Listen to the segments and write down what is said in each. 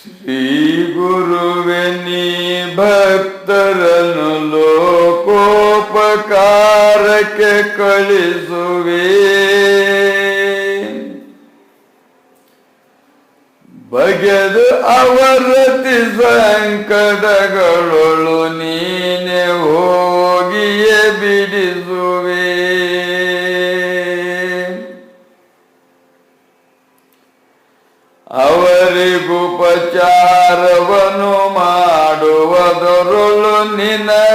ಶ್ರೀ ಗುರುವೆ ನೀ ಭಕ್ತರನ್ನು ಲೋಕೋಪಕಾರಕ್ಕೆ ಕಳಿಸುವೆ. ಬಗೆದು ಅವರತಿ ಸಂಕಟಗಳೊಳು ನೀನೆ ಹೋಗಿಯೇ ಬಿಡಿಸುವೆ. ಅವರಿಗುಪಚಾರವನ್ನು ಮಾಡುವುದರೊಳು ನಿನಗಾನಂದವೋ.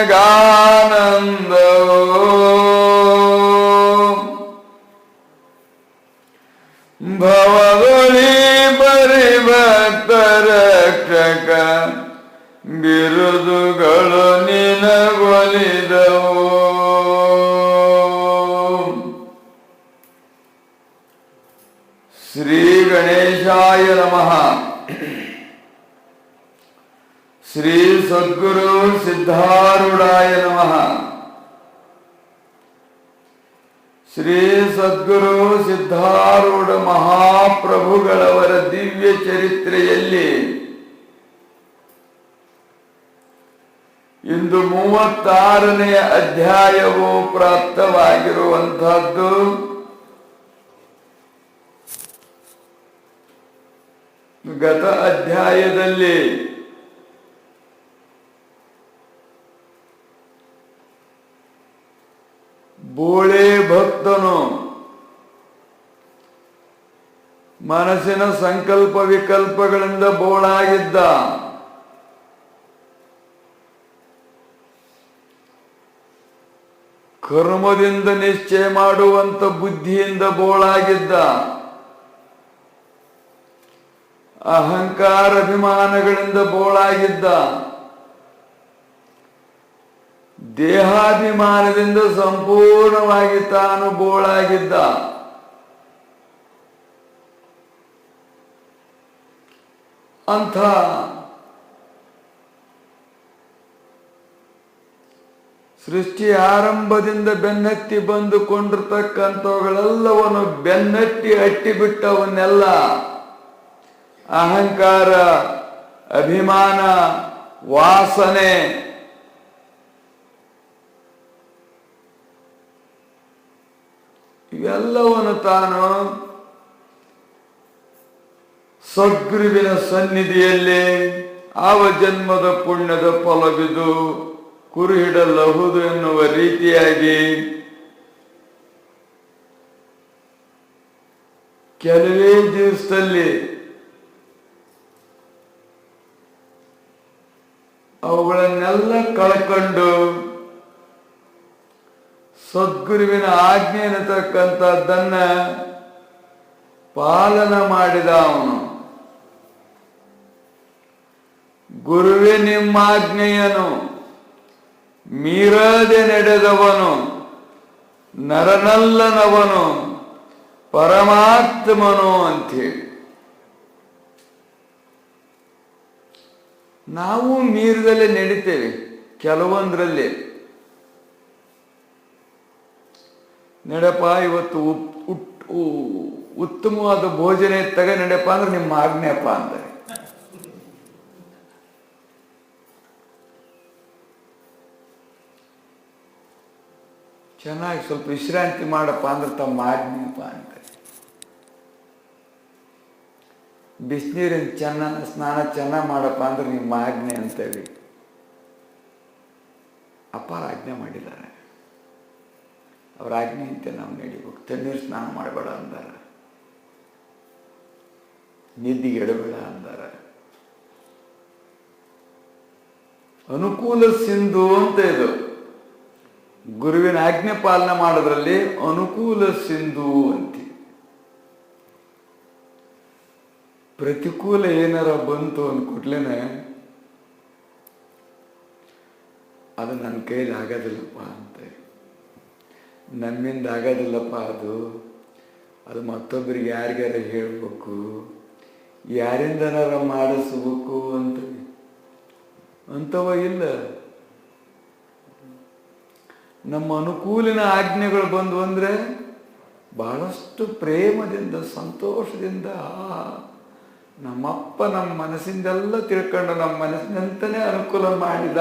ಭವದೊಳಿ ಪರಿಭಕ್ತರ ರಕ್ಷಕ ಬಿರುದುಗಳು ನಿನಗೊಲಿದವು. ಶ್ರೀ ಗಣೇಶಾಯ ನಮಃ. ಶ್ರೀ ಸದ್ಗುರು ಸಿದ್ಧಾರೂಢಾಯ ನಮಃ. ಶ್ರೀ ಸದ್ಗುರು ಸಿದ್ಧಾರೂಢ ಮಹಾಪ್ರಭುಗಳವರ ದಿವ್ಯ ಚರಿತ್ರೆಯಲ್ಲಿ ಇಂದು 36ನೇ ಅಧ್ಯಾಯವು ಪ್ರಾಪ್ತವಾಗಿರುವಂತಹದ್ದು. ಗತ ಅಧ್ಯಾಯದಲ್ಲಿ ಬೋಳೆ ಭಕ್ತನು ಮನಸ್ಸಿನ ಸಂಕಲ್ಪ ವಿಕಲ್ಪಗಳಿಂದ ಬೋಳಾಗಿದ್ದ. ಕರ್ಮದಿಂದ ನಿಶ್ಚಯ ಮಾಡುವಂತ ಬುದ್ಧಿಯಿಂದ ಬೋಳಾಗಿದ್ದ. ಅಹಂಕಾರ ಅಭಿಮಾನಗಳಿಂದ ಬೋಳಾಗಿದ್ದ. ದೇಹಾಭಿಮಾನದಿಂದ ಸಂಪೂರ್ಣವಾಗಿ ತಾನು ಬೋಳಾಗಿದ್ದ. ಅಂಥ ಸೃಷ್ಟಿ ಆರಂಭದಿಂದ ಬೆನ್ನತ್ತಿ ಬಂದುಕೊಂಡಿರ್ತಕ್ಕಂಥವುಗಳೆಲ್ಲವನ್ನು ಬೆನ್ನಟ್ಟಿ ಅಟ್ಟಿ ಬಿಟ್ಟವನ್ನೆಲ್ಲ ಅಹಂಕಾರ, ಅಭಿಮಾನ, ವಾಸನೆ ಇವೆಲ್ಲವನ್ನು ತಾನು ಸದ್ಗುರುವಿನ ಸನ್ನಿಧಿಯಲ್ಲಿ ಆವ ಜನ್ಮದ ಪುಣ್ಯದ ಫಲವಿದು ಕುರುಹಿಡಲಹುದು ಎನ್ನುವ ರೀತಿಯಾಗಿ ಕೆಲವೇ ದಿವಸದಲ್ಲಿ ಅವುಗಳನ್ನೆಲ್ಲ ಕಳ್ಕೊಂಡು ಸದ್ಗುರುವಿನ ಆಜ್ಞೆ ಎನ್ನತಕ್ಕಂಥದ್ದನ್ನ ಪಾಲನ ಮಾಡಿದ ಅವನು. ಗುರುವೇ ನಿಮ್ಮಾಜ್ಞೆಯನು ಮೀರದೆ ನಡೆದವನು ನರನಲ್ಲನವನು ಪರಮಾತ್ಮನು ಅಂಥೇಳಿ. ನಾವು ಮೀರದಲ್ಲೇ ನಡೀತೇವೆ ಕೆಲವೊಂದರಲ್ಲಿ. ನಡೆಪ ಇವತ್ತು ಉತ್ತಮವಾದ ಭೋಜನ ತಗ ನಡೆಪ ಅಂದ್ರೆ ನಿಮ್ಮ ಆಜ್ಞೆಯಪ್ಪ ಅಂತಾರೆ. ಚೆನ್ನಾಗಿ ಸ್ವಲ್ಪ ವಿಶ್ರಾಂತಿ ಮಾಡಪ್ಪ ಅಂದ್ರೆ ತಮ್ಮ ಆಜ್ಞೆಯಪ್ಪ ಅಂತಾರೆ. ಬಿಸಿನೀರಿನ ಸ್ನಾನ ಚೆನ್ನಾಗಿ ಮಾಡಪ್ಪ ಅಂದ್ರೆ ನಿಮ್ಮ ಆಜ್ಞೆ ಅಂತೇಳಿ ಅಪಾರ ಆಜ್ಞೆ ಮಾಡಿದ್ದಾರೆ. ಅವ್ರ ಆಜ್ಞೆ ಅಂತ ನಾವು ನಡಿಬೇಕು. ತಣ್ಣೀರು ಸ್ನಾನ ಮಾಡಬೇಡ ಅಂದಾರ, ನಿದ್ದಿಗೆ ಎಡಬೇಡ ಅಂದಾರ. ಅನುಕೂಲ ಸಿಂಧು ಅಂತ ಇದು. ಗುರುವಿನ ಆಜ್ಞೆ ಪಾಲನೆ ಮಾಡೋದ್ರಲ್ಲಿ ಅನುಕೂಲ ಸಿಂಧು ಅಂತ. ಪ್ರತಿಕೂಲ ಏನಾರ ಬಂತು ಅಂದ್ಕೊಟ್ಲೇನೆ ಅದು ನನ್ನ ಕೈಲಿ ಆಗೋದಿಲ್ಲಪ್ಪ ಅಂತ. ನಮ್ಮಿಂದ ಆಗೋದಿಲ್ಲಪ್ಪ ಅದು ಮತ್ತೊಬ್ಬರಿಗೆ ಯಾರಿಗಾರ ಹೇಳ್ಬೇಕು, ಯಾರಿಂದನಾರ ಮಾಡಿಸ್ಬೇಕು ಅಂತವ ಇಲ್ಲ. ನಮ್ಮ ಅನುಕೂಲಿನ ಆಜ್ಞೆಗಳು ಬಂದು ಅಂದ್ರೆ ಬಹಳಷ್ಟು ಪ್ರೇಮದಿಂದ ಸಂತೋಷದಿಂದ ನಮ್ಮಪ್ಪ ನಮ್ಮ ಮನಸ್ಸಿಂದೆಲ್ಲ ತಿಳ್ಕೊಂಡು ನಮ್ಮ ಮನಸ್ಸಿನಂತನೇ ಅನುಕೂಲ ಮಾಡಿದ.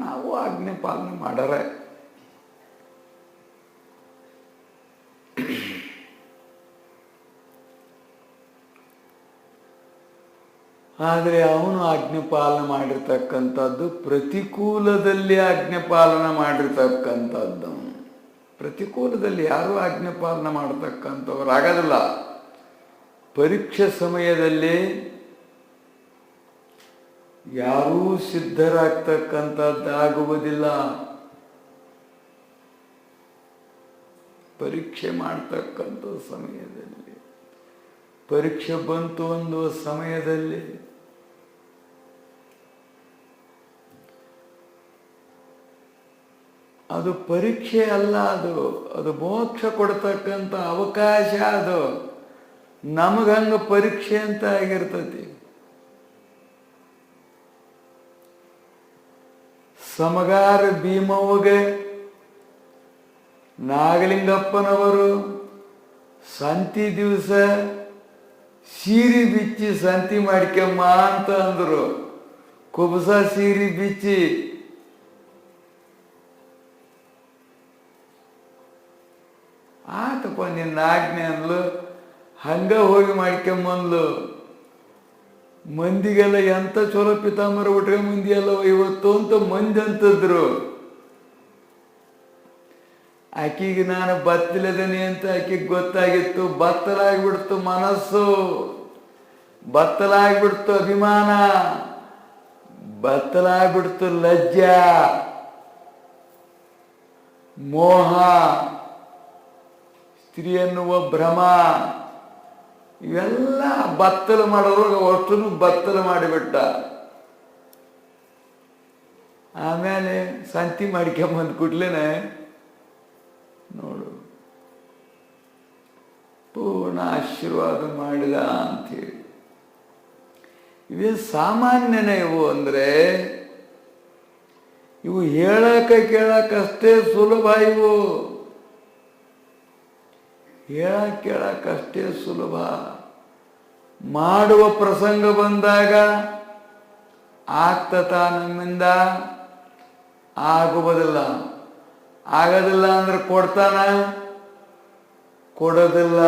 ನಾವು ಆಜ್ಞೆ ಪಾಲನೆ ಮಾಡರೆ. ಆದರೆ ಅವನು ಆಜ್ಞೆ ಪಾಲನೆ ಮಾಡಿರ್ತಕ್ಕಂಥದ್ದು ಪ್ರತಿಕೂಲದಲ್ಲಿ ಆಜ್ಞೆ ಪಾಲನೆ ಮಾಡಿರ್ತಕ್ಕಂಥದ್ದು. ಪ್ರತಿಕೂಲದಲ್ಲಿ ಯಾರೂ ಆಜ್ಞೆ ಪಾಲನೆ ಮಾಡತಕ್ಕಂಥವ್ರು ಆಗೋದಿಲ್ಲ. ಪರೀಕ್ಷೆ ಸಮಯದಲ್ಲಿ ಯಾರೂ ಸಿದ್ಧರಾಗ್ತಕ್ಕಂಥದ್ದಾಗುವುದಿಲ್ಲ. ಪರೀಕ್ಷೆ ಮಾಡ್ತಕ್ಕಂಥ ಸಮಯದಲ್ಲಿ, ಪರೀಕ್ಷೆ ಬಂತು ಅನ್ನುವ ಸಮಯದಲ್ಲಿ ಅದು ಪರೀಕ್ಷೆ ಅಲ್ಲ, ಅದು ಮೋಕ್ಷ ಕೊಡ್ತಕ್ಕಂಥ ಅವಕಾಶ. ಅದು ನಮಗಂಗ ಪರೀಕ್ಷೆ ಅಂತ ಆಗಿರ್ತತಿ. ಸಮಗಾರ ಭೀಮವ್ವಗೆ ನಾಗಲಿಂಗಪ್ಪನವರು ಸಂತಿ ದಿವಸ ಸೀರೆ ಬಿಚ್ಚಿ ಸಂತಿ ಮಾಡ್ಕೊಂಬ ಅಂತ ಅಂದರು. ಕುಬಸ ಸೀರೆ ಬಿಚ್ಚಿ ಆತಪ್ಪ ನಿನ್ನ ಆಜ್ಞೆ ಅಂದ್ಲು. ಹಂಗ ಹೋಗಿ ಮಾಡ್ಕೊಂಬಂದ್ಲು. ಮಂದಿಗೆಲ್ಲ ಎಂತ ಚಲೋ ಪಿತಾಂಬರ ಉಟ್ರೆ ಮಂದಿ ಎಲ್ಲ ಇವತ್ತು ಅಂತ ಮಂದಿ ಅಂತದ್ರು. ಆಕಿಗೆ ನಾನು ಬತ್ತಲಿದ್ದೀನಿ ಅಂತ ಆಕಿಗೆ ಗೊತ್ತಾಗಿತ್ತು. ಬತ್ತಲಾಗ್ಬಿಡ್ತು ಮನಸ್ಸು, ಬತ್ತಲಾಗ್ಬಿಡ್ತು ಅಭಿಮಾನ, ಬತ್ತಲಾಗ್ಬಿಡ್ತು ಲಜ್ಜಾ, ಮೋಹ, ಸ್ತ್ರೀ ಎನ್ನುವ ಭ್ರಮ. ಇವೆಲ್ಲ ಬತ್ತಲು ಮಾಡೋರು ಅಷ್ಟನ್ನು ಬತ್ತಲು ಮಾಡಿಬಿಟ್ಟ. ಆಮೇಲೆ ಸಂತಿ ಮಾಡ್ಕೊಂಬಂದ್ ಕೂಡ್ಲೇನೆ ನೋಡು ಪೂರ್ಣ ಆಶೀರ್ವಾದ ಮಾಡಿದ ಅಂಥೇಳಿ. ಇವೇ ಸಾಮಾನ್ಯನೇ ಇವು. ಅಂದರೆ ಇವು ಹೇಳಕ ಕೇಳಕ್ಕಷ್ಟೇ ಸುಲಭ. ಇವು ಕೇಳಕ್ಕಷ್ಟೇ ಸುಲಭ. ಮಾಡುವ ಪ್ರಸಂಗ ಬಂದಾಗ ಆಗ್ತತ ನಮ್ಮಿಂದ? ಆಗುವುದಿಲ್ಲ. ಆಗೋದಿಲ್ಲ ಅಂದ್ರೆ ಕೊಡ್ತಾನ? ಕೊಡೋದಿಲ್ಲ.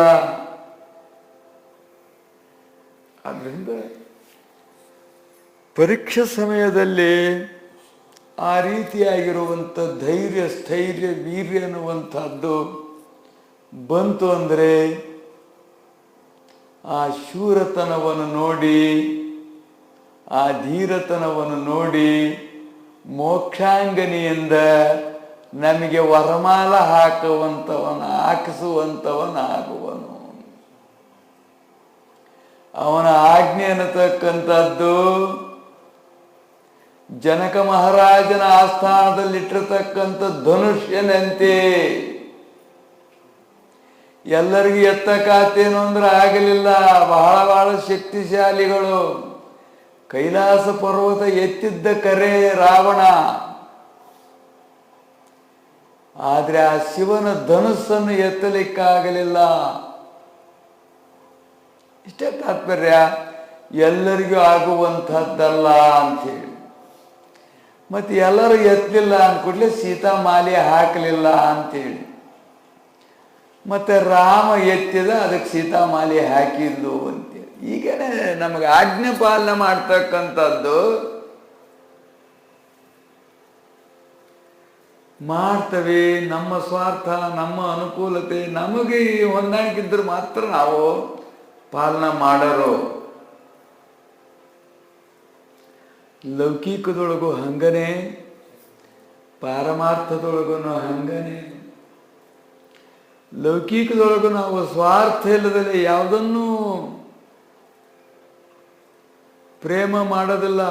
ಆದ್ರಿಂದ ಪರೀಕ್ಷೆ ಸಮಯದಲ್ಲಿ ಆ ರೀತಿಯಾಗಿರುವಂಥ ಧೈರ್ಯ, ಸ್ಥೈರ್ಯ, ವೀರ್ಯ ಅನ್ನುವಂಥದ್ದು ಬಂತು ಅಂದರೆ ಆ ಶೂರತನವನ್ನು ನೋಡಿ, ಆ ಧೀರತನವನ್ನು ನೋಡಿ ಮೋಕ್ಷಾಂಗನಿಯಿಂದ ನಮಗೆ ವರಮಾಲ ಹಾಕಿಸುವಂಥವನಾಗುವನು. ಅವನ ಆಜ್ಞೆ ಅನ್ನತಕ್ಕಂಥದ್ದು ಜನಕ ಮಹಾರಾಜನ ಆಸ್ಥಾನದಲ್ಲಿಟ್ಟಿರತಕ್ಕಂಥ ಧನುಷ್ಯನಂತೆ. ಎಲ್ಲರಿಗೂ ಎತ್ತಕಾತೇನು ಅಂದ್ರೆ ಆಗಲಿಲ್ಲ. ಬಹಳ ಶಕ್ತಿಶಾಲಿಗಳು. ಕೈಲಾಸ ಪರ್ವತ ಎತ್ತಿದ್ದ ಕರೆ ರಾವಣ. ಆದ್ರೆ ಆ ಶಿವನ ಧನುಸ್ಸನ್ನು ಎತ್ತಲಿಕ್ಕಾಗಲಿಲ್ಲ. ಇಷ್ಟೇ ತಾತ್ಪರ್ಯ. ಎಲ್ಲರಿಗೂ ಆಗುವಂಥದ್ದಲ್ಲ ಅಂಥೇಳಿ. ಮತ್ತೆ ಎಲ್ಲರೂ ಎತ್ತಲಿಲ್ಲ ಅಂದ್ಕೂಡ್ಲೆ ಸೀತಾಮಾಲೆ ಹಾಕಲಿಲ್ಲ ಅಂತೇಳಿ. ಮತ್ತೆ ರಾಮ ಎತ್ತಿದ, ಅದಕ್ಕೆ ಸೀತಾಮಾಲೆ ಹಾಕಿದ್ಲು ಅಂತೇಳಿ. ಈಗೇನೆ ನಮಗೆ ಆಜ್ಞೆ ಪಾಲನೆ ಮಾಡ್ತಕ್ಕಂಥದ್ದು ಮಾಡ್ತವೆ. ನಮ್ಮ ಸ್ವಾರ್ಥ, ನಮ್ಮ ಅನುಕೂಲತೆ ನಮಗೆ ಹೊಂದಾಣಿಕಿದ್ರೆ ಮಾತ್ರ ನಾವು ಪಾಲನೆ ಮಾಡೋರು. ಲೌಕಿಕದೊಳಗೂ ಹಂಗನೇ, ಪಾರಮಾರ್ಥದೊಳಗೂ ಹಂಗನೇ. ಲೌಕಿಕದೊಳಗೂ ನಾವು ಸ್ವಾರ್ಥ ಇಲ್ಲದಲ್ಲಿ ಯಾವುದನ್ನೂ ಪ್ರೇಮ ಮಾಡೋದಿಲ್ಲ,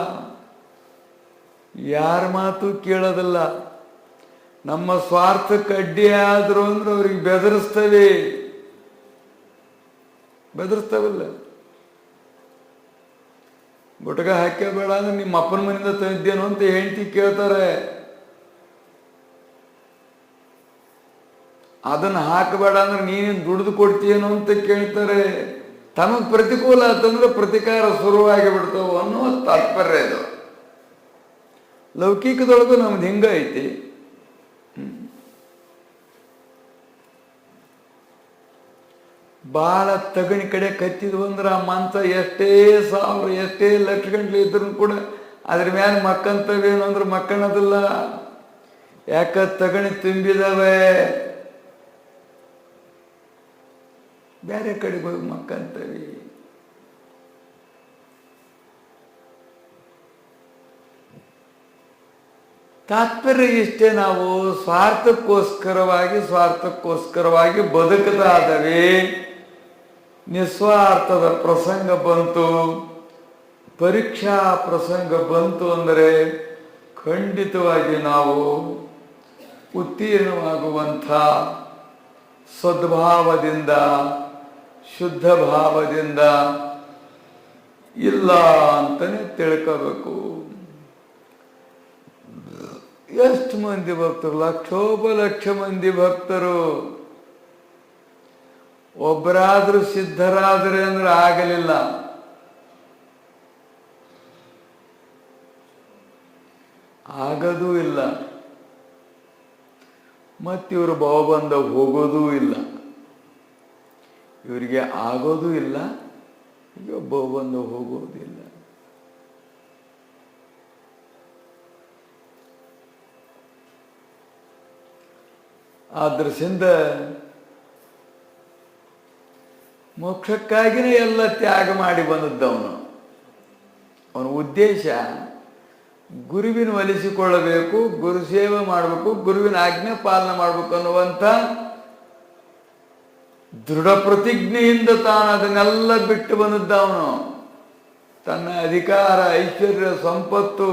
ಯಾರ ಮಾತು ಕೇಳೋದಿಲ್ಲ. ನಮ್ಮ ಸ್ವಾರ್ಥಕ್ಕೆ ಅಡ್ಡಿ ಆದ್ರು ಅಂದ್ರೆ ಅವ್ರಿಗೆ ಬೆದರಿಸ್ತಾವಿಲ್ಲ. ಗುಟಕ ಹಾಕ್ಯಬೇಡ ಅಂದ್ರೆ ನಿಮ್ಮ ಅಪ್ಪನ ಮನೆಯಿಂದ ತಂದಿದ್ದೇನು ಅಂತ ಹೆಂಡತಿ ಕೇಳ್ತಾರೆ. ಅದನ್ನು ಹಾಕಬೇಡ ಅಂದ್ರೆ ನೀನೇನು ದುಡಿದು ಕೊಡ್ತೀಯೇನೋ ಅಂತ ಕೇಳ್ತಾರೆ. ತಮಗೆ ಪ್ರತಿಕೂಲ ಆತಂದ್ರೆ ಪ್ರತಿಕಾರ ಶುರುವಾಗಿ ಬಿಡ್ತಾವೆ ಅನ್ನೋ ತಾತ್ಪರ್ಯ ಇದು. ಲೌಕಿಕದೊಳಗೂ ನಮ್ದು ಹಿಂಗ ಐತಿ. ಭಾಳ ತಗಣಿ ಕಡೆ ಕತ್ತಿದ್ವು ಅಂದ್ರೆ ಆ ಮಂಚ ಎಷ್ಟೇ ಸಾವಿರ ಎಷ್ಟೇ ಲಕ್ಷ ಗಂಟ್ಲೆ ಇದ್ರೂ ಕೂಡ ಅದ್ರ ಮ್ಯಾಲ ಮಕ್ಕಂತವೇನು ಅಂದ್ರೆ ಮಕ್ಕಳದಿಲ್ಲ. ಯಾಕ ತಗಣಿ ತುಂಬಿದವೆ. ಬೇರೆ ಕಡೆಗೆ ಹೋಗಿ ಮಕ್ಕಂತವಿ. ತಾತ್ಪರ್ಯ ಇಷ್ಟೇ, ನಾವು ಸ್ವಾರ್ಥಕ್ಕೋಸ್ಕರವಾಗಿ ಬದುಕದಾದವೆ. ನಿಸ್ವಾರ್ಥದ ಪ್ರಸಂಗ ಬಂತು, ಪರೀಕ್ಷಾ ಪ್ರಸಂಗ ಬಂತು ಅಂದರೆ ಖಂಡಿತವಾಗಿ ನಾವು ಉತ್ತೀರ್ಣವಾಗುವಂಥ ಸದ್ಭಾವದಿಂದ ಶುದ್ಧ ಭಾವದಿಂದ ಇಲ್ಲ ಅಂತಲೇ ತಿಳ್ಕೋಬೇಕು. ಎಷ್ಟು ಮಂದಿ ಭಕ್ತರು, ಲಕ್ಷೋಪಲಕ್ಷ ಮಂದಿ ಭಕ್ತರು. ಒಬ್ಬರಾದ್ರೂ ಸಿದ್ಧರಾದ್ರೆ ಅಂದ್ರೆ ಆಗಲಿಲ್ಲ. ಆಗದೂ ಇಲ್ಲ. ಮತ್ತಿವರು ಭಾವಬಂಧ ಹೋಗೋದೂ ಇಲ್ಲ. ಇವರಿಗೆ ಆಗೋದೂ ಇಲ್ಲ, ಈಗ ಭಾವಬಂಧ ಹೋಗೋದಿಲ್ಲ. ಆದ್ರಸಿಂದ ಮೋಕ್ಷಕ್ಕಾಗಿನೇ ಎಲ್ಲ ತ್ಯಾಗ ಮಾಡಿ ಬಂದದ್ದವನು. ಅವನ ಉದ್ದೇಶ ಗುರುವಿನ ಒಲಿಸಿಕೊಳ್ಳಬೇಕು, ಗುರು ಸೇವೆ ಮಾಡಬೇಕು, ಗುರುವಿನ ಆಜ್ಞೆ ಪಾಲನೆ ಮಾಡಬೇಕು ಅನ್ನುವಂಥ ದೃಢ ಪ್ರತಿಜ್ಞೆಯಿಂದ ತಾನು ಅದನ್ನೆಲ್ಲ ಬಿಟ್ಟು ಬಂದದ್ದವನು. ತನ್ನ ಅಧಿಕಾರ, ಐಶ್ವರ್ಯ, ಸಂಪತ್ತು,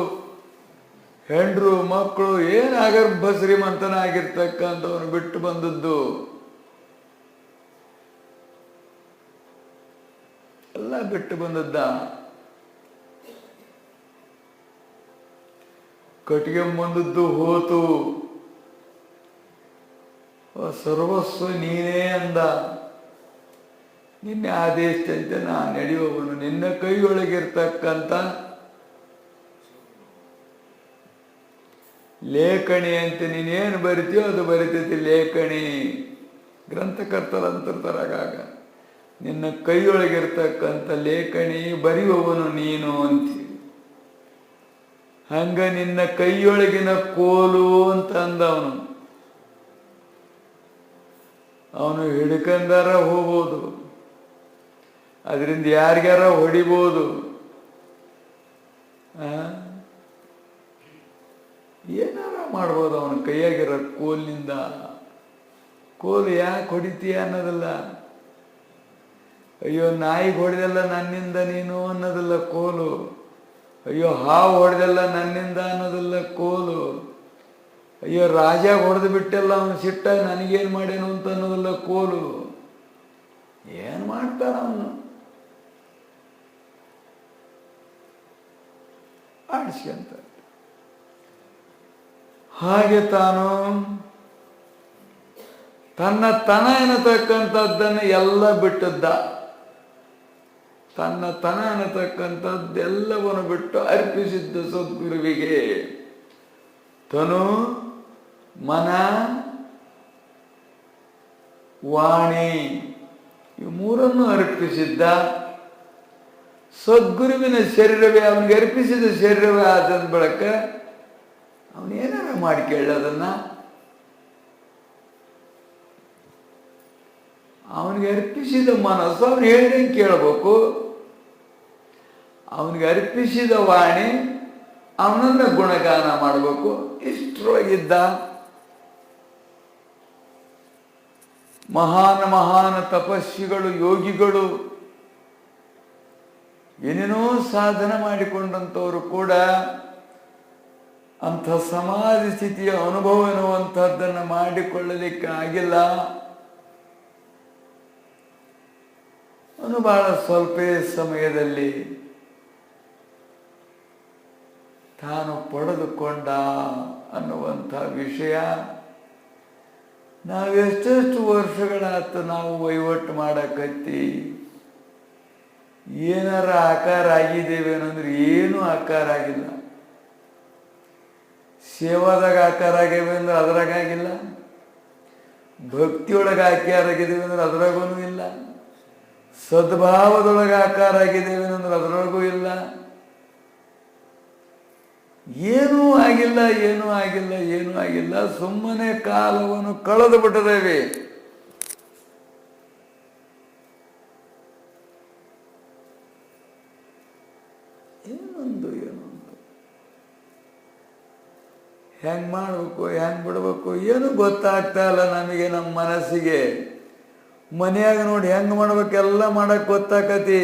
ಹೆಂಡ್ರು, ಮಕ್ಕಳು, ಏನು ಅಗರ್ಭ ಶ್ರೀಮಂತನಾಗಿರ್ತಕ್ಕಂಥವನು ಬಿಟ್ಟು ಬಂದದ್ದು. ಎಲ್ಲ ಬಿಟ್ಟು ಬಂದದ್ದ. ಕಟ್ಟಿಗೆ ಬಂದದ್ದು ಹೋತು. ಸರ್ವಸ್ವ ನೀನೇ ಅಂದ. ನಿನ್ನೆ ಆದೇಶದಂತೆ ನಾನು ನಡೆಯುವವನು. ನಿನ್ನ ಕೈಯೊಳಗಿರ್ತಕ್ಕಂಥ ಲೇಖಣಿ ಅಂತ ನೀನೇನು ಬರಿತೀಯೋ ಅದು ಬರಿತೈತಿ. ಲೇಖಣಿ ಗ್ರಂಥಕರ್ತರಂತಿರ್ತಾರಾಗ ನಿನ್ನ ಕೈಯೊಳಗಿರ್ತಕ್ಕಂಥ ಲೇಖಣಿ ಬರೆಯುವವನು ನೀನು ಅಂತೀವಿ. ಹಂಗ ನಿನ್ನ ಕೈಯೊಳಗಿನ ಕೋಲು ಅಂತ ಅಂದವನು. ಅವನು ಹಿಡ್ಕಂದಾರ ಹೋಗ್ಬೋದು, ಅದರಿಂದ ಯಾರಿಗಾರ ಹೊಡಿಬೋದು. ಏನಾರ ಮಾಡ್ಬೋದು ಅವನ ಕೈಯಾಗಿರೋ ಕೋಲಿನಿಂದ. ಕೋಲು ಯಾಕೆ ಹೊಡಿತೀಯ ಅನ್ನೋದಲ್ಲ. ಅಯ್ಯೋ ನಾಯಿಗೆ ಹೊಡೆದಲ್ಲ ನನ್ನಿಂದ ನೀನು ಅನ್ನೋದಲ್ಲ ಕೋಲು. ಅಯ್ಯೋ ಹಾವು ಹೊಡೆದಲ್ಲ ನನ್ನಿಂದ ಅನ್ನೋದಲ್ಲ ಕೋಲು. ಅಯ್ಯೋ ರಾಜ ಹೊಡೆದು ಬಿಟ್ಟೆಲ್ಲ ಅವನು ಸಿಟ್ಟಾಗಿ ನನಗೇನು ಮಾಡ್ಯಾನು ಅಂತ ಅನ್ನೋದಲ್ಲ ಕೋಲು. ಏನು ಮಾಡ್ತಾನ ಅವನು? ಆಡಿಸ್ಕೊಂತ. ಹಾಗೆ ತಾನು ತನ್ನ ತನ ಎನ್ನತಕ್ಕಂಥದ್ದನ್ನು ಎಲ್ಲ ಬಿಟ್ಟದ್ದ. ತನ್ನ ತನ ಎನ್ನತಕ್ಕಂಥದ್ದೆಲ್ಲವನ್ನು ಬಿಟ್ಟು ಅರ್ಪಿಸಿದ್ದ ಸದ್ಗುರುವಿಗೆ. ತನು, ಮನ, ವಾಣಿ ಇವು ಮೂರನ್ನು ಅರ್ಪಿಸಿದ್ದ. ಸದ್ಗುರುವಿನ ಶರೀರವೇ ಅವನಿಗೆ ಅರ್ಪಿಸಿದ ಶರೀರವೇ ಆದ ಬಳಕ ಅವನೇನಾರ ಮಾಡಿ ಕೇಳೋದನ್ನ. ಅವನಿಗೆ ಅರ್ಪಿಸಿದ ಮನಸ್ಸು ಅವನು ಹೇಳ್ದಂಗೆ ಕೇಳಬೇಕು. ಅವನಿಗೆ ಅರ್ಪಿಸಿದ ವಾಣಿ ಅವನನ್ನ ಗುಣಗಾನ ಮಾಡಬೇಕು. ಇಷ್ಟರೊಳಗಿದ್ದ. ಮಹಾನ್ ತಪಸ್ವಿಗಳು, ಯೋಗಿಗಳು, ಏನೇನೋ ಸಾಧನೆ ಮಾಡಿಕೊಂಡಂಥವರು ಕೂಡ ಅಂಥ ಸಮಾಧಿ ಸ್ಥಿತಿಯ ಅನುಭವ ಎನ್ನುವಂಥದ್ದನ್ನು ಮಾಡಿಕೊಳ್ಳಲಿಕ್ಕೆ ಆಗಿಲ್ಲ. ಅವನು ಬಹಳ ಸ್ವಲ್ಪ ಸಮಯದಲ್ಲಿ ತಾನು ಪಡೆದುಕೊಂಡ ಅನ್ನುವಂಥ ವಿಷಯ ನಾವು ಎಷ್ಟೆಷ್ಟು ವರ್ಷಗಳಾಯ್ತು ನಾವು ವಹಿವಾಟು ಮಾಡಕತ್ತಿ, ಏನಾರ ಆಕಾರ ಆಗಿದ್ದೇವೆ ಅನ್ನೋದ್ರೆ ಏನೂ ಆಕಾರ ಆಗಿಲ್ಲ. ಸೇವಾದಾಗ ಆಕಾರ ಆಗ್ಯಾವೆ ಅಂದ್ರೆ ಅದ್ರಾಗಿಲ್ಲ, ಭಕ್ತಿಯೊಳಗೆ ಆಕಾರ ಆಗಿದ್ದೇವೆ ಅಂದ್ರೆ ಅದ್ರಾಗೂ ಇಲ್ಲ, ಸದ್ಭಾವದೊಳಗೆ ಆಕಾರ ಆಗಿದ್ದೇವೆ ಅಂದ್ರೆ ಅದರೊಳಗೂ ಇಲ್ಲ. ಏನೂ ಆಗಿಲ್ಲ, ಏನೂ ಆಗಿಲ್ಲ, ಏನೂ ಆಗಿಲ್ಲ. ಸುಮ್ಮನೆ ಕಾಲವನ್ನು ಕಳೆದು ಬಿಟ್ಟಿದ್ದೇವೆ. ಏನೊಂದು ಹೆಂಗ್ ಮಾಡಬೇಕು, ಹೆಂಗ್ ಬಿಡ್ಬೇಕು ಏನು ಗೊತ್ತಾಗ್ತಾ ಇಲ್ಲ ನಮಗೆ. ನಮ್ಮ ಮನಸ್ಸಿಗೆ ಮನೆಯಾಗ ನೋಡಿ ಹೆಂಗ್ ಮಾಡ್ಬೇಕೆಲ್ಲ ಮಾಡಕ್ ಗೊತ್ತಾಕತಿ.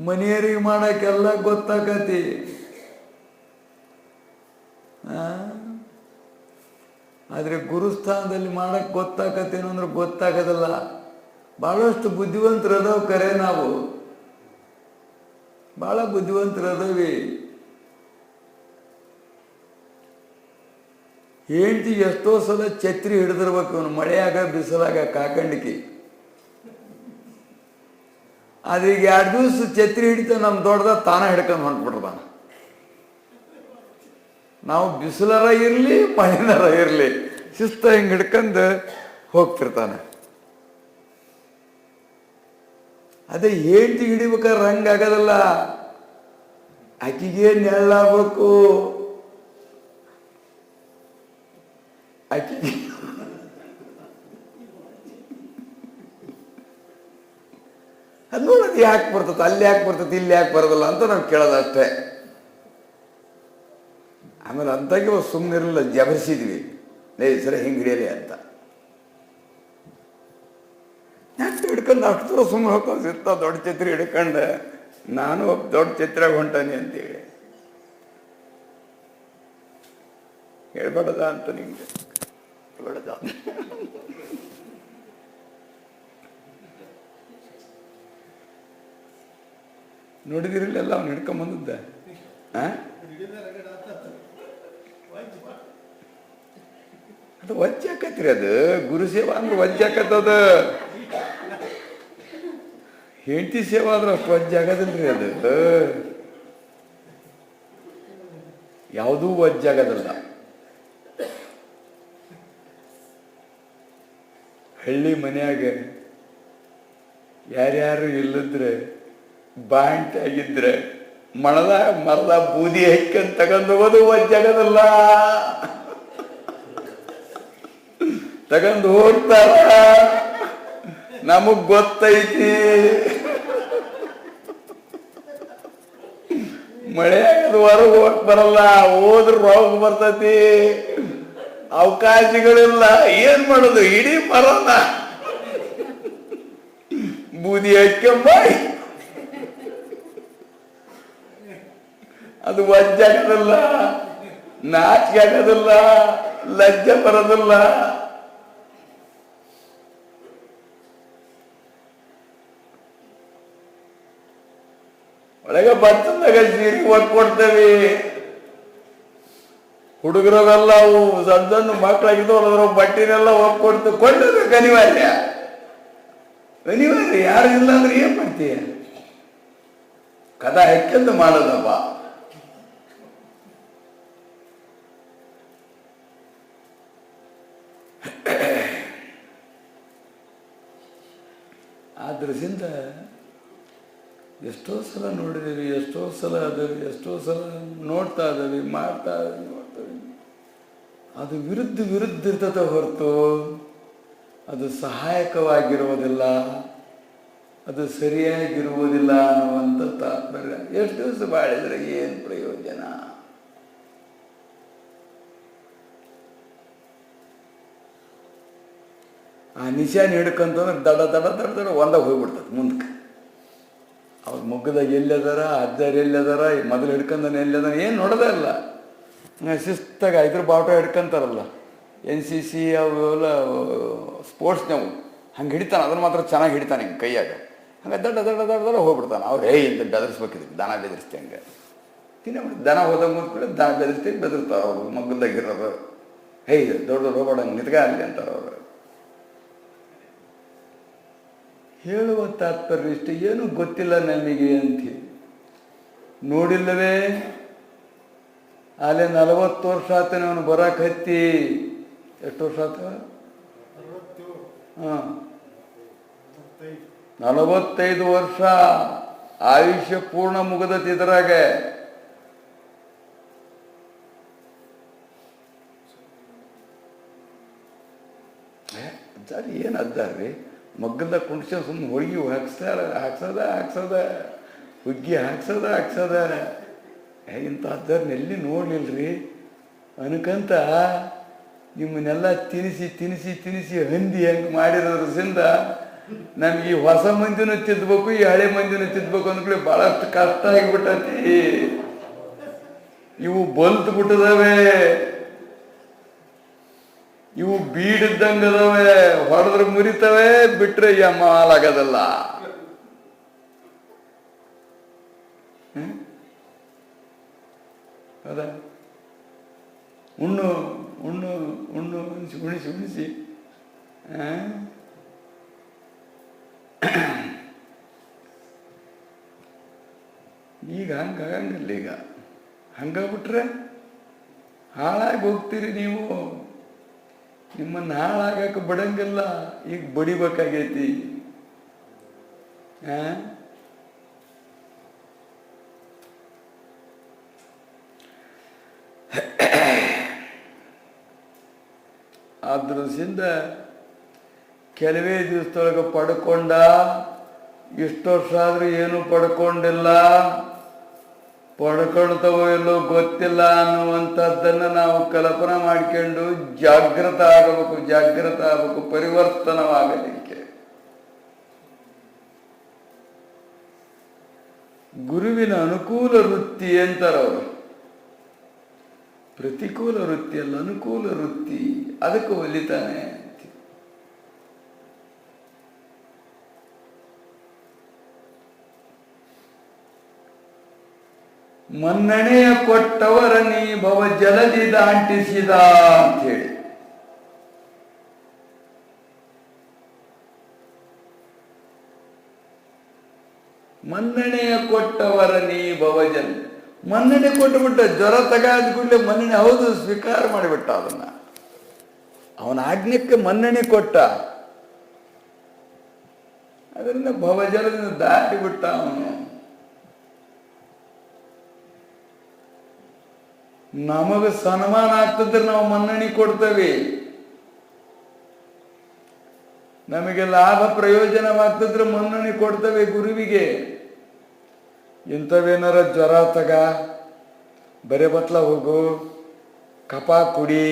ಮನೆಯರಿಗೆ ಮಾಡಕ್ಕೆಲ್ಲ ಗೊತ್ತಾಕತಿ. ಆದ್ರೆ ಗುರುಸ್ಥಾನದಲ್ಲಿ ಮಾಡಕ್ ಗೊತ್ತಾಕತ್ತೇನು ಅಂದ್ರೆ ಗೊತ್ತಾಗದಲ್ಲ. ಬಹಳಷ್ಟು ಬುದ್ಧಿವಂತರದವ ಕರೆ, ನಾವು ಬಹಳ ಬುದ್ಧಿವಂತರದವಿ. ಹೆಂಡತಿ ಎಷ್ಟೋ ಸಲ ಛತ್ರಿ ಹಿಡಿದಿರ್ಬೇಕು ಅವನು, ಮಳೆಯಾಗ ಬಿಸಿಲಾಗ ಕಾಕಂಡಿಕಿ. ಆದ್ರೆ ಈಗ 2 ದಿವಸ ಛತ್ರಿ ಹಿಡಿತ ನಮ್ಮ ದೊಡ್ಡದ ತಾನ ಹಿಡ್ಕೊಂಡು ಹೊಂಟ್ಬಿಟ್ರದಾನ. ನಾವು ಬಿಸಿಲರ ಇರಲಿ ಮಳೆನರ ಇರಲಿ ಶಿಸ್ತ ಹಿಂಗೆ ಹಿಡ್ಕೊಂಡು ಹೋಗ್ತಿರ್ತಾನೆ. ಅದೇ ಹೆಂಡತಿ ಹಿಡಿಬೇಕಾದ್ರೆ ಹಂಗಾಗದಲ್ಲ. ಆಕಿಗೆ ನೆಳ್ಳಾಗಬೇಕು, ಆಕಿಗೆ ಅದು ನೋಡೋದು ಯಾಕೆ ಬರ್ತದೆ, ಅಲ್ಲಿ ಯಾಕೆ ಬರ್ತದೆ, ಇಲ್ಲಿ ಯಾಕೆ ಬರೋದಿಲ್ಲ ಅಂತ ನಾವು ಕೇಳೋದಷ್ಟೇ. ಆಮೇಲೆ ಅಂತಾಗೆ ಸುಮ್ಮನಿರಲಿಲ್ಲ, ಜಬರಿಸಿದ್ವಿ, ಸರಿ ಹಿಂಗೆ ಹಿಡಿಯಲಿ ಅಂತ. ಯಾಕೆ ಹಿಡ್ಕೊಂಡು ಅಷ್ಟು ದೂರ ಸುಮ್ಮನೆ ಹೋಗ್ತಿರ್ತ, ದೊಡ್ಡ ಛತ್ರಿ ಹಿಡ್ಕೊಂಡು ನಾನು ದೊಡ್ಡ ಛತ್ರಿಯಾಗ ಹೊಂಟಾನೆ ಅಂತೇಳಿ ಹೇಳ್ಬೇಡದ ಅಂತ ನಿಮ್ಗೆ ಹೇಳ್ಬೇಡದ. ನೋಡಿದಿರಲಿಲ್ಲ ಅವ್ನು ಹಿಡ್ಕೊಂಬಂದದ್ದ. ಅದು ವಜ್ಜೆ ಆಕತ್ರಿ, ಅದು ಗುರುಸೇವಾ ಅಂದ್ರೆ ವಜ್ಜೆ ಆಕತ್ತದ. ಹೆಂಡತಿ ಸೇವಾ ಆದ್ರೆ ಅಷ್ಟು ವಜ್ಜೆ ಆಗೋದಿಲ್ರಿ. ಅದು ಯಾವುದೂ ವಜ್ಜೆ ಆಗೋದಲ್ಲ. ಹಳ್ಳಿ ಮನೆಯಾಗ ಯಾರ್ಯಾರು ಇಲ್ಲದ್ರೆ ಬಾಂಟ್ ಆಗಿದ್ರೆ ಮರದ ಬೂದಿ ಹೆಕ್ಕಂತ ತಗೊಂಡು ಹೋಗೋದು ವಜ್ಜಾಗದಲ್ಲ. ತಗೊಂಡು ಹೋಗ್ತಾರ, ನಮಗ್ ಗೊತ್ತೈತಿ. ಮಳೆ ಆಗದು ಹೊರಗೆ ಹೋಗಕ್ ಬರಲ್ಲ, ಹೋದ್ರ ರೋಗ ಬರ್ತೈತಿ, ಅವಕಾಶಗಳಿಲ್ಲ. ಏನ್ ಮಾಡೋದು, ಇಡೀ ಮರನ ಬೂದಿ ಹಾಕ್ಯಂಬ ಅದು ವಜ್ಜಾಗದಿಲ್ಲ, ನಾಚಿಕೆ ಆಗೋದಿಲ್ಲ, ಲಜ್ಜೆ ಬರೋದಿಲ್ಲ. ಒಳಗೆ ಬರ್ತದಾಗ ಸೀರೆ ಕೊಡ್ತೇವೆ. ಹುಡುಗರವೆಲ್ಲ ಅವು ಸಣ್ಣ ಸಣ್ಣ ಮಕ್ಕಳಾಗಿದ್ದು ಅದ್ರ ಬಟ್ಟೆನೆಲ್ಲ ಕೊಡ್ತೇವೆ. ಕೊಳ್ಳಬೇಕು, ಅನಿವಾರ್ಯ ಅನಿವಾರ್ಯ. ಯಾರು ಇಲ್ಲ ಅಂದ್ರೆ ಏನ್ ಮಾಡ್ತೀಯ? ಕದ ಹೆಕ್ಕೆಂದು ಮಾಡೋದಪ್ಪ. ಆದ್ರಿಂದ ಎಷ್ಟೋ ಸಲ ನೋಡಿದ್ದೀವಿ, ಎಷ್ಟೋ ಸಲ ಅದೇವಿ, ಎಷ್ಟೋ ಸಲ ನೋಡ್ತಾ ಇದ್ದೀವಿ, ಮಾಡ್ತಾ ನೋಡ್ತೇವೆ. ಅದು ವಿರುದ್ಧ ಇರ್ತದೆ ಹೊರತು ಅದು ಸಹಾಯಕವಾಗಿರುವುದಿಲ್ಲ, ಅದು ಸರಿಯಾಗಿರುವುದಿಲ್ಲ ಅನ್ನುವಂಥ ತಾತ್ಪರ್ಯ. ಎಷ್ಟು ದಿವಸ ಬಾಳಿದ್ರೆ ಏನು ಪ್ರಯೋಜನ? ಆ ನಿಶಾನೆ ಹಿಡ್ಕಂತಂದ್ರೆ ದಡ ದಡ ದಡ ದಡ ಒಂದಾಗ ಹೋಗ್ಬಿಡ್ತದೆ ಮುಂದಕ್ಕೆ. ಅವ್ರ ಮುಗ್ಗದಾಗ ಎಲ್ಲದಾರ, ಅಜ್ಜಾರು ಎಲ್ಲದಾರ, ಮೊದಲು ಹಿಡ್ಕೊಂಡನ ಎಲ್ಲದಾರ ಏನು ನೋಡೋದೇ ಇಲ್ಲ. ಶಿಸ್ತಾಗ ಇದ್ರ ಬಾವುಟ ಹಿಡ್ಕೊಂತಾರಲ್ಲ, NCC ಅವೆಲ್ಲ ಸ್ಪೋರ್ಟ್ಸ್ನವು ಹಂಗೆ ಹಿಡಿತಾನೆ. ಅದನ್ನು ಮಾತ್ರ ಚೆನ್ನಾಗಿ ಹಿಡಿತಾನೆ ಹಿಂಗೆ ಕೈಯಾಗ. ಹಂಗೆ ದಡ್ಡ ದಡ್ಡ ದಡ್ಡ ದಡ್ಡ ಹೋಗ್ಬಿಡ್ತಾನೆ. ಅವ್ರು ಇಂತ ಬೆದರಿಸ್ಬೇಕಿದ್ರು, ದನ ಬೆದರಿಸ್ತೆ ಹಂಗೆ ದನ ಹೋದಾಗ ಕೂಡಲೇ ದನ ಬೆದರಿಸ್ತೀವಿ, ಬೆದರ್ತಾರೆ ಅವರು ಮಗ್ಗಲ್ದಾಗಿರೋರು. ದೊಡ್ಡ ಹೋಗ್ಬೇಡ ನಿತ್ಗ ಅಲ್ಲಿ ಅಂತಾರೆ ಅವರು. ಹೇಳುವ ತಾತ್ಪರ್ಯ ಇಷ್ಟ, ಏನೂ ಗೊತ್ತಿಲ್ಲ ನಮಗೆ ಅಂತೀವಿ. ನೋಡಿಲ್ಲವೇ ಅಲ್ಲೇ 40 ವರ್ಷ ಆತನ ಅವನು ಬರಕ್ಕೆ ಹತ್ತಿ. ಎಷ್ಟು ವರ್ಷ ಆತ? 45 ವರ್ಷ ಆಯುಷ್ಯ ಪೂರ್ಣ ಮುಗದತ್ತಿದ್ರಾಗ. ಅಜ್ಜಾರಿ ಏನು ಅಜ್ಜಾರ್ರಿ ಮಗ್ಗಲ್ದಾಗ ಕುಂಡ್ಸ್ಕೊಂಡು ಸುಮ್ಮನೆ ಹೋಳಿಗೆ ಹಾಕ್ಸೋದ ಹುಗ್ಗಿ ಹಾಕ್ಸೋದ ಇಂಥ ಅಜ್ಜಾರನ್ನ ಎಲ್ಲಿ ನೋಡ್ಲಿಲ್ರಿ ಅನ್ಕಂತ ನಿಮ್ಮನ್ನೆಲ್ಲ ತಿನಿಸಿ ಹಂದಿ ಹೆಂಗೆ ಮಾಡಿರೋದ್ರಿಂದ ನಮ್ಗೆ ಈ ಹೊಸ ಮಂದಿನೂ ತಿದ್ದಬೇಕು, ಈ ಹಳೆ ಮಂದಿನೂ ತಿದ್ದಬೇಕು ಅಂದ್ಕೊಳ್ಳಿ ಭಾಳಷ್ಟು ಕಷ್ಟ ಆಗಿಬಿಟ್ಟತಿ. ಇವು ಬಲ್ತು ಬಿಟ್ಟದವೆ, ಇವು ಬೀಡಿದ್ದಂಗದವೆ, ಹೊಡೆದ್ರೆ ಮುರಿತವೆ, ಬಿಟ್ರೆ ಹಾಲಾಗದಲ್ಲ. ಹೌದಾ? ಉಣ್ಣು ಉಣಿಸಿ ಈಗ ಹಂಗಾಗಂಗಿಲ್ಲ. ಈಗ ಹಂಗಾಗ್ಬಿಟ್ರೆ ಹಾಳಾಗಿ ಹೋಗ್ತೀರಿ ನೀವು. ನಿಮ್ಮನ್ನು ಹಾಳಾಗಕ್ಕೆ ಬಿಡಂಗಿಲ್ಲ. ಈಗ ಬಡಿಬೇಕಾಗೈತಿ. ಆದ್ರಿಂದ ಕೆಲವೇ ದಿವಸದೊಳಗೆ ಪಡ್ಕೊಂಡ, ಇಷ್ಟು ವರ್ಷ ಆದ್ರೂ ಏನು ಪಡ್ಕೊಂಡಿಲ್ಲ, ಪಡ್ಕೊಳ್ತವೋ ಎಲ್ಲೋ ಗೊತ್ತಿಲ್ಲ ಅನ್ನುವಂಥದ್ದನ್ನು ನಾವು ಕಲ್ಪನೆ ಮಾಡ್ಕೊಂಡು ಜಾಗೃತ ಆಗಬೇಕು, ಪರಿವರ್ತನವಾಗಲಿಕ್ಕೆ. ಗುರುವಿನ ಅನುಕೂಲ ವೃತ್ತಿ ಅಂತಾರವರು. ಪ್ರತಿಕೂಲ ವೃತ್ತಿ ಅಲ್ಲ, ಅನುಕೂಲ ವೃತ್ತಿ. ಅದಕ್ಕೆ ಒಲಿತಾನೆ. ಮನ್ನಣೆಯ ಕೊಟ್ಟವರ ನೀ ಭವ ಜಲದಿ ದಾಂಟಿಸಿದ ಅಂಥೇಳಿ. ಮನ್ನಣೆಯ ಕೊಟ್ಟವರ ನೀ ಭವ ಜಲ, ಮನ್ನಣೆ ಕೊಟ್ಟುಬಿಟ್ಟ. ಜ್ವರ ತಗಾದ ಕೂಡಲೇ ಮನ್ನಣೆ, ಹೌದು, ಸ್ವೀಕಾರ ಮಾಡಿಬಿಟ್ಟ. ಅದನ್ನ ಅವನ ಆಜ್ಞಕ್ಕೆ ಮನ್ನಣೆ ಕೊಟ್ಟ. ಅದರಿಂದ ಭವಜಲದಿಂದ ದಾಟಿಬಿಟ್ಟ ಅವನು. ನಮಗೆ ಸನ್ಮಾನ ಆಗ್ತದ್ರೆ ನಾವು ಮನ್ನಣೆ ಕೊಡ್ತೇವೆ, ನಮಗೆ ಲಾಭ ಪ್ರಯೋಜನವಾಗ್ತದ್ರೆ ಮನ್ನಣೆ ಕೊಡ್ತೇವೆ ಗುರುವಿಗೆ. ಇಂಥವೇನಾರ ಜ್ವರ ತಗ, ಬರೆ ಬತ್ಲ ಹೋಗು, ಕಪ ಕುಡಿ,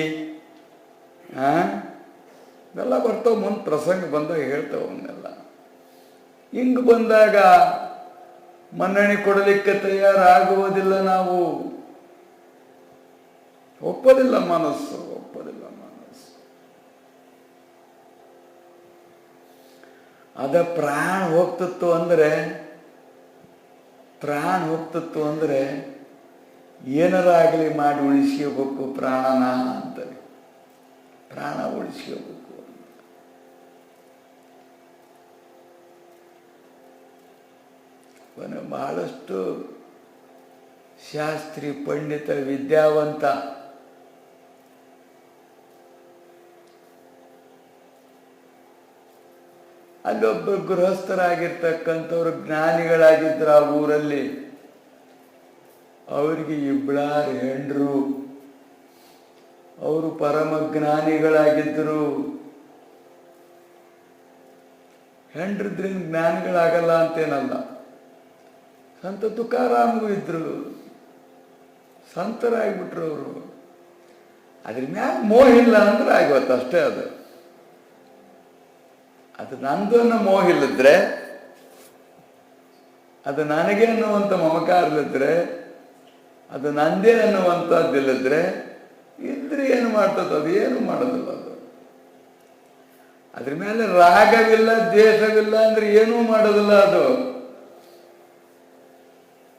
ಇವೆಲ್ಲ ಬರ್ತಾವ. ಮುಂದೆ ಪ್ರಸಂಗ ಬಂದಾಗ ಹೇಳ್ತಾವ ಅವನ್ನೆಲ್ಲ. ಹಿಂಗೆ ಬಂದಾಗ ಮನ್ನಣೆ ಕೊಡಲಿಕ್ಕೆ ತಯಾರಾಗುವುದಿಲ್ಲ. ನಾವು ಒಪ್ಪೋದಿಲ್ಲ ಮನಸ್ಸು. ಅದ ಪ್ರಾಣ ಹೋಗ್ತಿತ್ತು ಅಂದ್ರೆ ಏನಾರ ಆಗಲಿ ಮಾಡಿ ಉಳಿಸ್ಕೋಬೇಕು ಪ್ರಾಣನ ಅಂತಾರೆ. ಪ್ರಾಣ ಉಳಿಸ್ಕೋಬೇಕು. ಬಹಳಷ್ಟು ಶಾಸ್ತ್ರಿ, ಪಂಡಿತ, ವಿದ್ಯಾವಂತ, ಅಲ್ಲೊಬ್ಬರು ಗೃಹಸ್ಥರಾಗಿರ್ತಕ್ಕಂಥವ್ರು ಜ್ಞಾನಿಗಳಾಗಿದ್ರು ಆ ಊರಲ್ಲಿ. ಅವರಿಗೆ ಇಬ್ಬಳಾರು ಹೆಂಡ್ರು. ಅವರು ಪರಮ ಜ್ಞಾನಿಗಳಾಗಿದ್ದರು. ಹೆಂಡ್ರಿದ್ರಿಂದ ಜ್ಞಾನಿಗಳಾಗಲ್ಲ ಅಂತೇನಲ್ಲ. ಸಂತ ತುಕಾರಾಮಗೂ ಇದ್ರು, ಸಂತರಾಗ್ಬಿಟ್ರು ಅವರು. ಅದ್ರ ಮ್ಯಾಗ ಮೋಹ ಇಲ್ಲ ಅಂದ್ರೆ ಆಗೋತ್ತು ಅಷ್ಟೇ. ಅದು ನಂದು ಅನ್ನೋ ಮೋಹ ಇಲ್ಲದ್ರೆ, ಅದು ನನಗೆ ಅನ್ನುವಂಥ ಮಮಕಾರಲಿದ್ರೆ, ಅದು ನಂದೇ ಅನ್ನುವಂಥದ್ದಿಲ್ಲದ್ರೆ ಇದ್ರೆ ಏನು ಮಾಡ್ತದ? ಅದು ಏನು ಮಾಡೋದಿಲ್ಲ. ಅದ್ರ ಮೇಲೆ ರಾಗವಿಲ್ಲ ದ್ವೇಷವಿಲ್ಲ ಅಂದ್ರೆ ಏನೂ ಮಾಡೋದಿಲ್ಲ ಅದು.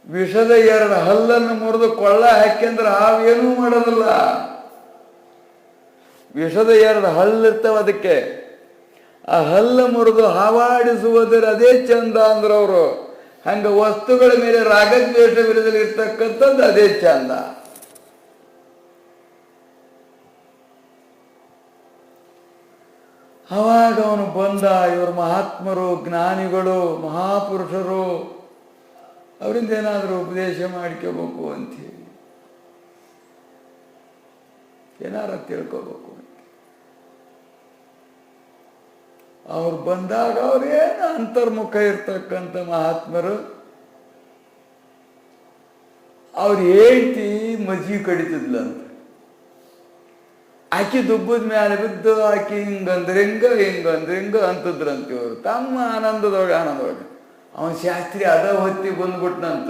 ವಿಷದ 2 ಹಲ್ಲನ್ನು ಮುರಿದು ಕೊಳ್ಳ ಹಾಕ್ಯಂದ್ರೆ ಹಾವೇನೂ ಮಾಡೋದಿಲ್ಲ. ವಿಷದ 2 ಹಲ್ಲಿರ್ತಾವ ಅದಕ್ಕೆ, ಆ ಹಲ್ಲು ಮುರಿದು ಹಾವಾಡಿಸುವುದರ ಅದೇ ಚಂದ ಅಂದ್ರು ಅವರು. ಹಂಗ ವಸ್ತುಗಳ ಮೇಲೆ ರಾಗದ್ವೇಷವಿರದಲ್ಲಿ ಇರ್ತಕ್ಕಂಥದ್ದು ಅದೇ ಚಂದ. ಅವಾಗ ಅವನು ಬಂದ, ಇವರು ಮಹಾತ್ಮರು, ಜ್ಞಾನಿಗಳು, ಮಹಾಪುರುಷರು, ಅವರಿಂದ ಏನಾದರೂ ಉಪದೇಶ ಮಾಡ್ಕೋಬೇಕು ಅಂಥೇಳಿ, ಏನಾರ ತಿಳ್ಕೋಬೇಕು ಅಂತ ಅವ್ರು ಬಂದಾಗ ಅವ್ರೇನು ಅಂತರ್ಮುಖ ಇರ್ತಕ್ಕಂಥ ಮಹಾತ್ಮರು. ಅವ್ರು ಹೇಳ್ತಿ ಮಜ್ಜಿಗೆ ಕಡಿತಿದ್ಲಂತ. ಆಕಿ ದುಬ್ಬದ ಮೇಲೆ ಬಿದ್ದು ಆಕಿ ಹಿಂಗಂದ್ರೆ ಹಿಂಗ ಅಂತದ್ರಂತೆ ಇವರು ತಮ್ಮ ಆನಂದದೊಳಗೆ. ಅವನ ಶಾಸ್ತ್ರಿ ಅದ ಹೊತ್ತಿ ಬಂದ್ಬಿಟ್ನಂತ.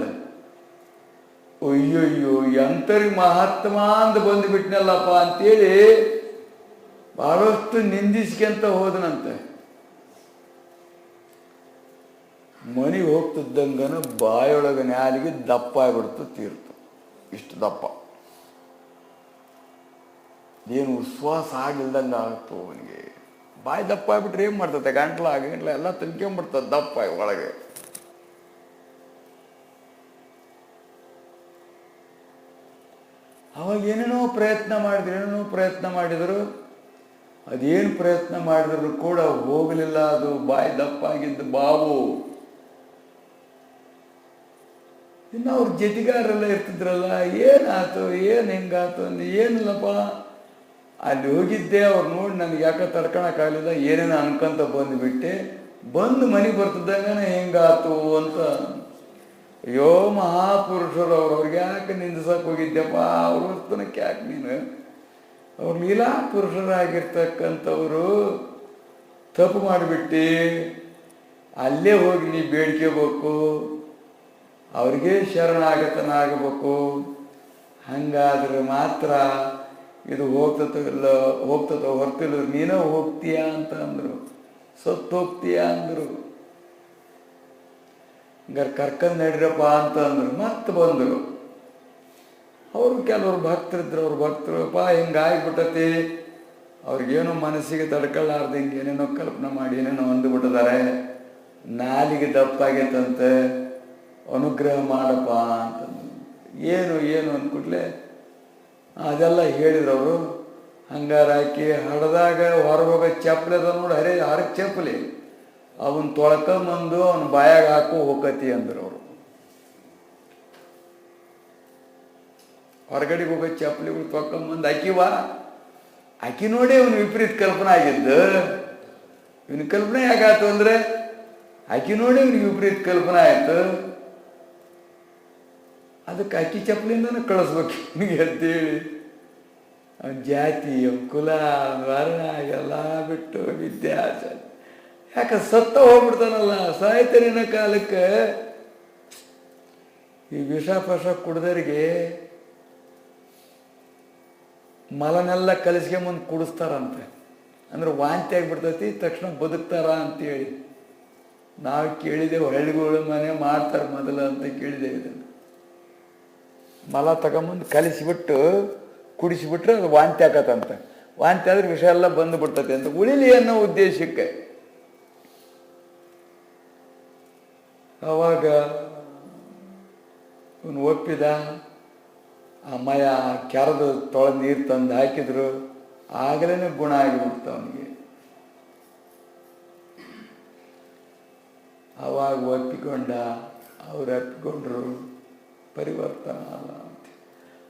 ಅಯ್ಯಯ್ಯೋ ಎಂತರಿಗೆ ಮಹಾತ್ಮ ಅಂತ ಬಂದ್ಬಿಟ್ನಲ್ಲಪ್ಪ ಅಂತೇಳಿ ಬಹಳಷ್ಟು ನಿಂದಿಸ್ಕೊಂತ ಹೋದನಂತೆ. ಮನೆಗೆ ಹೋಗ್ತಿದ್ದಂಗನ ಬಾಯೊಳಗೆ ನ್ಯಾಲಿಗೆ ದಪ್ಪ ಆಗ್ಬಿಡ್ತು, ತೀರ್ತು. ಇಷ್ಟು ದಪ್ಪ, ಏನು ವಿಶ್ವಾಸ ಆಗಿಲ್ದಂಗೆ ಆಗ್ತು ಅವನಿಗೆ. ಬಾಯಿ ದಪ್ಪ ಆಗ್ಬಿಟ್ರೆ ಏನ್ ಮಾಡ್ತದೆ, ಗಂಟ್ಲ ಎಲ್ಲ ತಿನ್ಕೊಂಡ್ಬಿಡ್ತದೆ ದಪ್ಪ ಒಳಗೆ. ಅವಾಗ ಏನೇನೋ ಪ್ರಯತ್ನ ಮಾಡಿದ್ರು, ಅದೇನು ಪ್ರಯತ್ನ ಮಾಡಿದ್ರು ಕೂಡ ಹೋಗಲಿಲ್ಲ. ಅದು ಬಾಯಿ ದಪ್ಪ ಆಗಿದ್ದು ಬಾವು. ಇನ್ನು ಅವ್ರ ಜೊತೆಗಾರರೆಲ್ಲ ಇರ್ತಿದ್ರಲ್ಲ, ಏನಾಯ್ತು ಹೆಂಗಾತು ಅಂದ್ರೆ, ಏನಿಲ್ಲಪ್ಪ ಅಲ್ಲಿ ಹೋಗಿದ್ದೆ, ಅವ್ರು ನೋಡಿ ನನಗೆ ಯಾಕೆ ತಡ್ಕೊಳಕ್ಕಾಗಲಿಲ್ಲ, ಏನೇನೋ ಅನ್ಕೊಂತ ಬಂದುಬಿಟ್ಟೆ, ಬಂದು ಮನೆಗೆ ಬರ್ತಿದ್ದಂಗ ಹೆಂಗಾತು ಅಂತ. ಅಯ್ಯೋ ಮಹಾಪುರುಷರು ಅವ್ರಿಗೆ ಯಾಕೆ ನಿಂದಿಸಕ್ಕೆ ಹೋಗಿದ್ದೆಪ್ಪ, ಅವ್ರ ವರ್ತನಕ್ಕೆ ಯಾಕೆ ನೀನು, ಅವ್ರು ಲೀಲಾ ಪುರುಷರಾಗಿರ್ತಕ್ಕಂಥವ್ರು ತಪ್ಪು ಮಾಡಿಬಿಟ್ಟು ಅಲ್ಲೇ ಹೋಗಿ ನೀ ಬೇಡ್ಕೋಬೇಕು, ಅವ್ರಿಗೆ ಶರಣಾಗತನಾಗಬೇಕು. ಹಂಗಾದ್ರೆ ಮಾತ್ರ ಇದು ಹೋಗ್ತತೋ ಹೊರ್ತಿಲ್ಲ, ನೀನೋ ಹೋಗ್ತೀಯ ಅಂತ ಅಂದರು, ಸತ್ತು ಹೋಗ್ತೀಯ ಅಂದರು. ಹಂಗಾರೆ ಕರ್ಕೊಂಡ್ ನಡಿರಪ್ಪ ಅಂತ ಅಂದರು. ಮತ್ತೆ ಬಂದರು. ಅವರು ಕೆಲವರು ಭಕ್ತರಿದ್ರು, ಅವ್ರ ಭಕ್ತರಪ್ಪ ಹಿಂಗಾಗ್ಬಿಟ್ಟತಿ, ಅವ್ರಿಗೇನೋ ಮನಸ್ಸಿಗೆ ತಡ್ಕೊಳ್ಳಾರ್ದಂಗೆ ಏನೇನೋ ಕಲ್ಪನೆ ಮಾಡಿ ಏನೇನೋ ಅಂದುಬಿಟ್ಟಿದ್ದಾರೆ, ನಾಲಿಗೆ ದಪ್ಪಾಗೈತಂತೆ, ಅನುಗ್ರಹ ಮಾಡಪ್ಪ ಅಂತಂದು. ಏನು ಅಂದ್ಬಿಟ್ಲೆ ಅದೆಲ್ಲ ಹೇಳಿದ್ರು ಅವರು. ಹಂಗಾರೆ ಹಾಕಿ ಹಡ್ದಾಗ ಹೊರಗೋಗ ಚಪ್ಪಲಿ ಅದ ನೋಡಿ, ಹರಕ್ ಚಪ್ಪಲಿ, ಅವನ್ ತೊಳ್ಕೊಂಬಂದು ಅವನ ಬಾಯಾಗ ಹಾಕು ಹೋಗತಿ ಅಂದ್ರು ಅವರು. ಹೊರಗಡೆಗೆ ಹೋಗೋ ಚಪ್ಪಲಿಗಳು ತೊಳ್ಕೊಂಬಂದು ಆಕಿ ನೋಡಿ ಅವನು ವಿಪರೀತ ಕಲ್ಪನೆ ಆಗಿದ್ದು. ಇವನ ಕಲ್ಪನೆ ಯಾಕಾಯ್ತು ಅಂದ್ರೆ ಆಕಿ ನೋಡಿ ಅವನಿಗೆ ವಿಪರೀತ ಕಲ್ಪನೆ ಆಯ್ತು. ಅದಕ್ಕೆ ಅಕ್ಕಿ ಚಪ್ಪಲಿಂದನೂ ಕಳಿಸ್ಬೇಕು ನಿಮಗೆ ಅಂತೇಳಿ ಅವನ ಜಾತಿ, ಅವನ ಕುಲ, ಅವನ ವರ್ಣ ಎಲ್ಲ ಬಿಟ್ಟು ವಿದ್ಯಾಸ ಯಾಕೆ ಸತ್ತ ಹೋಗ್ಬಿಡ್ತಾನಲ್ಲ. ಸಾಯ್ತಾನಿನ ಕಾಲಕ್ಕೆ ಈ ವಿಷ ಕುಡ್ದರಿಗೆ ಮಲನೆಲ್ಲ ಕಲಿಸ್ಕೊಂಬಂದು ಕುಡಿಸ್ತಾರಂತೆ. ಅಂದ್ರೆ ವಾಂತಿ ಆಗಿಬಿಡ್ತೈತಿ, ತಕ್ಷಣ ಬದುಕ್ತಾರ ಅಂತೇಳಿ ನಾವು ಕೇಳಿದೆವು. ಹಳ್ಳಿಗಳು ಮನೆ ಮಾಡ್ತಾರೆ ಮೊದಲು ಅಂತ ಕೇಳಿದ್ದೇವೆ. ಇದನ್ನು ಮಲ ತಗೊಂಬಂದು ಕಲಿಸಿಬಿಟ್ಟು ಕುಡಿಸಿಬಿಟ್ರೆ ಅದು ವಾಂತಿ ಆಕತ್ತಂತೆ. ವಾಂತಿ ಆದ್ರೆ ವಿಷ ಎಲ್ಲ ಬಂದು ಬಿಡ್ತೈತೆ ಅಂತ ಉಳಿಲಿ ಅನ್ನೋ ಉದ್ದೇಶಕ್ಕೆ. ಅವಾಗ ಇವನು ಒಪ್ಪಿದ. ಆ ಮಯ ಕೆರೆದು ತೊಳೆದು ನೀರು ತಂದು ಹಾಕಿದ್ರು, ಆಗಲೇ ಗುಣ ಆಗಿಬಿಡ್ತ ಅವನಿಗೆ. ಅವಾಗ ಒಪ್ಪಿಕೊಂಡ, ಅವ್ರು ಒಪ್ಪಿಕೊಂಡ್ರು, ಪರಿವರ್ತನ ಅಲ್ಲ ಅಂತ.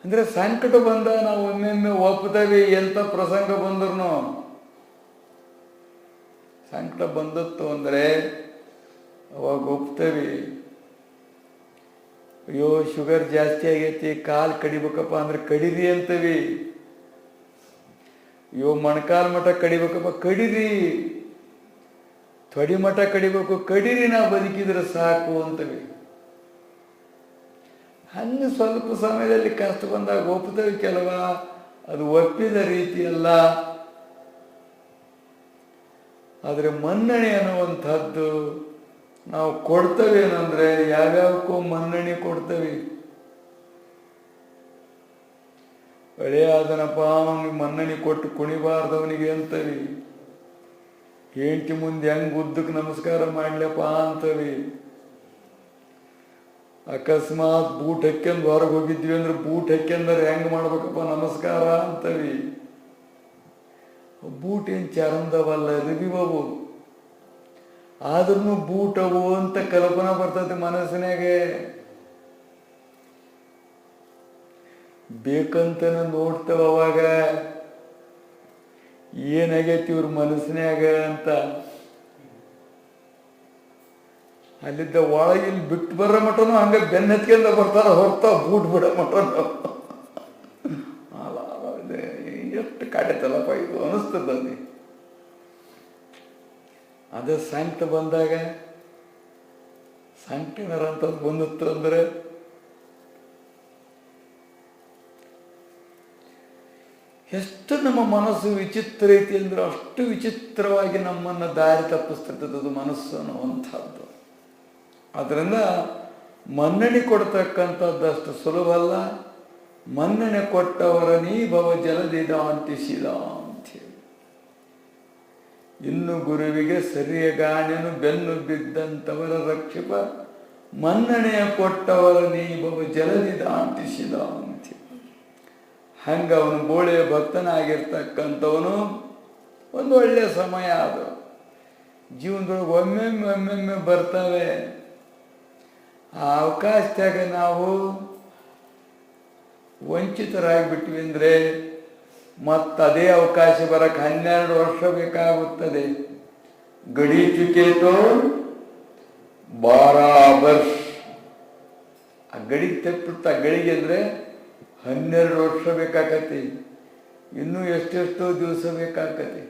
ಅಂದ್ರೆ ಸಂಕಟ ಬಂದ ನಾವು ಒಮ್ಮೊಮ್ಮೆ ಒಪ್ತೇವೆ. ಎಂತ ಪ್ರಸಂಗ ಬಂದ್ರು ಸಂಕಟ ಬಂದತ್ತು ಅಂದ್ರೆ ಅವಾಗ ಒಪ್ತೇವೆ. ಅಯ್ಯೋ ಶುಗರ್ ಜಾಸ್ತಿ ಆಗೈತಿ, ಕಾಲು ಕಡಿಬೇಕಪ್ಪ ಅಂದ್ರೆ ಕಡಿರಿ ಅಂತವಿ. ಅಯ್ಯೋ ಮೊಣಕಾಲು ಮಠ ಕಡಿಬೇಕಪ್ಪ ಕಡಿರಿ, ತೊಡಿ ಮಠ ಕಡಿಬೇಕು ಕಡಿರಿ, ನಾವು ಬದುಕಿದ್ರೆ ಸಾಕು ಅಂತವಿ. ಹಂಗೆ ಸ್ವಲ್ಪ ಸಮಯದಲ್ಲಿ ಕಷ್ಟ ಬಂದಾಗ ಒಪ್ತೇವೆ ಕೆಲವ. ಅದು ಒಪ್ಪಿದ ರೀತಿ ಅಲ್ಲ. ಆದರೆ ಮನ್ನಣೆ ಅನ್ನುವಂಥದ್ದು ನಾವು ಕೊಡ್ತೇವೇನಂದ್ರೆ ಯಾವ್ಯಾವಕ್ಕೂ ಮನ್ನಣೆ ಕೊಡ್ತೇವೆ. ಹಳೆಯಾದನಪ್ಪ ಅವನಿಗೆ ಮನ್ನಣೆ ಕೊಟ್ಟು ಕುಣಿಬಾರ್ದವನಿಗೆ ಅಂತವಿ. ಹೆಂಡತಿ ಮುಂದೆ ಹೆಂಗ್ ಉದ್ದಕ್ಕೆ ನಮಸ್ಕಾರ ಮಾಡ್ಲಪ್ಪ ಅಂತವಿ. ಅಕಸ್ಮಾತ್ ಬೂಟ್ ಹಾಕ್ಯಂದು ಹೊರಗೆ ಹೋಗಿದ್ವಿ ಅಂದ್ರೆ ಬೂಟ್ ಹಾಕ್ಯಂದ್ರೆ ಹೆಂಗ್ ಮಾಡ್ಬೇಕಪ್ಪ ನಮಸ್ಕಾರ ಅಂತವಿ. ಬೂಟ್ ಏನ್ ಚರಂದವಲ್ಲ, ರಿವಿವವು, ಆದ್ರೂ ಬೂಟ್ ಅವು ಅಂತ ಕಲ್ಪನಾ ಬರ್ತದೆ ಮನಸ್ಸಿನಾಗೆ. ಬೇಕಂತನ ನೋಡ್ತೇವ ಅವಾಗ ಏನಾಗೈತಿ ಇವ್ರ ಮನಸ್ಸಿನಾಗ ಅಂತ. ಅಲ್ಲಿದ್ದ ಒಳಗೆ ಇಲ್ಲಿ ಬಿಟ್ಟು ಬರೋ ಮಟನು ಹಂಗ ಬೆನ್ನತ್ಕೆಂದ ಬರ್ತಾರ ಹೊರ್ತಾವ ಬೂಟ್ ಬಿಡೋ ಮಟನು. ಎಷ್ಟು ಕಾಟೈತಲ್ಲಪ್ಪ ಇದು ಅನಿಸ್ತದಲ್ಲಿ. ಅದ ಸಾಂಕ್ತ ಬಂದಾಗ ಸಾಂಕ್ಟಿನರ್ ಅಂತದ್ ಬಂದಿತ್ತು ಅಂದ್ರೆ ಎಷ್ಟು ನಮ್ಮ ಮನಸ್ಸು ವಿಚಿತ್ರ ಐತಿ ಅಂದ್ರೆ ಅಷ್ಟು ವಿಚಿತ್ರವಾಗಿ ನಮ್ಮನ್ನು ದಾರಿ ತಪ್ಪಿಸ್ತಿರ್ತದ್ದು ಮನಸ್ಸು ಅನ್ನುವಂಥದ್ದು. ಅದರಿಂದ ಮನ್ನಣೆ ಕೊಡ್ತಕ್ಕಂಥದ್ದು ಅಷ್ಟು ಸುಲಭ ಅಲ್ಲ. ಮನ್ನಣೆ ಕೊಟ್ಟವರ ನೀ ಭವ ಜಲದಿದ ಅಂಟಿಸಿದ ಅಂಥೇಳಿ. ಇನ್ನು ಗುರುವಿಗೆ ಸರಿಯ ಗಾಣೆನು ಬೆನ್ನು ಬಿದ್ದಂಥವರ ರಕ್ಷಿಪ, ಮನ್ನಣೆಯ ಕೊಟ್ಟವರ ನೀ ಭವ ಜಲದಿದ ಅಂಟಿಸಿದ ಅಂಥೇಳಿ. ಹಂಗ ಅವನು ಬೋಳೆಯ ಭಕ್ತನಾಗಿರ್ತಕ್ಕಂಥವನು ಒಂದು ಒಳ್ಳೆಯ ಸಮಯ ಅದು. ಜೀವನದೊಳಗೆ ಒಮ್ಮೆಮ್ಮೆ ಬರ್ತವೆ. ಆ ಅವಕಾಶದಾಗ ನಾವು ವಂಚಿತರಾಗಿಬಿಟ್ವಿ ಅಂದರೆ ಮತ್ತದೇ ಅವಕಾಶ ಬರಕ್ಕೆ 12 ವರ್ಷ ಬೇಕಾಗುತ್ತದೆ. ಗಡಿ ಚುಕೇತೋ 12 ವರ್ಷ. ಆ ಗಡಿಗೆ ತಪ್ಪಿಬಿಡ್ತ. ಗಳಿಗೆ ಅಂದರೆ 12 ವರ್ಷ ಬೇಕಾಕತಿ. ಇನ್ನೂ ಎಷ್ಟೆಷ್ಟೋ ದಿವಸ ಬೇಕಾಕತಿ.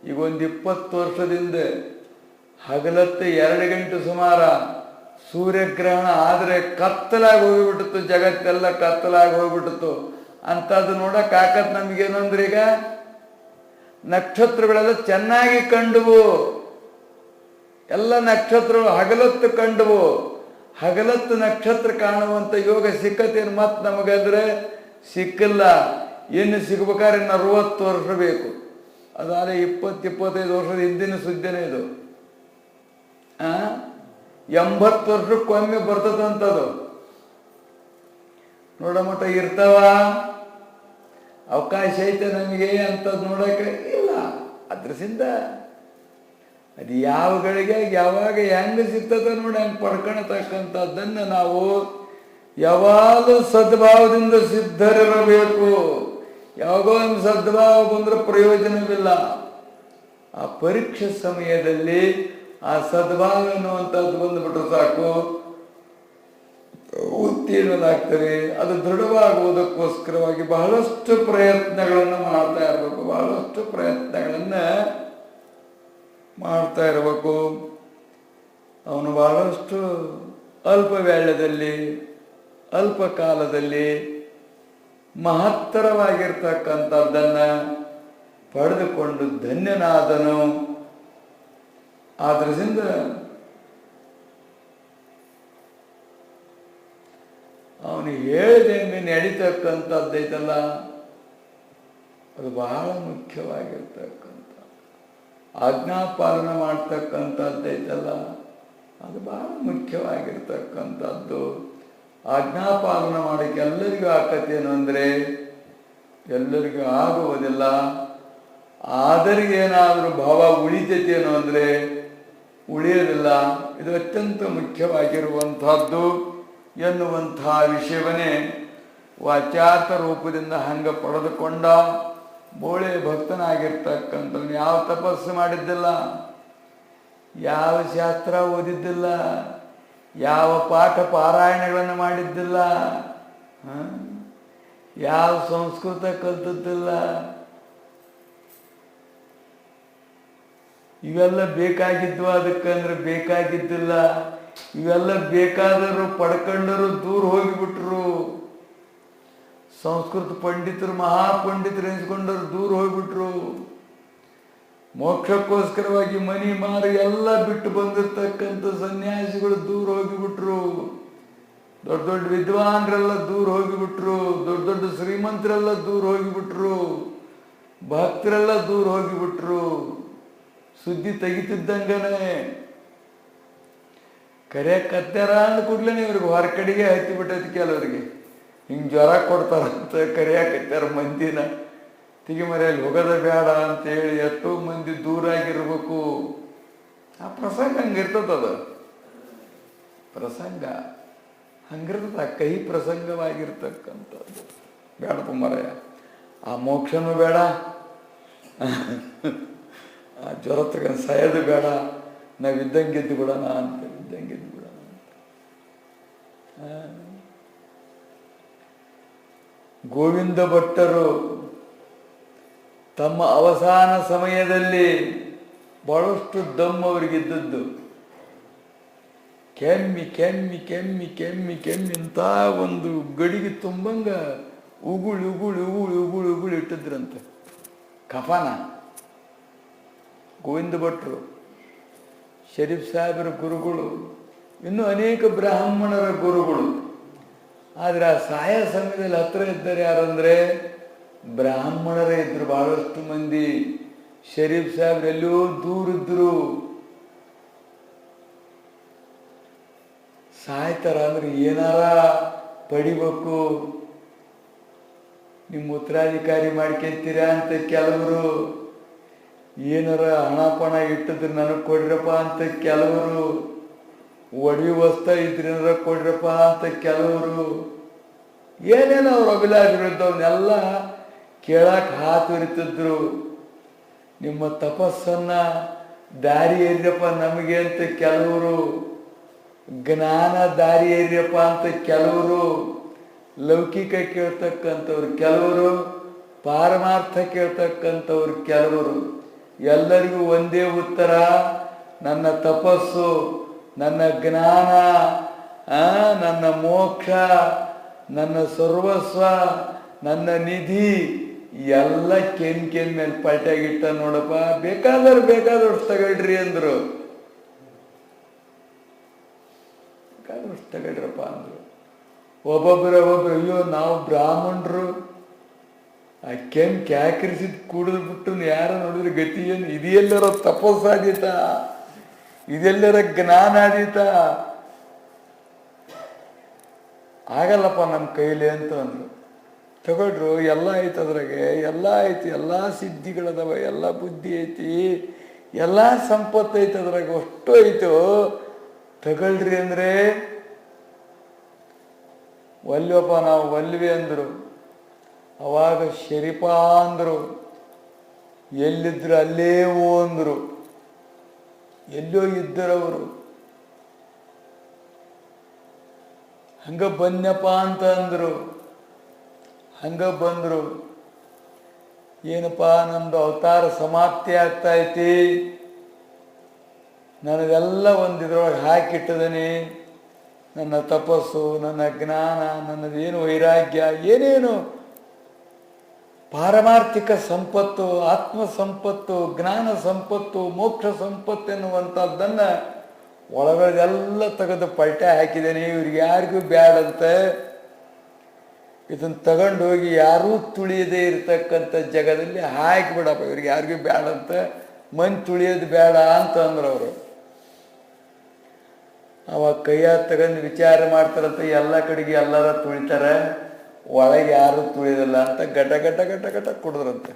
ಈಗ ಒಂದು 20 ವರ್ಷದಿಂದ ಹಗಲತ್ತು 2 ಗಂಟೆ ಸುಮಾರ ಸೂರ್ಯಗ್ರಹಣ ಆದರೆ ಕತ್ತಲಾಗಿ ಹೋಗಿಬಿಟ್ಟಿತ್ತು, ಜಗತ್ತೆಲ್ಲ ಕತ್ತಲಾಗಿ ಹೋಗ್ಬಿಟ್ಟಿತ್ತು. ಅಂಥದ್ದು ನೋಡಕ್ ಆಕತ್ ನಮಗೇನಂದ್ರೆ ಈಗ ನಕ್ಷತ್ರಗಳೆಲ್ಲ ಚೆನ್ನಾಗಿ ಕಂಡುವು. ಎಲ್ಲ ನಕ್ಷತ್ರಗಳು ಹಗಲತ್ತು ಕಂಡುವು. ಹಗಲತ್ತು ನಕ್ಷತ್ರ ಕಾಣುವಂಥ ಯೋಗ ಸಿಕ್ಕತ್ತೇನು ಮತ್ತೆ ನಮಗಂದ್ರೆ ಸಿಕ್ಕಿಲ್ಲ. ಇನ್ನು ಸಿಗ್ಬೇಕಾದ್ರೆ 60 ವರ್ಷ ಬೇಕು. ಅದಾದ್ರೆ 20-25 ವರ್ಷದ ಹಿಂದಿನ ಸುದ್ದಿನೇ ಇದು. 80 ವರ್ಷಕ್ಕೊಮ್ಮೆ ಬರ್ತದಂಥದ್ದು. ನೋಡಮಟ ಇರ್ತಾವ, ಅವಕಾಶ ಐತೆ ನಮಗೆ ಅಂಥದ್ದು ನೋಡಕ್ಕೆ ಇಲ್ಲ. ಅದ್ರಸಿಂದ ಅದು ಯಾವ ಗಳಿಗೆ ಯಾವಾಗ ಹೆಂಗೆ ಸಿಗ್ತದ ನೋಡಿ ಹಂಗೆ ಪಡ್ಕೊಳತಕ್ಕಂಥದ್ದನ್ನು ನಾವು ಯಾವಾಗಲೂ ಸದ್ಭಾವದಿಂದ ಸಿದ್ಧರಿರಬೇಕು. ಯಾವಾಗೋ ಒಂದು ಸದ್ಭಾವ ಬಂದ್ರೆ ಪ್ರಯೋಜನವಿಲ್ಲ. ಆ ಪರೀಕ್ಷೆ ಸಮಯದಲ್ಲಿ ಆ ಸದ್ಭಾವ ಅನ್ನುವಂಥದ್ದು ಬಂದುಬಿಟ್ರೆ ಸಾಕು, ಉತ್ತೀರ್ಣರಾಗ್ತವೆ. ಅದು ದೃಢವಾಗುವುದಕ್ಕೋಸ್ಕರವಾಗಿ ಬಹಳಷ್ಟು ಪ್ರಯತ್ನಗಳನ್ನು ಮಾಡ್ತಾ ಇರಬೇಕು. ಬಹಳಷ್ಟು ಪ್ರಯತ್ನಗಳನ್ನು ಮಾಡ್ತಾ ಇರಬೇಕು. ಅವನು ಬಹಳಷ್ಟು ಅಲ್ಪ ವೇಳೆಯಲ್ಲಿ ಅಲ್ಪ ಕಾಲದಲ್ಲಿ ಮಹತ್ತರವಾಗಿರ್ತಕ್ಕಂಥದ್ದನ್ನು ಪಡೆದುಕೊಂಡು ಧನ್ಯನಾದನು. ಆದ್ರಿಂದ ಅವನು ಹೇಳಿದಂಗೆ ನಡೀತಕ್ಕಂಥದ್ದೈತಲ್ಲ, ಅದು ಬಹಳ ಮುಖ್ಯವಾಗಿರ್ತಕ್ಕಂಥ. ಆಜ್ಞಾಪಾಲನೆ ಮಾಡ್ತಕ್ಕಂಥದ್ದೈತಲ್ಲ, ಅದು ಬಹಳ ಮುಖ್ಯವಾಗಿರ್ತಕ್ಕಂಥದ್ದು. ಆಜ್ಞಾಪಾಲನೆ ಮಾಡೋಕ್ಕೆ ಎಲ್ಲರಿಗೂ ಆಕತ್ತೇನು ಅಂದರೆ ಎಲ್ಲರಿಗೂ ಆಗುವುದಿಲ್ಲ. ಆದರಿಗೇನಾದರೂ ಭಾವ ಉಳಿತೈತೇನು ಅಂದರೆ ಉಳಿಯೋದಿಲ್ಲ. ಇದು ಅತ್ಯಂತ ಮುಖ್ಯವಾಗಿರುವಂಥದ್ದು ಎನ್ನುವಂಥ ವಿಷಯವನ್ನೇ ವಾಚಾರ್ಥ ರೂಪದಿಂದ ಹಂಗೆ ಪಡೆದುಕೊಂಡ ಬೋಳೆ ಭಕ್ತನಾಗಿರ್ತಕ್ಕಂಥವ್ನು. ಯಾವ ತಪಸ್ಸು ಮಾಡಿದ್ದಿಲ್ಲ, ಯಾವ ಶಾಸ್ತ್ರ ಓದಿದ್ದಿಲ್ಲ, ಯಾವ ಪಾಠ ಪಾರಾಯಣಗಳನ್ನು ಮಾಡಿದ್ದಿಲ್ಲ, ಯಾವ ಸಂಸ್ಕೃತ ಕಲ್ತದ್ದಿಲ್ಲ. ಇವೆಲ್ಲ ಬೇಕಾಗಿದ್ವು ಅದಕ್ಕಂದ್ರೆ ಬೇಕಾಗಿದ್ದಿಲ್ಲ. ಇವೆಲ್ಲ ಬೇಕಾದರೂ ಪಡ್ಕೊಂಡರು ದೂರ ಹೋಗಿಬಿಟ್ರು. ಸಂಸ್ಕೃತ ಪಂಡಿತರು ಮಹಾಪಂಡಿತರು ಎನಿಸ್ಕೊಂಡರು ದೂರ ಹೋಗ್ಬಿಟ್ರು. ಮೋಕ್ಷಕ್ಕೋಸ್ಕರವಾಗಿ ಮನಿ ಮಾರಿ ಎಲ್ಲ ಬಿಟ್ಟು ಬಂದಿರ್ತಕ್ಕಂಥ ಸನ್ಯಾಸಿಗಳು ದೂರ ಹೋಗಿಬಿಟ್ರು. ದೊಡ್ಡ ದೊಡ್ಡ ವಿದ್ವಾನ್ರೆಲ್ಲ ದೂರ ಹೋಗಿಬಿಟ್ರು. ದೊಡ್ಡ ದೊಡ್ಡ ಶ್ರೀಮಂತರೆಲ್ಲ ದೂರ ಹೋಗಿಬಿಟ್ರು. ಭಕ್ತರೆಲ್ಲ ದೂರ ಹೋಗಿಬಿಟ್ರು. ಸುದ್ದಿ ತೆಗಿತಿದ್ದಂಗನೆ ಕರೆಯಕತ್ತಾರ ಅಂದ ಕೂಡ್ಲೇ ಇವ್ರಿಗೆ ಹೊರಕಡೆಗೆ ಹತ್ತಿಬಿಟ್ಟೈತಿ. ಕೆಲವರಿಗೆ ಹಿಂಗೆ ಜ್ವರ ಕೊಡ್ತಾರಂತ ಕರೆಯಕತ್ತಾರ ಮಂದಿನ. ತಿಗಿ ಮರೆಯಲ್ಲಿ ಹೋಗೋದ ಬೇಡ ಅಂತೇಳಿ ಎಷ್ಟೋ ಮಂದಿ ದೂರ ಆಗಿರ್ಬೇಕು. ಆ ಪ್ರಸಂಗ ಹಂಗಿರ್ತದ. ಪ್ರಸಂಗ ಹಂಗಿರ್ತದ, ಕಹಿ ಪ್ರಸಂಗವಾಗಿರ್ತಕ್ಕಂಥದ್ದು. ಬೇಡಪ್ಪ ಮರೆಯ, ಆ ಮೋಕ್ಷನೂ ಬೇಡ, ಆ ಜ್ವರ ತಗೊಂಡು ಸಾಯೋದು ಬೇಡ, ನಾವಿದ್ದಂಗೆ ಗೆದ್ದು ಬಿಡೋಣ ಅಂತ, ಇದ್ದಂಗೆ ಗೆದ್ದು ಬಿಡೋಣ ಅಂತ. ಗೋವಿಂದ ಭಟ್ಟರು ತಮ್ಮ ಅವಸಾನ ಸಮಯದಲ್ಲಿ ಬಹಳಷ್ಟು ದಮ್ ಅವರಿಗಿದ್ದದ್ದು. ಕೆಮ್ಮಿ ಕೆಮ್ಮಿ ಕೆಮ್ಮಿ ಕೆಮ್ಮಿ ಕೆಮ್ಮಿ ಇಂಥ ಒಂದು ಗಡಿಗೆ ತುಂಬಂಗ ಉಗುಳು ಉಗುಳು ಉಗುಳು ಉಗುಳು ಉಗುಳು ಇಟ್ಟಿದ್ರಂತೆ ಕಫನ. ಗೋವಿಂದ ಭಟ್ರು, ಶರೀಫ್ ಸಾಹೇಬರ ಗುರುಗಳು, ಇನ್ನೂ ಅನೇಕ ಬ್ರಾಹ್ಮಣರ ಗುರುಗಳು. ಆದರೆ ಆ ಸಾಯ ಸಮಯದಲ್ಲಿ ಹತ್ರ ಇದ್ದಾರೆ ಯಾರಂದ್ರೆ ಬ್ರಾಹ್ಮಣರೇ ಇದ್ರು. ಬಹಳಷ್ಟು ಮಂದಿ ಶರೀಫ್ ಸಾಹೇಬ್ರು ಎಲ್ಲೋ ದೂರಿದ್ರು. ಸಾಯ್ತಾರ ಅಂದ್ರೆ ಏನಾರ ಪಡಿಬೇಕು, ನಿಮ್ಮ ಉತ್ತರಾಧಿಕಾರಿ ಮಾಡ್ಕೊಂತೀರಾ ಅಂತ ಕೆಲವರು, ಏನಾರ ಹಣ ಪಣ ಇಟ್ಟಿದ್ರೆ ನನಗೆ ಕೊಡ್ರಪ್ಪ ಅಂತ ಕೆಲವರು, ಒಡವಿ ವಸ್ತು ಇದ್ರೇನಾರ ಕೊಡ್ರಪ್ಪ ಅಂತ ಕೆಲವರು, ಏನೇನೋ ಅವ್ರ ಅಭಿಲಾಷೆಗಳಿದ್ದವನ್ನೆಲ್ಲ ಕೇಳಕ್ಕೆ ಹಾತುರಿತಿದ್ರು. ನಿಮ್ಮ ತಪಸ್ಸನ್ನ ದಾರಿ ಏರ್ಯಪ್ಪ ನಮಗೆ ಅಂತ ಕೆಲವರು, ಜ್ಞಾನ ದಾರಿ ಏರ್ಯಪ್ಪ ಅಂತ ಕೆಲವರು, ಲೌಕಿಕ ಕೇಳ್ತಕ್ಕಂಥವ್ರು ಕೆಲವರು, ಪಾರಮಾರ್ಥ ಕೇಳ್ತಕ್ಕಂಥವ್ರು ಕೆಲವರು. ಎಲ್ಲರಿಗೂ ಒಂದೇ ಉತ್ತರ, ನನ್ನ ತಪಸ್ಸು, ನನ್ನ ಜ್ಞಾನ, ನನ್ನ ಮೋಕ್ಷ, ನನ್ನ ಸರ್ವಸ್ವ, ನನ್ನ ನಿಧಿ ಎಲ್ಲ ಕೆನ್ ಮೇಲೆ ಪಲ್ಟಾಗಿಟ್ಟ ನೋಡಪ್ಪ, ಬೇಕಾದಷ್ಟು ತಗೊಳ್ರಿ ಅಂದ್ರು. ಬೇಕಾದಷ್ಟು ತಗೊಳ್ರಪ್ಪ ಅಂದ್ರು. ಒಬ್ಬೊಬ್ಬರು ಅಯ್ಯೋ ನಾವು ಬ್ರಾಹ್ಮಣರು, ಆ ಕ್ಯಾಕರಿಸಿದ್ ಕುಡಿದು ಬಿಟ್ಟು ಯಾರ ನೋಡಿದ್ರೆ ಗತಿ ಏನು? ಇದೆಲ್ಲರ ತಪಸ್ಸಾದೀತ, ಇದೆಲ್ಲರ ಜ್ಞಾನ ಆದೀತ, ಆಗಲ್ಲಪ್ಪ ನಮ್ಮ ಕೈಲಿ ಅಂತ ಅಂದ್ರು. ತಗೊಳ್ರು, ಎಲ್ಲ ಐತೆ ಅದ್ರಾಗೆ, ಎಲ್ಲ ಐತಿ, ಎಲ್ಲ ಸಿದ್ಧಿಗಳದಾವ, ಎಲ್ಲ ಬುದ್ಧಿ ಐತಿ, ಎಲ್ಲ ಸಂಪತ್ತು ಐತೆ ಅದ್ರಾಗ, ಅಷ್ಟು ಐತೋ ತಗೊಳ್ರಿ ಅಂದ್ರೆ ಒಲ್ವಪ್ಪ ನಾವು ಒಲ್ವಿ ಅಂದರು. ಅವಾಗ ಶರೀಫ ಅಂದರು, ಎಲ್ಲಿದ್ರು ಅಲ್ಲೇ ಓ ಅಂದರು. ಎಲ್ಲೋ ಇದ್ದರವರು, ಹಂಗ ಬನ್ಯಪ್ಪ ಅಂತ ಅಂದರು. ಹಂಗ ಬಂದರು. ಏನಪ್ಪ ನಮ್ದು ಅವತಾರ ಸಮಾಪ್ತಿ ಆಗ್ತಾ ಐತಿ, ನನಗೆಲ್ಲ ಒಂದಿದ್ರೊಳಗೆ ಹಾಕಿಟ್ಟಿದ್ದೀನಿ. ನನ್ನ ತಪಸ್ಸು, ನನ್ನ ಜ್ಞಾನ, ನನ್ನದೇನು ವೈರಾಗ್ಯ, ಏನೇನು ಪಾರಮಾರ್ಥಿಕ ಸಂಪತ್ತು, ಆತ್ಮ ಸಂಪತ್ತು, ಜ್ಞಾನ ಸಂಪತ್ತು, ಮೋಕ್ಷ ಸಂಪತ್ತು ಎನ್ನುವಂಥದ್ದನ್ನು ಒಳಗಡೆಲ್ಲ ತೆಗೆದು ಪಲ್ಟೆ ಹಾಕಿದ್ದೇನೆ. ಇವ್ರಿಗೆ ಯಾರಿಗೂ ಬ್ಯಾಡಂತೆ, ಇದನ್ನು ತಗೊಂಡು ಹೋಗಿ ಯಾರೂ ತುಳಿಯದೇ ಇರತಕ್ಕಂಥ ಜಗದಲ್ಲಿ ಹಾಕಿಬಿಡಪ್ಪ, ಇವ್ರಿಗೆ ಯಾರಿಗೂ ಬ್ಯಾಡಂತ, ಮನ್ ತುಳಿಯೋದು ಬೇಡ ಅಂತ ಅಂದ್ರು ಅವರು. ಅವಾಗ ಕೈಯ ತಗೊಂಡು ವಿಚಾರ ಮಾಡ್ತಾರಂತ, ಎಲ್ಲ ಕಡೆಗೆ ಎಲ್ಲರ ತುಳಿತಾರೆ, ಒಳಗೆ ಯಾರು ತುಳಿಯೋದಿಲ್ಲ ಅಂತ ಗಟ ಗಟ ಗಟ ಗಟ ಕುಡಿದ್ರಂತೆ.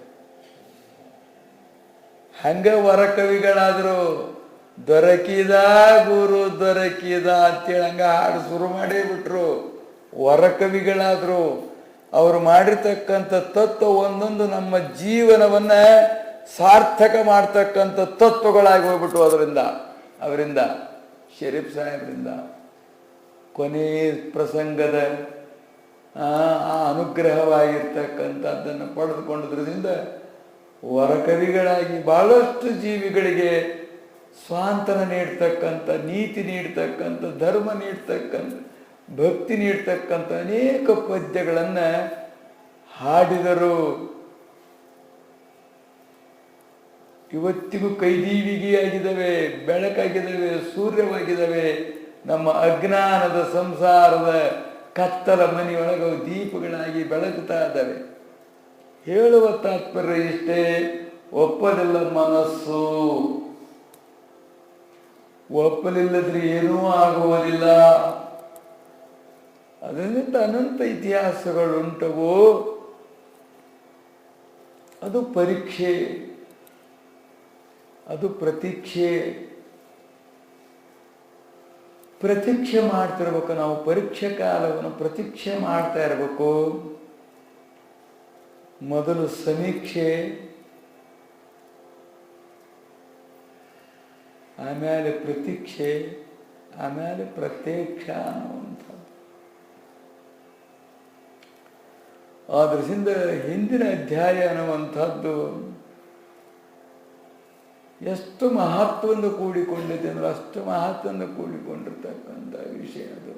ಹಂಗ ವರಕವಿಗಳಾದ್ರು, ದೊರಕಿದ ಗುರು ದೊರಕಿದ ಅಂತೇಳಿ ಹಂಗ ಹಾಡು ಶುರು ಮಾಡೇ ಬಿಟ್ರು. ವರಕವಿಗಳಾದ್ರು. ಅವರು ಮಾಡಿರ್ತಕ್ಕಂಥ ತತ್ವ ಒಂದೊಂದು ನಮ್ಮ ಜೀವನವನ್ನ ಸಾರ್ಥಕ ಮಾಡ್ತಕ್ಕಂಥ ತತ್ವಗಳಾಗಿ ಹೋಗ್ಬಿಟ್ಟು ಅವರಿಂದ ಶರೀಫ್ ಸಾಹೇಬರಿಂದ. ಕೊನೆ ಪ್ರಸಂಗದ ಆ ಅನುಗ್ರಹವಾಗಿರ್ತಕ್ಕಂಥದ್ದನ್ನು ಪಡೆದುಕೊಂಡದ್ರಿಂದ ವರಕವಿಗಳಾಗಿ ಬಹಳಷ್ಟು ಜೀವಿಗಳಿಗೆ ಸ್ವಾಂತನ ನೀಡ್ತಕ್ಕಂಥ, ನೀತಿ ನೀಡ್ತಕ್ಕಂಥ, ಧರ್ಮ ನೀಡ್ತಕ್ಕಂಥ, ಭಕ್ತಿ ನೀಡ್ತಕ್ಕಂಥ ಅನೇಕ ಪದ್ಯಗಳನ್ನು ಹಾಡಿದರು. ಇವತ್ತಿಗೂ ಕೈದೀವಿಗೆಯಾಗಿದ್ದಾವೆ, ಬೆಳಕಾಗಿದ್ದಾವೆ, ಸೂರ್ಯವಾಗಿದ್ದಾವೆ. ನಮ್ಮ ಅಜ್ಞಾನದ ಸಂಸಾರದ ಕತ್ತಲ ಮನೆಯೊಳಗೆ ದೀಪಗಳಾಗಿ ಬೆಳಗುತ್ತಾ ಇದ್ದಾವೆ. ಹೇಳುವ ತಾತ್ಪರ್ಯ ಇಷ್ಟೇ, ಒಪ್ಪದಿಲ್ಲ ಮನಸ್ಸು. ಒಪ್ಪಲಿಲ್ಲದ್ರೆ ಏನೂ ಆಗುವುದಿಲ್ಲ. ಅದರಿಂದ ಅನಂತ ಇತಿಹಾಸಗಳುಂಟವು. ಅದು ಪರೀಕ್ಷೆ, ಅದು ಪ್ರತೀಕ್ಷೆ. ಪ್ರತೀಕ್ಷೆ ಮಾಡ್ತಿರ್ಬೇಕು ನಾವು. ಪರೀಕ್ಷೆ ಕಾಲವನ್ನು ಪ್ರತೀಕ್ಷೆ ಮಾಡ್ತಾ ಇರಬೇಕು. ಮೊದಲು ಸಮೀಕ್ಷೆ, ಆಮೇಲೆ ಪ್ರತೀಕ್ಷೆ, ಆಮೇಲೆ ಪ್ರತ್ಯಕ್ಷ ಅನ್ನುವಂಥದ್ದು. ಆದ್ರಿಂದ ಹಿಂದಿನ ಅಧ್ಯಾಯ ಅನ್ನುವಂಥದ್ದು ಎಷ್ಟು ಮಹತ್ವದಿಂದ ಕೂಡಿಕೊಂಡಿದೆ ಅಂದ್ರೆ ಅಷ್ಟು ಮಹತ್ವದಿಂದ ಕೂಡಿಕೊಂಡಿರ್ತಕ್ಕಂಥ ವಿಷಯ ಅದು.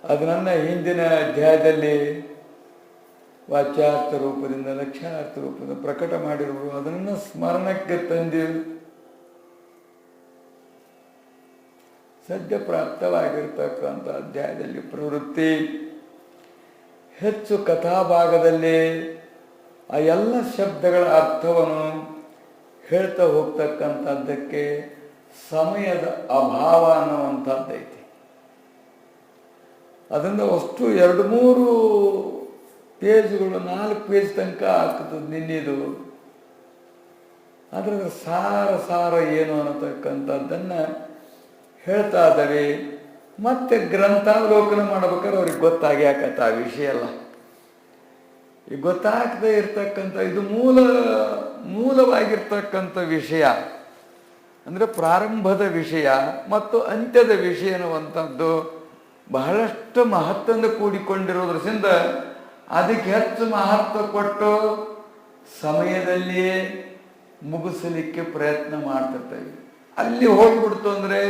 ಅದು ನನ್ನ ಹಿಂದಿನ ಅಧ್ಯಾಯದಲ್ಲಿ ವಾಚ್ಯಾರ್ಥ ರೂಪದಿಂದ ಲಕ್ಷ್ಯಾರ್ಥ ರೂಪದಿಂದ ಪ್ರಕಟ ಮಾಡಿರುವುದು. ಅದನ್ನು ಸ್ಮರಣಕ್ಕೆ ತಂದು ಸದ್ಯ ಪ್ರಾಪ್ತವಾಗಿರ್ತಕ್ಕಂಥ ಅಧ್ಯಾಯದಲ್ಲಿ ಪ್ರವೃತ್ತಿ ಹೆಚ್ಚು ಕಥಾಭಾಗದಲ್ಲಿ ಆ ಎಲ್ಲ ಶಬ್ದಗಳ ಅರ್ಥವನ್ನು ಹೇಳ್ತಾ ಹೋಗ್ತಕ್ಕಂಥದ್ದಕ್ಕೆ ಸಮಯದ ಅಭಾವ ಅನ್ನುವಂಥದ್ದೈತಿ. ಅದರಿಂದ ಅಷ್ಟು 2-3 ಪೇಜ್ಗಳು, 4 ಪೇಜ್ ತನಕ ಆಗ್ತದೆ ನಿನ್ನಿದು. ಅದರ ಸಾರ ಏನು ಅನ್ನತಕ್ಕಂಥದ್ದನ್ನು ಹೇಳ್ತಾ ಇದ್ದಾವೆ. ಮತ್ತೆ ಗ್ರಂಥಾವಲೋಕನ ಮಾಡ್ಬೇಕಾದ್ರೆ ಅವ್ರಿಗೆ ಗೊತ್ತಾಗಿ ಆಕತ್ತ ಆ ವಿಷಯ ಅಲ್ಲ. ಈಗ ಗೊತ್ತಾಗದೇ ಇರ್ತಕ್ಕಂಥ ಇದು ಮೂಲವಾಗಿರ್ತಕ್ಕಂಥ ವಿಷಯ ಅಂದರೆ ಪ್ರಾರಂಭದ ವಿಷಯ ಮತ್ತು ಅಂತ್ಯದ ವಿಷಯ ಅನ್ನುವಂಥದ್ದು ಬಹಳಷ್ಟು ಮಹತ್ವದಿಂದ ಕೂಡಿಕೊಂಡಿರೋದ್ರಿಂದ ಅದಕ್ಕೆ ಹೆಚ್ಚು ಮಹತ್ವ ಕೊಟ್ಟು ಸಮಯದಲ್ಲಿಯೇ ಮುಗಿಸಲಿಕ್ಕೆ ಪ್ರಯತ್ನ ಮಾಡ್ತಿರ್ತೇವೆ. ಅಲ್ಲಿ ಹೋಗ್ಬಿಡ್ತು ಅಂದರೆ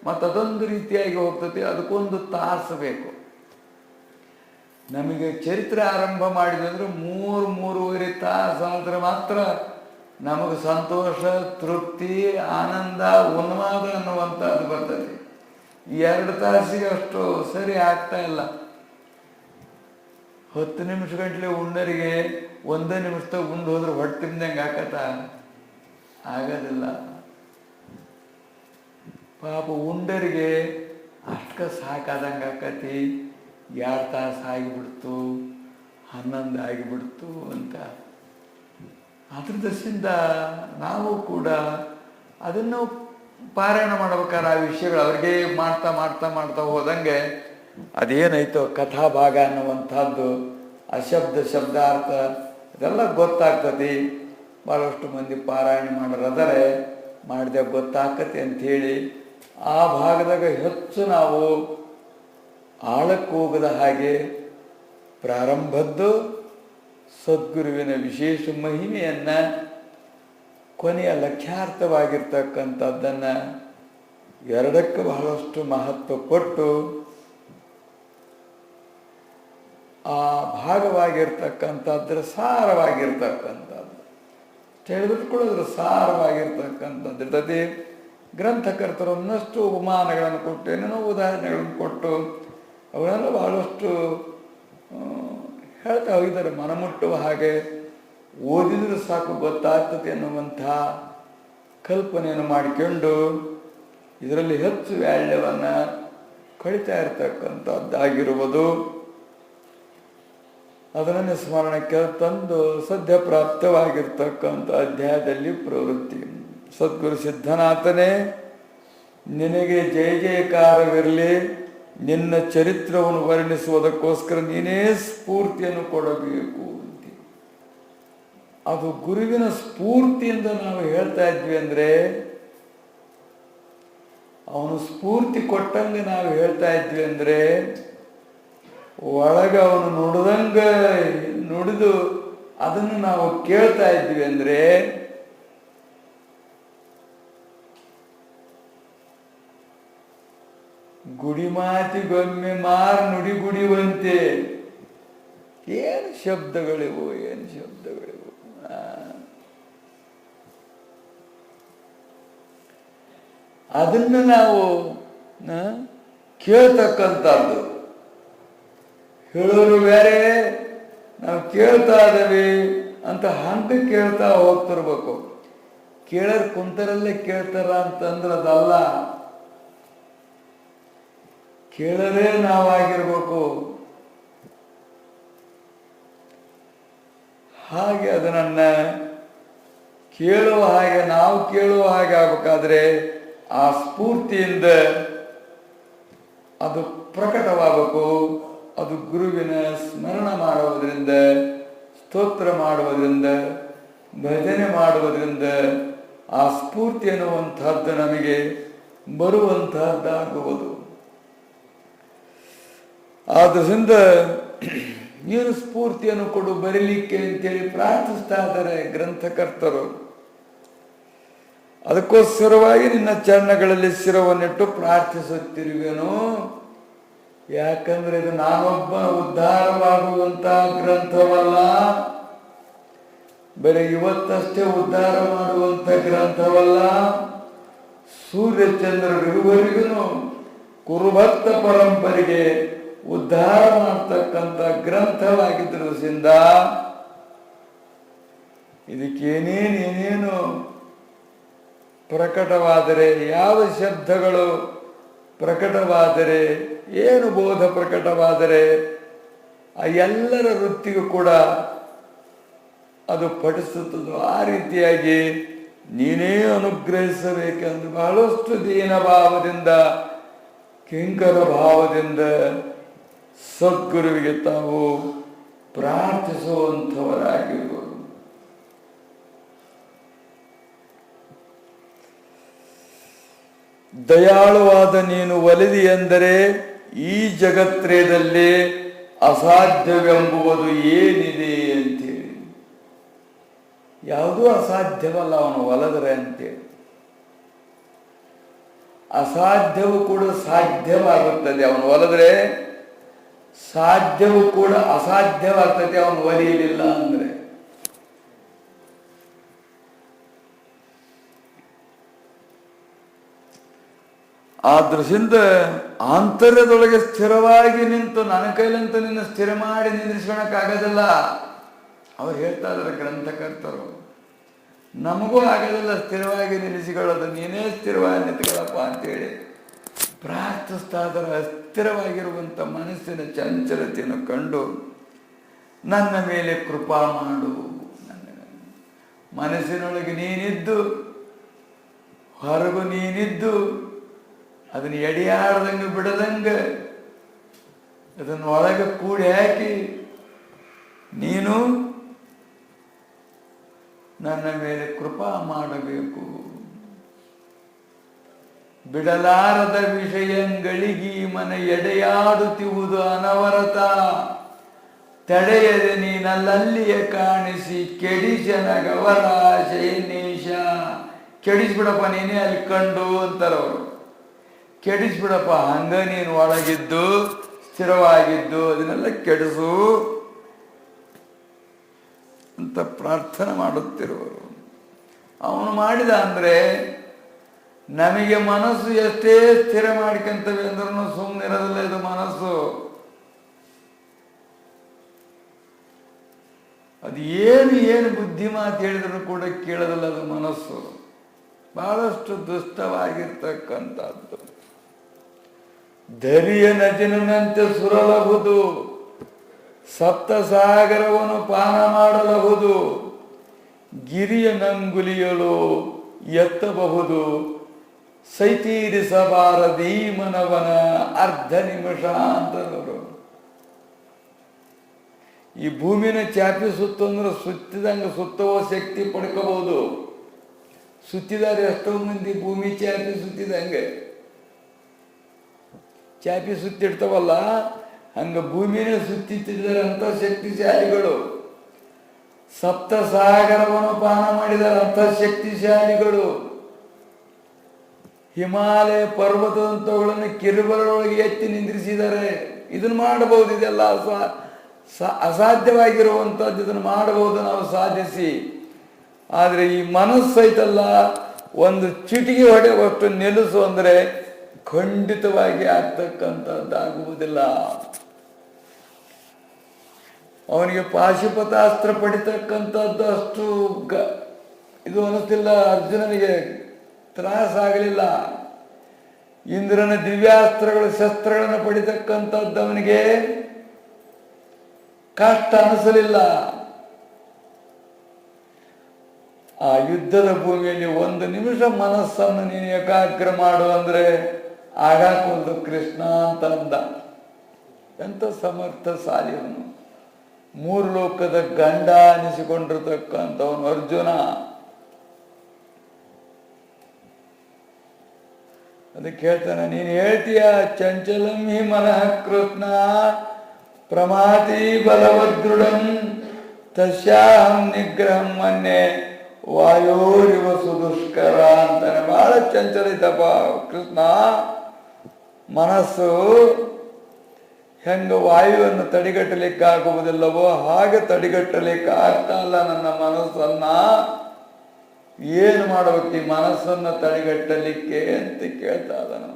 ಮತ್ತದೊಂದು ರೀತಿಯಾಗಿ ಹೋಗ್ತದೆ. ಅದಕ್ಕೊಂದು ತಾಸು ಬೇಕು. ನಮಗೆ ಚರಿತ್ರೆ ಆರಂಭ ಮಾಡಿದ್ವಿ ಅಂದರೆ 3-3.5 ತಾಸು ಆದರೆ ಮಾತ್ರ ನಮಗೆ ಸಂತೋಷ, ತೃಪ್ತಿ, ಆನಂದ, ಉನ್ಮಾದ ಅನ್ನುವಂಥದ್ದು ಬರ್ತದೆ. 2 ತಾಸಿಗೆ ಅಷ್ಟು ಸರಿ ಆಗ್ತಾ ಇಲ್ಲ. 10 ನಿಮಿಷ ಗಂಟಲೆ ಉಣ್ಣರಿಗೆ 1 ನಿಮಿಷದಾಗ ಉಂಡು ಹೋದ್ರೆ ಹೊಟ್ಟೆ ತಿಂದಂಗೆ ಆಗೋದಿಲ್ಲ. ಪಾಪ ಉಂಡರಿಗೆ ಅಷ್ಟಕ್ಕೆ ಸಾಕಾದಂಗೆ ಆಕತಿ. 2 ತಾಸು ಆಗಿಬಿಡ್ತು, 11 ಆಗಿಬಿಡ್ತು ಅಂತ. ಅದ್ರ ದೃಷ್ಟಿಯಿಂದ ನಾವು ಕೂಡ ಅದನ್ನು ಪಾರಾಯಣ ಮಾಡ್ಬೇಕಾದ್ರೆ ಆ ವಿಷಯಗಳು ಅವ್ರಿಗೆ ಮಾಡ್ತಾ ಮಾಡ್ತಾ ಮಾಡ್ತಾ ಹೋದಂಗೆ ಅದೇನೈತೋ ಕಥಾಭಾಗ ಅನ್ನುವಂಥದ್ದು, ಅಶಬ್ದ ಶಬ್ದಾರ್ಥ ಇದೆಲ್ಲ ಗೊತ್ತಾಗ್ತದೆ. ಭಾಳಷ್ಟು ಮಂದಿ ಪಾರಾಯಣ ಮಾಡೋರಾದರೆ ಮಾಡಿದೆ ಗೊತ್ತಾಗ್ತದೆ ಅಂಥೇಳಿ ಆ ಭಾಗದಾಗ ಹೆಚ್ಚು ನಾವು ಆಳಕ್ಕೆ ಹೋಗದ ಹಾಗೆ ಪ್ರಾರಂಭದ್ದು ಸದ್ಗುರುವಿನ ವಿಶೇಷ ಮಹಿಮೆಯನ್ನು, ಕೊನೆಯ ಲಕ್ಷ್ಯಾರ್ಥವಾಗಿರ್ತಕ್ಕಂಥದ್ದನ್ನು ಎರಡಕ್ಕೆ ಬಹಳಷ್ಟು ಮಹತ್ವ ಕೊಟ್ಟು ಆ ಭಾಗವಾಗಿರ್ತಕ್ಕಂಥದ್ರ ಸಾರವಾಗಿರ್ತಕ್ಕಂಥದ್ದು ತಿಳಿದುಕೊಳ್ಳೋದ್ರ ಸಾರವಾಗಿರ್ತಕ್ಕಂಥದ್ದು ಇರ್ತದೆ. ಗ್ರಂಥಕರ್ತರು ಒಂದಷ್ಟು ಉಪಮಾನಗಳನ್ನು ಕೊಟ್ಟು, ಏನೇನೋ ಉದಾಹರಣೆಗಳನ್ನು ಕೊಟ್ಟು ಅವರೆಲ್ಲ ಬಹಳಷ್ಟು ಹೇಳ್ತಾ ಹೋಗಿದ್ದಾರೆ. ಮನಮುಟ್ಟುವ ಹಾಗೆ ಓದಿದ್ರೆ ಸಾಕು ಗೊತ್ತಾಗ್ತದೆ ಅನ್ನುವಂಥ ಕಲ್ಪನೆಯನ್ನು ಮಾಡಿಕೊಂಡು ಇದರಲ್ಲಿ ಹೆಚ್ಚು ವ್ಯಾಲ್ಯವನ್ನು ಕಳೀತಾ ಇರತಕ್ಕಂಥದ್ದಾಗಿರುವುದು. ಅದನ್ನು ಸ್ಮರಣಕ್ಕೆ ತಂದು ಸದ್ಯ ಪ್ರಾಪ್ತವಾಗಿರ್ತಕ್ಕಂಥ ಅಧ್ಯಾಯದಲ್ಲಿ ಪ್ರವೃತ್ತಿ. ಸದ್ಗುರು ಸಿದ್ಧನಾಥನೇ, ನಿನಗೆ ಜಯ ಜಯಕಾರವಿರಲಿ. ನಿನ್ನ ಚರಿತ್ರವನ್ನು ವರ್ಣಿಸುವುದಕ್ಕೋಸ್ಕರ ನೀನೇ ಸ್ಫೂರ್ತಿಯನ್ನು ಕೊಡಬೇಕು ಅಂತ. ಅದು ಗುರುವಿನ ಸ್ಫೂರ್ತಿಯಿಂದ ನಾವು ಹೇಳ್ತಾ ಇದ್ವಿ ಅಂದರೆ, ಅವನು ಸ್ಫೂರ್ತಿ ಕೊಟ್ಟಂಗೆ ನಾವು ಹೇಳ್ತಾ ಇದ್ವಿ ಅಂದರೆ, ಒಳಗೆ ಅವನು ನುಡಿದಂಗೆ ನುಡಿದು ಅದನ್ನು ನಾವು ಕೇಳ್ತಾ ಇದ್ವಿ ಅಂದರೆ ಗುಡಿ ಮಾತಿಗೊಮ್ಮೆ ಮಾರ್ ನುಡಿ ಗುಡಿವಂತೆ. ಏನು ಶಬ್ದಗಳಿವು, ಏನು ಶಬ್ದಗಳಿವು. ಅದನ್ನು ನಾವು ಕೇಳ್ತಕ್ಕಂಥದ್ದು. ಹೇಳೋರು ಬೇರೆ, ನಾವು ಕೇಳ್ತಾ ಇದ್ದೇವೆ ಅಂತ ಹಂಗೆ ಕೇಳ್ತಾ ಹೋಗ್ತಿರ್ಬೇಕು. ಕೇಳೋರು ಕುಂತರಲ್ಲೇ ಕೇಳ್ತಾರ ಅಂತಂದ್ರೆ ಅದಲ್ಲ, ಕೇಳರೇ ನಾವಾಗಿರ್ಬೇಕು. ಹಾಗೆ ಅದನ್ನ ಕೇಳುವ ಹಾಗೆ, ನಾವು ಕೇಳುವ ಹಾಗೆ ಆಗ್ಬೇಕಾದ್ರೆ ಆ ಸ್ಫೂರ್ತಿಯಿಂದ ಅದು ಪ್ರಕಟವಾಗಬೇಕು. ಅದು ಗುರುವಿನ ಸ್ಮರಣ ಮಾಡುವುದರಿಂದ, ಸ್ತೋತ್ರ ಮಾಡುವುದರಿಂದ, ಭಜನೆ ಮಾಡುವುದರಿಂದ ಆ ಸ್ಫೂರ್ತಿ ಅನ್ನುವಂಥದ್ದು ನಮಗೆ ಬರುವಂತಹದ್ದಾಗುವುದು. ಆದ್ದರಿಂದ ಏನು ಸ್ಫೂರ್ತಿಯನ್ನು ಕೊಡು ಬರೀಲಿಕ್ಕೆ ಅಂತೇಳಿ ಪ್ರಾರ್ಥಿಸ್ತಾ ಇದ್ದಾರೆ ಗ್ರಂಥಕರ್ತರು. ಅದಕ್ಕೋಸ್ಕರವಾಗಿ ನಿನ್ನ ಚರಣಗಳಲ್ಲಿ ಶಿರವನ್ನಿಟ್ಟು ಪ್ರಾರ್ಥಿಸುತ್ತಿರುವೆನು. ಯಾಕಂದ್ರೆ ಇದು ನಾನೊಬ್ಬ ಉದ್ಧಾರವಾಗುವಂತ ಗ್ರಂಥವಲ್ಲ, ಬರೀ ಇವತ್ತಷ್ಟೇ ಉದ್ಧಾರ ಮಾಡುವಂತ ಗ್ರಂಥವಲ್ಲ. ಸೂರ್ಯಚಂದ್ರರಿರುವರಿಗೂ ಕುರುಭಕ್ತ ಪರಂಪರೆಗೆ ಉದ್ಧಾರ ಮಾಡತಕ್ಕಂಥ ಗ್ರಂಥವಾಗಿದ್ದರಿಂದ ಇದಕ್ಕೇನೇನೇನೇನು ಪ್ರಕಟವಾದರೆ, ಯಾವ ಶಬ್ದಗಳು ಪ್ರಕಟವಾದರೆ, ಏನು ಬೋಧ ಪ್ರಕಟವಾದರೆ ಆ ಎಲ್ಲರ ವೃತ್ತಿಗೂ ಕೂಡ ಅದು ಪಠಿಸುತ್ತದೋ ಆ ರೀತಿಯಾಗಿ ನೀನೇ ಅನುಗ್ರಹಿಸಬೇಕೆಂದು ಬಹಳಷ್ಟು ದೀನ ಭಾವದಿಂದ, ಕಿಂಕರ ಭಾವದಿಂದ ಸದ್ಗುರುವಿಗೆ ತಾವು ಪ್ರಾರ್ಥಿಸುವಂಥವರಾಗಿರುವರು. ದಯಾಳುವಾದ ನೀನು ಒಲಿದಿ ಎಂದರೆ ಈ ಜಗತ್ರಯದಲ್ಲಿ ಅಸಾಧ್ಯವೆಂಬುವುದು ಏನಿದೆ ಅಂತೇಳಿ. ಯಾವುದೂ ಅಸಾಧ್ಯವಲ್ಲ ಅವನು ಒಲಿದರೆ ಅಂತೇಳಿ. ಅಸಾಧ್ಯವು ಕೂಡ ಸಾಧ್ಯವಾಗುತ್ತದೆ ಅವನು ಒಲಿದ್ರೆ, ಸಾಧ್ಯವು ಕೂಡ ಅಸಾಧ್ಯವಾಗ್ತದೆ ಅವನು ಒಲಿಯಲಿಲ್ಲ ಅಂದ್ರೆ. ಆ ದೃಷ್ಟಿಯಿಂದ ಆಂತರ್ಯದೊಳಗೆ ಸ್ಥಿರವಾಗಿ ನಿಂತು ನನ್ನ ಕೈಲಂತ ನಿನ್ನ ಸ್ಥಿರ ಮಾಡಿ ನಿಂದಿಸ್ಕೊಳಕ್ಕಾಗೋದಿಲ್ಲ. ಅವ್ರು ಹೇಳ್ತಾ ಇದ್ದಾರೆ ಗ್ರಂಥಕರ್ತರು, ನಮಗೂ ಆಗೋದಿಲ್ಲ ಸ್ಥಿರವಾಗಿ ನಿಲ್ಲಿಸಿಕೊಳ್ಳೋದು, ನೀನೇ ಸ್ಥಿರವಾಗಿ ನಿಂತ್ಕೊಳ್ಳಪ್ಪ ಅಂತೇಳಿ ಪ್ರಾರ್ಥಿಸ್ತಾ ಇದ್ದಾರೆ. ಅಸ್ಥಿರವಾಗಿರುವಂಥ ಮನಸ್ಸಿನ ಚಂಚಲತೆಯನ್ನು ಕಂಡು ನನ್ನ ಮೇಲೆ ಕೃಪಾ ಮಾಡು. ನನ್ನ ಮನಸ್ಸಿನೊಳಗೆ ನೀನಿದ್ದು, ಹೊರಗು ನೀನಿದ್ದು, ಅದನ್ನು ಎಡೆಯಾಡ್ದಂಗೆ ಬಿಡದಂಗೆ ಅದನ್ನು ಒಳಗೆ ಕೂಡಿ ಹಾಕಿ ನೀನು ನನ್ನ ಮೇಲೆ ಕೃಪಾ ಮಾಡಬೇಕು. ಬಿಡಲಾರದ ವಿಷಯಗಳಿಗೀ ಮನ ಎಡೆಯಾಡುತ್ತಿರುವುದು ಅನವರತ. ತಡೆಯದೆ ನೀನಲ್ಲಲ್ಲಿಯ ಕಾಣಿಸಿ ಕೆಡಿಸನಗವರಾಶಯನೇಶ. ಕೆಡಿಸ್ಬಿಡಪ್ಪ ನೀನೇ ಅಲ್ಲಿ ಕಂಡು ಅಂತಾರವರು. ಕೆಡಿಸ್ಬಿಡಪ್ಪ, ಹಂಗ ನೀನು ಒಳಗಿದ್ದು ಸ್ಥಿರವಾಗಿದ್ದು ಅದನ್ನೆಲ್ಲ ಕೆಡಿಸು ಅಂತ ಪ್ರಾರ್ಥನೆ ಮಾಡುತ್ತಿರುವರು. ಅವನು ಮಾಡಿದ ಅಂದ್ರೆ ನಮಗೆ ಮನಸ್ಸು ಎಷ್ಟೇ ಸ್ಥಿರ ಮಾಡ್ಕೊಂತವೆ ಅಂದ್ರೂ ಸುಮ್ಮನಿರೋದಿಲ್ಲ ಇದು ಮನಸ್ಸು. ಅದು ಏನು ಬುದ್ಧಿ ಮಾತು ಹೇಳಿದ್ರು ಕೂಡ ಕೇಳೋದಿಲ್ಲ ಅದು ಮನಸ್ಸು. ಬಹಳಷ್ಟು ದುಷ್ಟವಾಗಿರ್ತಕ್ಕಂಥದ್ದು. ಧರಿಯ ನದಿನಂತೆ ಸುರಲಹುದು, ಸಪ್ತ ಸಾಗರವನ್ನು ಪಾನ ಮಾಡಲಹುದು, ಗಿರಿಯ ನಂಗುಲಿಯಲು ಎತ್ತಬಹುದು, ಸೈತೀರಿಸಬಾರದೀ ಮನವನ ಅರ್ಧ ನಿಮಿಷ ಅಂತವರು. ಈ ಭೂಮಿನ ಚಾಪಿ ಸುತ್ತು ಅಂದ್ರೆ ಸುತ್ತಿದಂಗೆ ಸುತ್ತುವ ಶಕ್ತಿ ಪಡ್ಕೋಬಹುದು. ಸುತ್ತಿದ್ದಾರೆ ಎಷ್ಟೋ ಮಂದಿ ಭೂಮಿ ಚಾಪಿ ಸುತ್ತಿದಂಗೆ. ಚಾಪಿ ಸುತ್ತಿಡ್ತಾವಲ್ಲ ಹಂಗ ಭೂಮಿನೇ ಸುತ್ತಿದ್ದಾರೆ ಅಂತ ಶಕ್ತಿಶಾಲಿಗಳು. ಸಪ್ತ ಸಾಗರವನ್ನು ಪಾನ ಮಾಡಿದ್ದಾರೆ ಅಂತ ಶಕ್ತಿಶಾಲಿಗಳು. ಹಿಮಾಲಯ ಪರ್ವತದಂತಗಳನ್ನು ಕಿರುಬರೊಳಗೆ ಎತ್ತಿ ನಿಂದ್ರಿಸಿದ್ದಾರೆ. ಇದನ್ನು ಮಾಡಬಹುದು. ಇದೆಲ್ಲ ಅಸಾಧ್ಯವಾಗಿರುವಂಥದ್ದು. ಇದನ್ನು ಮಾಡಬಹುದು ನಾವು ಸಾಧಿಸಿ. ಆದರೆ ಈ ಮನಸ್ಸು ಐತಲ್ಲ, ಒಂದು ಚಿಟಿಗೆ ಹೊಡೆಯುವಷ್ಟು ನಿಲ್ಲಿಸು ಅಂದರೆ ಖಂಡಿತವಾಗಿ ಆಗ್ತಕ್ಕಂಥದ್ದಾಗುವುದಿಲ್ಲ. ಅವನಿಗೆ ಪಾಶುಪತಾಸ್ತ್ರ ಪಡಿತಕ್ಕಂಥದ್ದು ಅಷ್ಟು ಇದು ಅನ್ನಿಸ್ತಿಲ್ಲ. ಅರ್ಜುನನಿಗೆ ತ್ರಾಸಾಗಲಿಲ್ಲ. ಇಂದ್ರನ ದಿವ್ಯಾಸ್ತ್ರಗಳು ಶಸ್ತ್ರಗಳನ್ನು ಪಡಿತಕ್ಕಂಥದ್ದು ಅವನಿಗೆ ಕಷ್ಟ ಅನಿಸಲಿಲ್ಲ. ಆ ಯುದ್ಧದ ಭೂಮಿಯಲ್ಲಿ ಒಂದು ನಿಮಿಷ ಮನಸ್ಸನ್ನು ನೀನು ಏಕಾಗ್ರ ಮಾಡು ಅಂದ್ರೆ ಆಗಾಕೊಂದು ಕೃಷ್ಣ ಅಂತ ಅಂದ. ಎಂಥ ಸಮರ್ಥಶಾಲಿ ಅವನು, ಮೂರು ಲೋಕದ ಗಂಡ ಅನಿಸಿಕೊಂಡಿರ್ತಕ್ಕಂಥವನು ಅರ್ಜುನ. ಅದಕ್ಕೆ ಹೇಳ್ತಾನೆ, ನೀನು ಹೇಳ್ತೀಯ ಚಂಚಲಂ ಹಿ ಮನಃ ಕೃಷ್ಣ ಪ್ರಮಾತಿ ಬಲವದೃಢಂ ತಸ್ಯಾಹಂ ನಿಗ್ರಹಂ ಮನ್ಯೆ ವಾಯೋರಿವ ಸುದುಷ್ಕರ ಅಂತಾನೆ. ಬಹಳ ಚಂಚಲ ಇದ್ದಪ್ಪ ಕೃಷ್ಣ. ಮನಸ್ಸು ಹೆಂಗ ವಾಯುವನ್ನು ತಡೆಗಟ್ಟಲಿಕ್ಕಾಗುವುದಿಲ್ಲವೋ ಹಾಗೆ ತಡೆಗಟ್ಟಲಿಕ್ಕೆ ಆಗ್ತಾ ಇಲ್ಲ ನನ್ನ ಮನಸ್ಸನ್ನ. ಏನು ಮಾಡಬೇಕು ಈ ಮನಸ್ಸನ್ನ ತಡೆಗಟ್ಟಲಿಕ್ಕೆ ಅಂತ ಕೇಳ್ತಾ ಇದ್ದಾನು.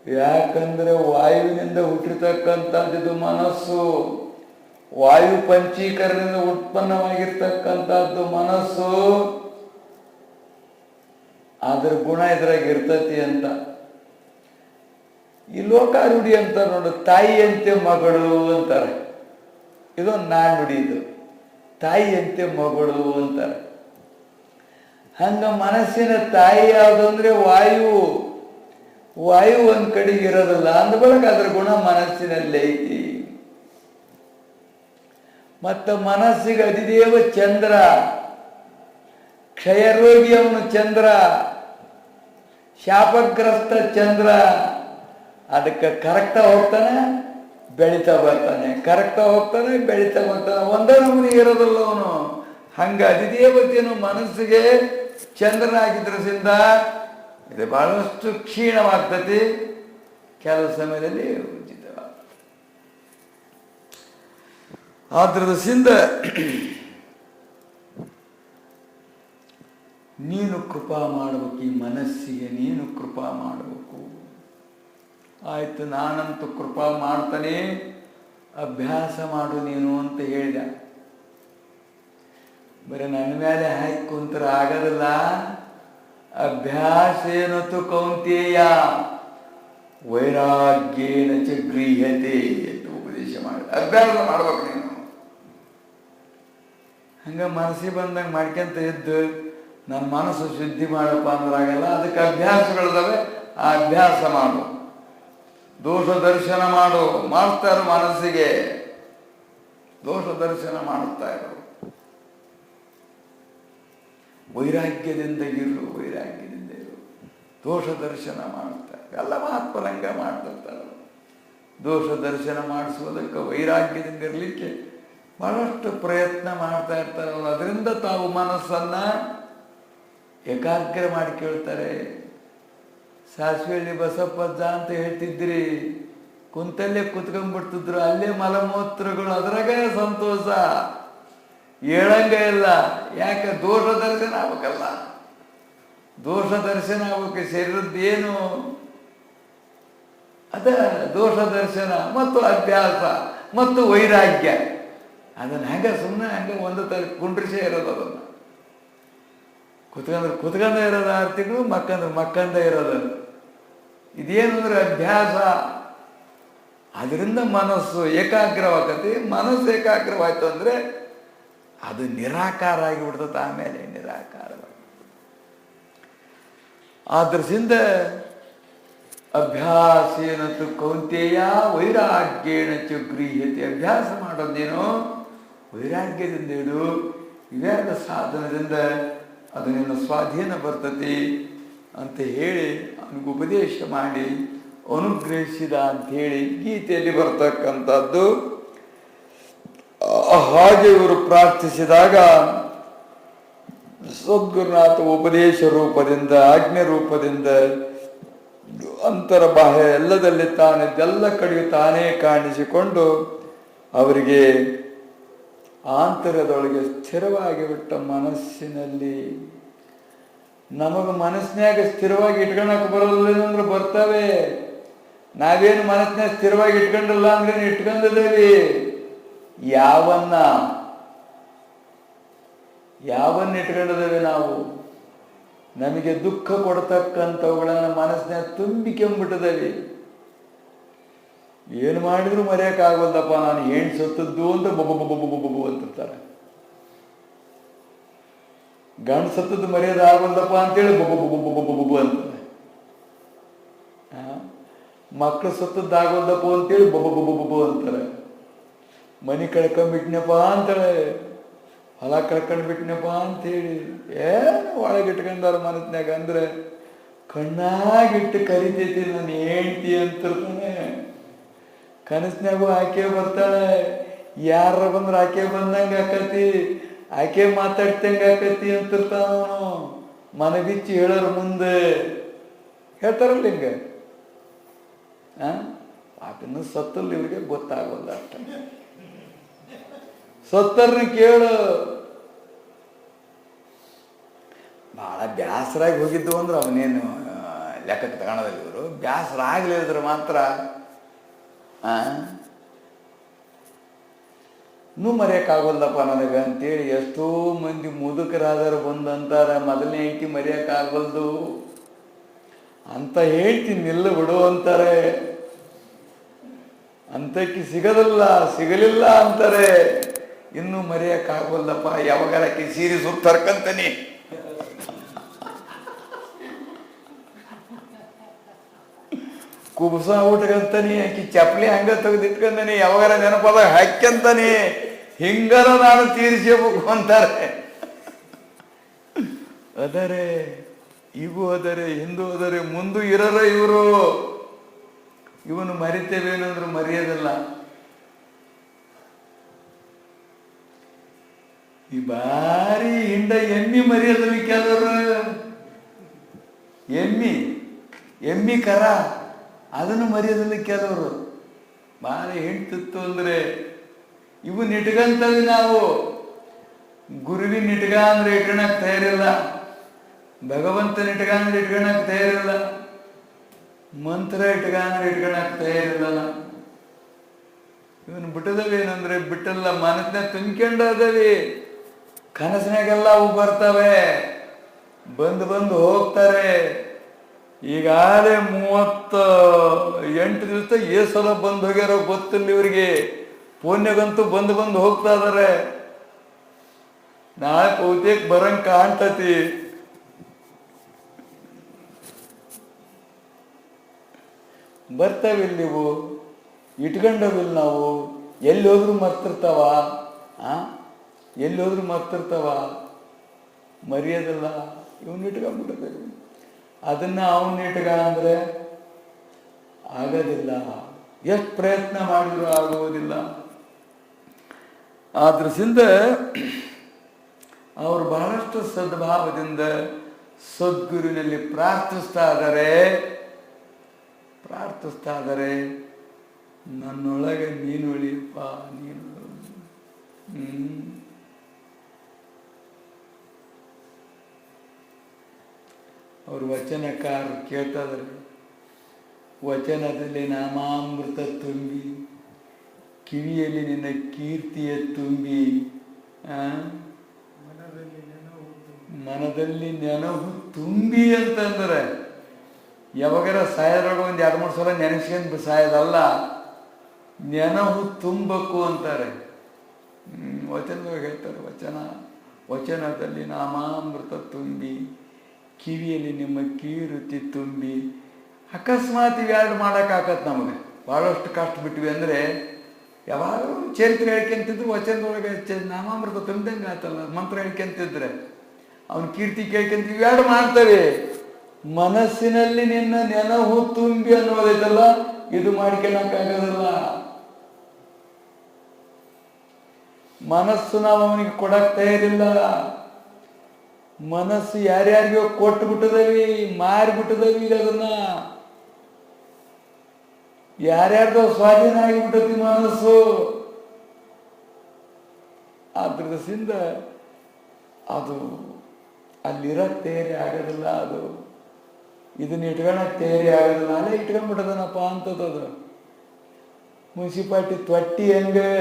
ಯಾಕಂದ್ರೆ ವಾಯುವಿನಿಂದ ಹುಟ್ಟಿರ್ತಕ್ಕಂಥದ್ದು ಮನಸ್ಸು. ವಾಯು ಪಂಚೀಕರಣದಿಂದ ಉತ್ಪನ್ನವಾಗಿರ್ತಕ್ಕಂಥದ್ದು ಮನಸ್ಸು. ಅದ್ರ ಗುಣ ಇದ್ರಾಗ ಇರ್ತತಿ ಅಂತ. ಈ ಲೋಕಾರೂಢಿ ಅಂತ ನೋಡು, ತಾಯಿಯಂತೆ ಮಗಳು ಅಂತಾರೆ. ಇದೊಂದು ನಾಣ್ಣುಡಿ. ಇದು ತಾಯಿಯಂತೆ ಮಗಳು ಅಂತಾರೆ. ಹಂಗ ಮನಸ್ಸಿನ ತಾಯಿ ಯಾವುದಂದ್ರೆ ವಾಯು. ವಾಯು ಒಂದ್ ಕಡೆಗೆ ಇರೋದಿಲ್ಲ ಅಂದ್ಬಳಕ ಅದ್ರ ಗುಣ ಮನಸ್ಸಿನಲ್ಲಿ ಐತಿ. ಮತ್ತ ಮನಸ್ಸಿಗೆ ಅಧಿದೇವ ಚಂದ್ರ. ಕ್ಷಯರೋಗಿ ಅವನು ಚಂದ್ರ, ಶಾಪಗ್ರಸ್ತ ಚಂದ್ರ. ಅದಕ್ಕೆ ಕರೆಕ್ಟಾ ಹೋಗ್ತಾನೆ, ಬೆಳಿತಾ ಬರ್ತಾನೆ, ಕರೆಕ್ಟಾ ಹೋಗ್ತಾನೆ, ಬೆಳಿತಾ ಬರ್ತಾನೆ. ಒಂದೇ ನಮೂನಿ ಇರೋದಿಲ್ಲ ಅವನು. ಹಂಗ ಅಧಿದೇವತೆಯನ್ನು ಮನಸ್ಸಿಗೆ ಚಂದ್ರನಾಗಿದ್ರಿಂದ ಇದು ಬಹಳಷ್ಟು ಕ್ಷೀಣವಾಗ್ತತಿ, ಕೆಲವು ಸಮಯದಲ್ಲಿ ಉಚಿತವಾಗ್ತದೆ. ಆದ್ರದಿಂದ ನೀನು ಕೃಪಾ ಮಾಡಬೇಕು, ಈ ಮನಸ್ಸಿಗೆ ನೀನು ಕೃಪಾ ಮಾಡಬೇಕು. ಆಯ್ತು, ನಾನಂತೂ ಕೃಪಾ ಮಾಡ್ತಾನೆ, ಅಭ್ಯಾಸ ಮಾಡು ನೀನು ಅಂತ ಹೇಳಿದ. ಬರೀ ನನ್ನ ಮೇಲೆ ಹಾಕಿ ಕುಂತರ ಆಗೋದಿಲ್ಲ. ಅಭ್ಯಾಸ ಏನತ್ತು ಕೌಂತೇಯ ವೈರಾಗ್ಯೇನ ಚ ಗೃಹ್ಯತೆ ಅಂತ ಉಪದೇಶ ಮಾಡಿ ಅಭ್ಯಾಸ ಮಾಡ್ಬೇಕು ನೀನು. ಹಂಗ ಮನಸ್ಸಿಗೆ ಬಂದಂಗೆ ಮಾಡ್ಕೊಂತ ಇದ್ದು ನನ್ನ ಮನಸ್ಸು ಶುದ್ಧಿ ಮಾಡಪ್ಪ ಅಂದ್ರಾಗಲ್ಲ. ಅದಕ್ಕೆ ಅಭ್ಯಾಸಗಳಿದಾವೆ, ಆ ಅಭ್ಯಾಸ ಮಾಡು. ದೋಷ ದರ್ಶನ ಮಾಡು. ಮಾಡ್ತಾ ಇರೋ ಮನಸ್ಸಿಗೆ ದೋಷ ದರ್ಶನ ಮಾಡುತ್ತಾ ಇರೋ. ವೈರಾಗ್ಯದಿಂದ ಇರು, ವೈರಾಗ್ಯದಿಂದ ಇರು. ದೋಷ ದರ್ಶನ ಮಾಡ್ತಾರೆ ಎಲ್ಲ ಮಹಾತ್ಮರಂಗ ಮಾಡ್ತಿರ್ತಾರೆ. ದೋಷ ದರ್ಶನ ಮಾಡಿಸುವುದಕ್ಕೆ ವೈರಾಗ್ಯದಿಂದ ಇರಲಿಕ್ಕೆ ಬಹಳಷ್ಟು ಪ್ರಯತ್ನ ಮಾಡ್ತಾ ಇರ್ತಾರೆ. ಅದರಿಂದ ತಾವು ಮನಸ್ಸನ್ನ ಏಕಾಗ್ರ ಮಾಡಿ ಕೇಳ್ತಾರೆ. ಸಾಸಿವೆಯಲ್ಲಿ ಬಸಪ್ಪಜ್ಜ ಅಂತ ಹೇಳ್ತಿದ್ರಿ, ಕುಂತಲ್ಲೇ ಕುತ್ಕೊಂಡ್ಬಿಡ್ತಿದ್ರು, ಅಲ್ಲೇ ಮಲಮೂತ್ರಗಳು, ಅದ್ರಾಗ ಸಂತೋಷ. ಹೇಳಂಗ ಇಲ್ಲ. ಯಾಕೆ? ದೋಷ ದರ್ಶನ ಆಗ್ಬೇಕಲ್ಲ. ದೋಷ ದರ್ಶನ ಆಗ್ಬೇಕು. ಶರೀರದ್ದೇನು ಅದ ದೋಷ ದರ್ಶನ ಮತ್ತು ಅಭ್ಯಾಸ ಮತ್ತು ವೈರಾಗ್ಯ. ಅದನ್ನ ಹೆಂಗ ಸುಮ್ಮನೆ ಹಂಗ ಒಂದು ತರ ಕುಂಡ್ರಿಸೇ ಇರೋದು. ಅದನ್ನ ಕುತ್ಕೊಂಡ ಇರೋದು 6 ತಿಂಗಳು, ಮಕ್ಕಂದ ಇರೋದು. ಇದೇನು ಅಂದ್ರೆ ಅಭ್ಯಾಸ. ಅದರಿಂದ ಮನಸ್ಸು ಏಕಾಗ್ರವಾಗತ್ತೆ. ಮನಸ್ಸು ಏಕಾಗ್ರವಾಯ್ತು ಅಂದ್ರೆ ಅದು ನಿರಾಕಾರ ಆಗಿಬಿಡ್ತದೆ. ಆಮೇಲೆ ನಿರಾಕಾರ. ಆದ್ರಿಂದ ಅಭ್ಯಾಸೇನತು ಕೌಂತೇಯ ವೈರಾಗ್ಯೇಣ ಚ ಗೃಹ್ಯತೆ. ಅಭ್ಯಾಸ ಮಾಡೋದೇನು ವೈರಾಗ್ಯದಿಂದ ಇಡು. ಇವೆರಡು ಸಾಧನದಿಂದ ಅದು ನಿನ್ನ ಸ್ವಾಧೀನ ಬರ್ತತಿ ಅಂತ ಹೇಳಿ ಅವನಿಗೆ ಉಪದೇಶ ಮಾಡಿ ಅನುಗ್ರಹಿಸಿದ ಅಂಥೇಳಿ ಗೀತೆಯಲ್ಲಿ ಬರ್ತಕ್ಕಂಥದ್ದು. ಹಾಗೆ ಇವರು ಪ್ರಾರ್ಥಿಸಿದಾಗ ಸದ್ಗುರುನಾಥ ಉಪದೇಶ ರೂಪದಿಂದ, ಆಜ್ಞೆ ರೂಪದಿಂದ, ಅಂತರ್ಬಾಹ್ಯ ಎಲ್ಲದಲ್ಲಿ ತಾನಿದ್ದೆಲ್ಲ ಕಡೆಯೂ ತಾನೇ ಕಾಣಿಸಿಕೊಂಡು ಅವರಿಗೆ ಆಂತರ್ಯದೊಳಗೆ ಸ್ಥಿರವಾಗಿ ಬಿಟ್ಟ ಮನಸ್ಸಿನಲ್ಲಿ ನಮಗೆ ಮನಸ್ಸಿನಾಗ ಸ್ಥಿರವಾಗಿ ಇಟ್ಕೊಳಕ್ ಬರೋದಿಲ್ಲ ಅಂದ್ರೆ ಬರ್ತವೆ. ನಾವೇನು ಮನಸ್ಸಿನಾಗ ಸ್ಥಿರವಾಗಿ ಇಟ್ಕೊಂಡಿಲ್ಲ ಅಂದ್ರೆ ಇಟ್ಕೊಂಡಿದ್ದೇವಿ. ಯಾವನ್ನ ಇಟ್ಕೊಂಡಿದ್ದೇವೆ ನಾವು? ನಮಗೆ ದುಃಖ ಕೊಡ್ತಕ್ಕಂಥವುಗಳನ್ನ ಮನಸ್ಸಿನಾಗ ತುಂಬಿಕೊಂಡ್ಬಿಟ್ಟಿದ್ದೇವೆ. ಏನು ಮಾಡಿದ್ರು ಮರೆಯಕ್ಕಾಗೋದಪ್ಪ, ನಾನು ಹೆಣ್ಣು ಸತ್ತದ್ದು ಅಂತ ಬೊಬ್ಬ ಅಂತಿರ್ತಾರೆ. ಗಂಡು ಸತ್ತದ್ದು ಮರೆಯೋದಾಗೋದಪ್ಪ ಅಂತೇಳಿ ಬೊಬ್ಬ ಅಂತಾರೆ. ಮಕ್ಕಳು ಸತ್ತದ್ದಾಗೋದಪ್ಪ ಅಂತೇಳಿ ಬೊಬ್ಬ ಅಂತಾರೆ. ಮನೆ ಕಳ್ಕೊಂಡ್ಬಿಟ್ನಪ್ಪ ಅಂತಾಳೆ, ಹೊಲ ಕಳ್ಕೊಂಡ್ಬಿಟ್ನಪ್ಪ ಅಂತೇಳಿ ಏನು ಒಳಗಿಟ್ಕೊಂಡಾರ ಮನಸ್ಸಿನಾಗ. ಅಂದ್ರೆ ಕಣ್ಣಾಗಿಟ್ಟು ಕರಿತೈತಿ ನಾನು ಹೆಂಡ್ತಿ ಅಂತಿರ್ತಾನೆ. ಕನಸಿನಾಗೂ ಆಕೆ ಬರ್ತಾಳೆ. ಯಾರ ಬಂದ್ರೆ ಆಕೆ ಬಂದಂಗೆ ಆಕತಿ, ಆಕೆ ಮಾತಾಡ್ತಂಗೆ ಆಕತಿ ಅಂತಿರ್ತಾನು. ಮನೆ ಬಿಚ್ಚಿ ಹೇಳೋರು ಮುಂದೆ ಹೇಳ್ತಾರಲ್ಲ ಹಿಂಗೆ. ಆತನ ಸತ್ತಲ್ಲಿ ಇವ್ರಿಗೆ ಗೊತ್ತಾಗೋಲ್ಲ ಅಷ್ಟೇ. ಸತ್ತರ್ನ ಕೇಳು. ಭಾಳ ಬ್ಯಾಸರಾಗಿ ಹೋಗಿದ್ದು ಅಂದ್ರೆ ಅವನೇನು ಲೆಕ್ಕಕ್ಕೆ ತಗೊಳೋದಿಲ್ಲ ಇವರು. ಬ್ಯಾಸರ ಆಗ್ಲಿದ್ರೆ ಮಾತ್ರ ಮರೆಯಕ್ಕಾಗೋಲ್ಲಪ್ಪ ನನಗೆ ಅಂತೇಳಿ ಎಷ್ಟೋ ಮಂದಿ ಮುದುಕರಾದರು ಬಂದಂತಾರೆ, ಮೊದಲನೇ ಹೆಂಡತಿ ಮರೆಯಕ್ಕಾಗಲ್ದು ಅಂತ ಹೇಳ್ತಿ ನಿಲ್ಲ ಬಿಡು ಅಂತಾರೆ. ಅಂತಕ್ಕೆ ಸಿಗಲಿಲ್ಲ ಅಂತಾರೆ. ಇನ್ನೂ ಮರೆಯಕ್ಕಾಗೋಲ್ಲಪ್ಪ, ಯಾವಾಗಲಕ್ಕೆ ಸೀರೆ ಸುತ್ತರ್ಕಂತಾನೆ, ಕುಬಸ ಊಟಕ್ಕಂತಾನೆ, ಆಕಿ ಚಪ್ಪಲಿ ಹಂಗ ತೆಗೆದಿಟ್ಕೊಂತಾನೆ, ಯಾವಾಗಾರ ನೆನಪದ ಹಾಕ್ಯಂತಾನೆ. ಹಿಂಗಾರ ನಾನು ತೀರಿಸಬೇಕು ಅಂತಾರೆ. ಅದರೇ ಇವು ಅದರೇ ಹಿಂದೂ ಅದರೇ ಮುಂದೂ ಇರರ ಇವರು. ಇವನು ಮರಿತೇವೇನಂದ್ರೆ ಮರೆಯೋದಿಲ್ಲ. ಈ ಬಾರಿ ಹಿಂಡ ಎಮ್ಮಿ ಮರೆಯೋದಿಲ್ಲ ಕೆಲವರು. ಎಮ್ಮಿ ಕರ ಅದನ್ನು ಮರೆಯೋದಿಲ್ಲ ಕೆಲವರು. ಭಾರಿ ಹೆಂಡ್ತಿತ್ತು ಅಂದ್ರೆ ಇವನ್ ಇಟ್ಕಂತವಿ ನಾವು. ಗುರುವಿನ ಇಟ್ಕ ಅಂದ್ರೆ ಇಟ್ಕೊಳಕ್ ತಯಾರಿಲ್ಲ, ಭಗವಂತನ ಇಟ್ಕ ಅಂದ್ರೆ ಇಟ್ಕೊಳಕ್ ತಯಾರಿಲ್ಲ, ಮಂತ್ರ ಇಟ್ಕ ಅಂದ್ರೆ ಇಟ್ಕೊಳಕ್ ತಯಾರಿಲ್ಲ. ಇವನು ಬಿಟ್ಟದವೇನಂದ್ರೆ ಬಿಟ್ಟಲ್ಲ, ಮನಸ್ಸಿನ ತುಂಬಿಕೊಂಡದವಿ. ಕನಸಿನಾಗೆಲ್ಲ ಅವು ಬರ್ತವೆ, ಬಂದು ಹೋಗ್ತಾರೆ. ಈಗಾಗಲೇ 38 ದಿವಸ ಸಲ ಬಂದು ಹೋಗ್ಯಾರೋ ಗೊತ್ತಿಲ್ಲ ಇವರಿಗೆ. ಪುಣ್ಯಗಂತೂ ಬಂದು ಹೋಗ್ತಾ ಇದಾರೆ. ನಾಳೆ ಬಹುತೇಕ ಬರಂಗ್ ಕಾಣ್ತತಿ. ಬರ್ತಾವಿಲ್ಲ ನೀವು, ಇಟ್ಕೊಂಡವಿಲ್ಲ ನಾವು. ಎಲ್ಲಿ ಹೋದ್ರು ಮರ್ತಿರ್ತಾವ, ಮರೆಯೋದಿಲ್ಲ. ಇವನ್ ಇಟ್ಕೊಂಡ್ಬಿಟ್ಟಿದ್ದೀವಿ. ಅದನ್ನ ಅವನ್ನ ಇಟ್ಕ ಅಂದ್ರೆ ಆಗೋದಿಲ್ಲ. ಎಷ್ಟು ಪ್ರಯತ್ನ ಮಾಡಿದ್ರು ಆಗುವುದಿಲ್ಲ. ಆದ್ರಿಂದ ಅವರು ಬಹಳಷ್ಟು ಸದ್ಭಾವದಿಂದ ಸದ್ಗುರುವಿನಲ್ಲಿ ಪ್ರಾರ್ಥಿಸ್ತಾ ಇದ್ದಾರೆ. ನನ್ನೊಳಗೆ ನೀನು ಉಳಿಯಪ್ಪ, ನೀನು. ಅವರು ವಚನಕಾರರು ಕೇಳ್ತಾ ಇದ್ದಾರೆ. ವಚನದಲ್ಲಿ ನಾಮಾಮೃತ ತುಂಬಿ, ಕಿವಿಯಲ್ಲಿ ನಿನ್ನ ಕೀರ್ತಿಯ ತುಂಬಿ, ಮನದಲ್ಲಿ ನೆನಹು ತುಂಬಿ ಅಂತಂದ್ರೆ ಯಾವಾಗಾರ ಸಾಯೋದ್ರೊಳಗೆ ಒಂದು 2-3 ಸಲ ನೆನೆಸ್ಕೊಂಡು ಸಾಯೋದಲ್ಲ, ನೆನಹು ತುಂಬಬೇಕು ಅಂತಾರೆ. ವಚನದೊಳಗೆ ಹೇಳ್ತಾರೆ, ವಚನದಲ್ಲಿ ನಾಮಾಮೃತ ತುಂಬಿ, ಕಿವಿಯಲ್ಲಿ ನಿಮ್ಮ ಕೀರುತಿ ತುಂಬಿ. ಅಕಸ್ಮಾತ್ ಇವೆರಡು ಮಾಡೋಕ್ಕಾಗತ್ತೆ ನಮಗೆ. ಭಾಳಷ್ಟು ಕಷ್ಟ ಬಿಟ್ವಿ ಅಂದರೆ ಯಾವಾಗ ಚರಿತ್ರೆ ಹೇಳ್ಕೊಂತಿದ್ರು ವಚನದೊಳಗೆ ನಾಮಾಮೃತ ತುಂಬಿದಂಗೆ ಆತಲ್ಲ. ಮಂತ್ರ ಹೇಳ್ಕೊಂತಿದ್ರೆ ಅವನ ಕೀರ್ತಿ ಕೇಳ್ಕೊಂತ ಇವೆರಡು ಮಾಡ್ತವೆ. ಮನಸ್ಸಿನಲ್ಲಿ ನಿನ್ನ ನೆನಹು ತುಂಬಿ ಅನ್ನೋದೈತಲ್ಲ, ಇದು ಮಾಡ್ಕೊಳಕ್ಕಾಗೋದಿಲ್ಲ. ಮನಸ್ಸು ನಾವು ಅವನಿಗೆ ಕೊಡಕ್ ತಯಾರಿಲ್ಲ. ಮನಸ್ಸು ಯಾರ್ಯಾರಿಗೋ ಕೊಟ್ಟು ಬಿಟ್ಟದವಿ, ಮಾರಿಬಿಟ್ಟದವಿ. ಈಗ ಅದನ್ನ ಯಾರ್ಯಾರ್ದೋ ಸ್ವಾಧೀನ ಆಗಿಬಿಟ್ಟತಿ ಮನಸ್ಸು. ಆದ್ರಿಂದ ಅದು ಅಲ್ಲಿರೋ ತೇರಿ ಆಗೋದಿಲ್ಲ ಅದು. ಇದನ್ನ ಇಟ್ಕೊಳಕ್ ತೇರಿ ಆಗೋದಿಲ್ಲ, ಅಲ್ಲೇ ಇಟ್ಕೊಂಡ್ಬಿಟ್ಟದನಪ್ಪ ಅಂತದದು. ಮುನ್ಸಿಪಾಲ್ಟಿ ತೊಟ್ಟಿ ಹೆಂಗೆ,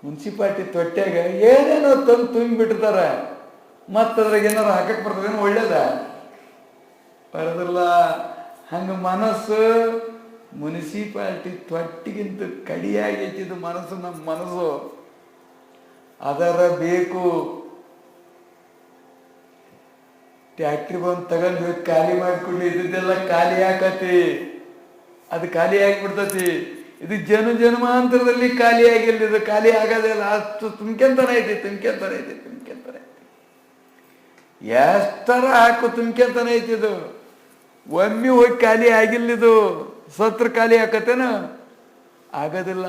ಮುನ್ಸಿಪಾಲ್ಟಿ ತೊಟ್ಟ್ಯಾಗ ಏನೇನೋ ತಂದು ತುಂಬಿಬಿಟ್ಟಿರ್ತಾರೆ, ಮತ್ತದ್ರಾಗ ಏನಾರು ಹಾಕಕ್ಕೆ ಬರ್ತದೇನೋ ಒಳ್ಳೇದ ಬರೋದಿಲ್ಲ. ಹಂಗೆ ಮನಸ್ಸು ಮುನ್ಸಿಪಾಲ್ಟಿ ತೊಟ್ಟಿಗಿಂತ ಕಡಿಯಾಗೈತಿದು ಮನಸ್ಸು. ನಮ್ಮ ಮನಸ್ಸು ಅದರ ಬೇಕು. ಟ್ಯಾಕ್ಟ್ರಿ ಬಂದು ತಗೊಂಡು ಖಾಲಿ ಮಾಡಿಕೊಡ್ಲಿ, ಇದ್ದೆಲ್ಲ ಖಾಲಿ ಹಾಕತಿ, ಅದು ಖಾಲಿ ಆಗಿಬಿಡ್ತತಿ. ಇದು ಜನ್ಮಾಂತರದಲ್ಲಿ ಖಾಲಿ ಆಗಿಲ್ಲ, ಇದು ಖಾಲಿ ಆಗೋದೇ ಇಲ್ಲ. ಅಷ್ಟು ತುಂಬ್ಕೆಂತಾನೆ ಐತಿ, ತುಂಬ್ಕೆಂತಾನೆ ಐತಿ, ತುಂಬ್ಕೆಂತಾನೆ ಐತಿ. ಎಷ್ಟರ ಹಾಕು ತುಂಬ್ಕೆಂತಾನೆ ಐತಿ. ಇದು ಒಮ್ಮೆ ಹೋಗಿ ಖಾಲಿ ಆಗಿಲ್ಲ. ಇದು ಸತ್ರ ಖಾಲಿ ಹಾಕತ್ತೇನ, ಆಗೋದಿಲ್ಲ.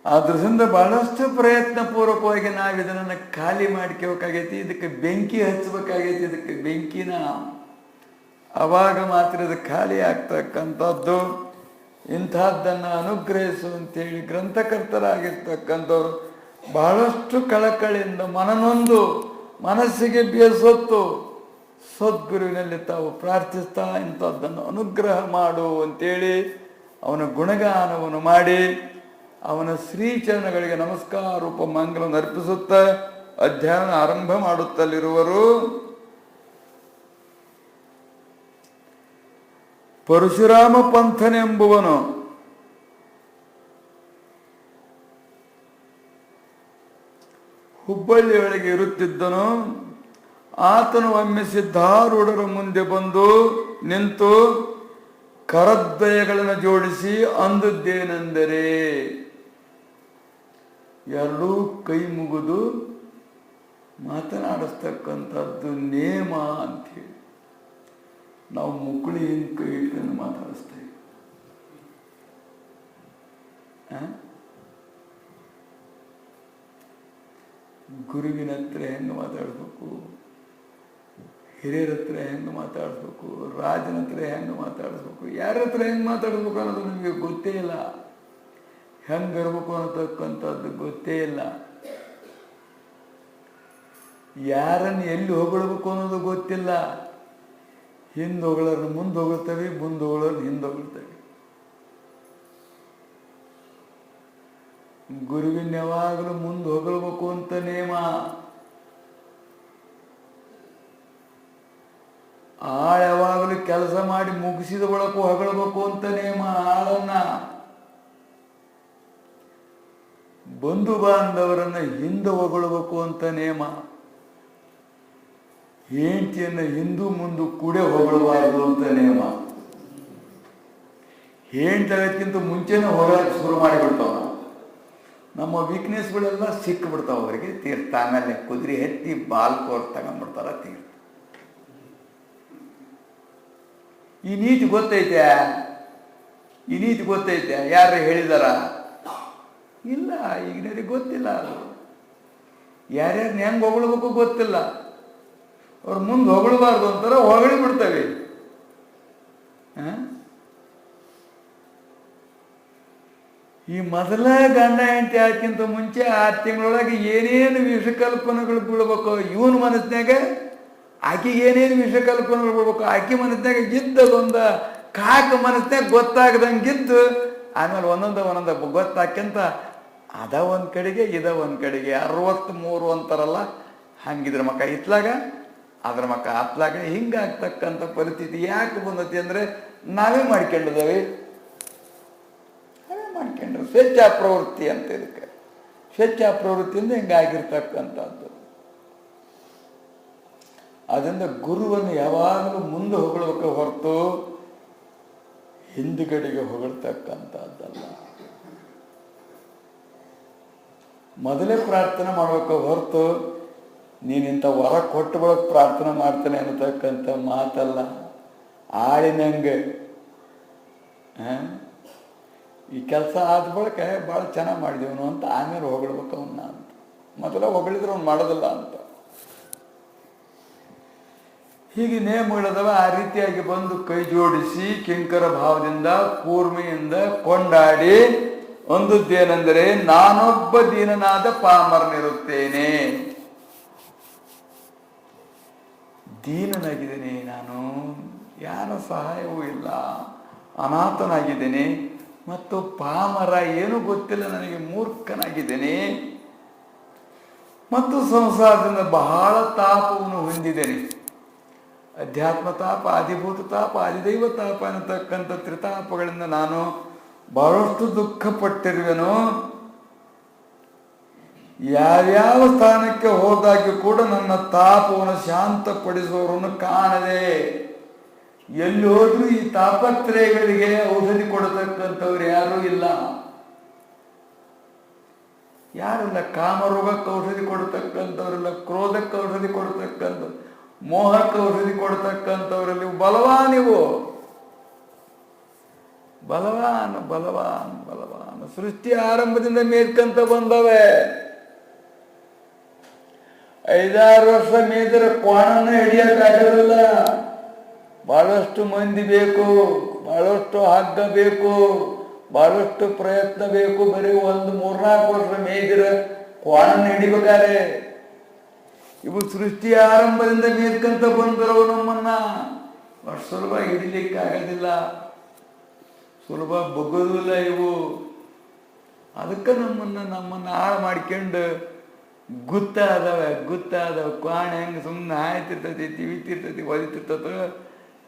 ಆದ್ರಿಂದ ಬಹಳಷ್ಟು ಪ್ರಯತ್ನ ಪೂರ್ವಕವಾಗಿ ನಾವು ಇದನ್ನ ಖಾಲಿ ಮಾಡ್ಕೋಬೇಕಾಗೈತಿ. ಇದಕ್ಕೆ ಬೆಂಕಿ ಹಚ್ಚಬೇಕಾಗೈತಿ, ಇದಕ್ಕೆ ಬೆಂಕಿನ. ಅವಾಗ ಮಾತ್ರ ಇದು ಖಾಲಿ ಆಗ್ತಕ್ಕಂಥದ್ದು. ಇಂಥದ್ದನ್ನು ಅನುಗ್ರಹಿಸು ಅಂತೇಳಿ ಗ್ರಂಥಕರ್ತರಾಗಿರ್ತಕ್ಕಂಥವ್ರು ಬಹಳಷ್ಟು ಕಳಕಳಿಯಿಂದ ಮನನೊಂದು ಮನಸ್ಸಿಗೆ ಬೇಸೊತ್ತು ಸದ್ಗುರುವಿನಲ್ಲಿ ತಾವು ಪ್ರಾರ್ಥಿಸ್ತಾ ಇಂಥದ್ದನ್ನು ಅನುಗ್ರಹ ಮಾಡು ಅಂತೇಳಿ ಅವನ ಗುಣಗಾನವನ್ನು ಮಾಡಿ ಅವನ ಶ್ರೀಚರಣಗಳಿಗೆ ನಮಸ್ಕಾರ ರೂಪ ಮಂಗಲವನ್ನು ಅರ್ಪಿಸುತ್ತಾ ಅಧ್ಯಯನ ಆರಂಭ ಮಾಡುತ್ತಲಿರುವರು. ಪರಶುರಾಮ ಪಂಥನೆಂಬುವನು ಹುಬ್ಬಳ್ಳಿಯೊಳಗೆ ಇರುತ್ತಿದ್ದನು. ಆತನು ಒಮ್ಮೆ ಸಿದ್ಧಾರೂಢರ ಮುಂದೆ ಬಂದು ನಿಂತು ಕರದ್ವಯಗಳನ್ನು ಜೋಡಿಸಿ ಅಂದುದ್ದೇನೆಂದರೆ, ಎರಡೂ ಕೈ ಮುಗಿದು ಮಾತನಾಡಿಸ್ತಕ್ಕಂಥದ್ದು ನೇಮ ಅಂಥೇಳಿ. ನಾವು ಮುಕುಳಿ ಹಿಂಗೆ ಕೈ ಇಟ್ಕೊಂಡು ಮಾತಾಡಿಸ್ತೇವೆ. ಗುರುವಿನ ಹತ್ರ ಹೆಂಗೆ ಮಾತಾಡಬೇಕು, ಹಿರಿಯರ ಹತ್ರ ಹೆಂಗೆ ಮಾತಾಡಿಸ್ಬೇಕು, ರಾಜನ ಹತ್ರ ಹೆಂಗೆ ಮಾತಾಡಿಸ್ಬೇಕು, ಯಾರ ಹತ್ರ ಹೆಂಗೆ ಮಾತಾಡಿಸ್ಬೇಕು ಅನ್ನೋದು ನಮಗೆ ಗೊತ್ತೇ ಇಲ್ಲ. ಹೆಂಗೆ ಇರ್ಬೇಕು ಅನ್ನತಕ್ಕಂಥದ್ದು ಗೊತ್ತೇ ಇಲ್ಲ. ಯಾರನ್ನು ಎಲ್ಲಿ ಹೊಗಳ್ಬೇಕು ಅನ್ನೋದು ಗೊತ್ತಿಲ್ಲ. ಹಿಂದೆ ಹೊಗಳರನ್ನು ಮುಂದೆ ಹೊಗಳ್ತೇವೆ, ಮುಂದೆ ಹೊಗಳರನ್ನು ಹಿಂದೆ ಹೊಗಳ್ತೇವೆ. ಗುರುವಿನ ಯಾವಾಗಲೂ ಮುಂದೆ ಹೊಗಳ್ಬೇಕು ಅಂತ ನೇಮ. ಆಳ ಯಾವಾಗಲೂ ಕೆಲಸ ಮಾಡಿ ಮುಗಿಸಿದ ಬಳಕ ಹೊಗಳಬೇಕು ಅಂತ ನೇಮ ಆಳನ್ನ. ಬಂಧು ಬಾಂಧವರನ್ನ ಹಿಂದೆ ಹೊಗಳಬೇಕು ಅಂತ ನೇಮ. ಹೆಂಡತಿಯನ್ನ ಹಿಂದೂ ಮುಂದೆ ಕೂಡೆ ಹೊಗಳಬಾರದು ಅಂತ ನೇಮ. ಹೆಂಡತಿಗಿಂತ ಮುಂಚೆನೇ ಹೊಗಳಕ್ಕೆ ಶುರು ಮಾಡಿಬಿಡ್ತಾವ. ನಮ್ಮ ವೀಕ್ನೆಸ್ಗಳೆಲ್ಲ ಸಿಕ್ಕಿಬಿಡ್ತಾವ ಅವರಿಗೆ. ತೀರ್ಥ ಆಮೇಲೆ ಕುದುರೆ ಎತ್ತಿ ಬಾಲ್ ಕೋರ್ ತಗೊಂಡ್ಬಿಡ್ತಾರ ತೀರ್ಥ. ಈ ನೀತಿ ಗೊತ್ತೈತೆ? ಈ ನೀತಿ ಗೊತ್ತೈತೆ? ಯಾರು ಹೇಳಿದಾರ? ಇಲ್ಲ, ಈಗಿನವ್ರಿಗೆ ಗೊತ್ತಿಲ್ಲ. ಅದು ಯಾರ್ಯಾರನ್ನ ಹೆಂಗೆ ಹೊಗಳ್ಬೇಕು ಗೊತ್ತಿಲ್ಲ. ಅವ್ರು ಮುಂದೆ ಹೊಗಳಬಾರ್ದು ಅಂತಾರ, ಹೊಗಳಿ ಬಿಡ್ತವೆ. ಈ ಮೊದಲ ಗಂಡ ಹೆಂಡತಿ ಆಕಿಂತ ಮುಂಚೆ 6 ತಿಂಗಳೊಳಗೆ ಏನೇನು ವಿಷಕಲ್ಪನೆಗಳು ಬೀಳ್ಬೇಕು ಇವನ ಮನಸ್ಸಿನಾಗ, ಆಕಿಗೆ ಏನೇನು ವಿಷಕಲ್ಪನೆಗಳು ಬೀಳ್ಬೇಕು ಆಕಿ ಮನಸ್ಸಿನಾಗ ಇದ್ದದೊಂದು ಕಾಕ ಮನಸ್ಸಿನಾಗ ಗೊತ್ತಾಗದಂಗಿದ್ದು, ಆಮೇಲೆ ಒಂದೊಂದು ಗೊತ್ತಾಕ್ಯಂತ ಅದ ಒಂದು ಕಡೆಗೆ ಇದ ಒಂದು ಕಡೆಗೆ 63 ಅಂತಾರಲ್ಲ, ಹಂಗಿದ್ರ ಮಕ್ಕ ಇತ್ಲಾಗ ಅದ್ರ ಮಕ್ಕ ಹತ್ಲಾಗ ಹಿಂಗಾಗ್ತಕ್ಕಂಥ ಪರಿಸ್ಥಿತಿ ಯಾಕೆ ಬಂದತಿ ಅಂದರೆ ನಾವೇ ಮಾಡ್ಕೊಂಡಿದ್ದೇವೆ. ಮಾಡ್ಕೊಂಡ್ರು ಸ್ವೇಚ್ಛಾ ಪ್ರವೃತ್ತಿ ಅಂತ. ಇದಕ್ಕೆ ಸ್ವೇಚ್ಛಾ ಪ್ರವೃತ್ತಿಯಿಂದ ಹಿಂಗಾಗಿರ್ತಕ್ಕಂಥದ್ದು. ಅದರಿಂದ ಗುರುವನ್ನು ಯಾವಾಗಲೂ ಮುಂದೆ ಹೊಗಳಬೇಕು ಹೊರತು ಹಿಂದುಗಡೆಗೆ ಹೊಗಳ್ತಕ್ಕಂಥದ್ದಲ್ಲ. ಮೊದಲೇ ಪ್ರಾರ್ಥನೆ ಮಾಡಬೇಕು ಹೊರತು ನೀನಿಂಥ ವರ ಕೊಟ್ಟು ಬಳಕ ಪ್ರಾರ್ಥನೆ ಮಾಡ್ತಾನೆ ಅನ್ನತಕ್ಕಂಥ ಮಾತಲ್ಲ. ಆಳಿನಂಗೆ ಈ ಕೆಲಸ ಆದ ಬಳಿಕ ಭಾಳ ಚೆನ್ನಾಗಿ ಮಾಡಿದೆವನು ಅಂತ ಆಮೇಲೆ ಹೊಗಳ್ಬೇಕು ಅವನ್ನ ಅಂತ. ಮೊದಲ ಹೊಗಳಿದ್ರೆ ಅವ್ನು ಮಾಡೋದಿಲ್ಲ ಅಂತ. ಹೀಗೆ ನೇಮಗಳದವ. ಆ ರೀತಿಯಾಗಿ ಬಂದು ಕೈ ಜೋಡಿಸಿ ಕಿಂಕರ ಭಾವದಿಂದ ಕೂರ್ಮೆಯಿಂದ ಕೊಂಡಾಡಿ ಒಂದದ್ದೇನೆಂದರೆ ನಾನೊಬ್ಬ ದೀನನಾದ ಪಾಮರನಿರುತ್ತೇನೆ. ದೀನನಾಗಿದ್ದೇನೆ ನಾನು, ಯಾರ ಸಹಾಯವೂ ಇಲ್ಲ, ಅನಾಥನಾಗಿದ್ದೇನೆ ಮತ್ತು ಪಾಮರ, ಏನು ಗೊತ್ತಿಲ್ಲ ನನಗೆ, ಮೂರ್ಖನಾಗಿದ್ದೇನೆ ಮತ್ತು ಸಂಸಾರದಿಂದ ಬಹಳ ತಾಪವನ್ನು ಹೊಂದಿದ್ದೇನೆ. ಅಧ್ಯಾತ್ಮ ತಾಪ, ಆದಿಭೂತ ತಾಪ, ಆದಿದೈವ ತಾಪ ಅನ್ನತಕ್ಕಂಥ ತ್ರಿತಾಪಗಳಿಂದ ನಾನು ಬಹಳಷ್ಟು ದುಃಖಪಟ್ಟಿರುವೆನು. ಯಾವ್ಯಾವ ಸ್ಥಾನಕ್ಕೆ ಹೋದಾಗ್ಯೂ ಕೂಡ ನನ್ನ ತಾಪವನ್ನು ಶಾಂತಪಡಿಸುವವರನ್ನು ಕಾಣದೆ, ಎಲ್ಲಿ ಹೋದ್ರೂ ಈ ತಾಪತ್ರಯಗಳಿಗೆ ಔಷಧಿ ಕೊಡತಕ್ಕಂಥವ್ರು ಯಾರೂ ಇಲ್ಲ. ಯಾರಿಲ್ಲ, ಕಾಮರೋಗಕ್ಕೆ ಔಷಧಿ ಕೊಡ್ತಕ್ಕಂಥವ್ರಿಲ್ಲ, ಕ್ರೋಧಕ್ಕೆ ಔಷಧಿ ಕೊಡ್ತಕ್ಕಂಥ, ಮೋಹಕ್ಕೆ ಔಷಧಿ ಕೊಡ್ತಕ್ಕಂಥವ್ರಲ್ಲಿ ಬಲವಾನ್ ನೀವು, ಬಲವಾನ್ ಬಲವಾನ್ ಬಲವಾನ್. ಸೃಷ್ಟಿ ಆರಂಭದಿಂದ ಮೇದ್ಕಂತ ಬಂದವೆ. 5-6 ವರ್ಷ ಮೇದರೆ ಕ್ವಾಣನ ಹಿಡಿಯಕ್ಕಾಗಲ್ಲ. ಬಹಳಷ್ಟು ಮಂದಿ ಬೇಕು, ಬಹಳಷ್ಟು ಹಗ್ಗ ಬೇಕು, ಬಹಳಷ್ಟು ಪ್ರಯತ್ನ ಬೇಕು. ಬರೀ 1-3-4 ವರ್ಷ ಮೇದಿರ ಕ್ವಾಣನ ಹಿಡಿಬೇಕಾರೆ. ಇವು ಸೃಷ್ಟಿ ಆರಂಭದಿಂದ ಮೇದ್ಕಂತ ಬಂದರವು ನಮ್ಮನ್ನ. ಅಷ್ಟು ಸುಲಭ ಹಿಡಿಲಿಕ್ಕಾಗೋದಿಲ್ಲ, ಸುಲಭ ಬಗ್ಗೋದಿಲ್ಲ ಇವು. ಅದಕ್ಕೆ ನಮ್ಮನ್ನು ಹಾಳು ಮಾಡ್ಕೊಂಡು ಗುತ್ತಾದವೆ ಕ್ವಾಣ ಹೆಂಗೆ ಸುಮ್ಮನೆ ಆಯ್ತಿರ್ತೈತಿ, ತಿವಿತಿರ್ತೈತಿ, ಒದಿತಿರ್ತದ,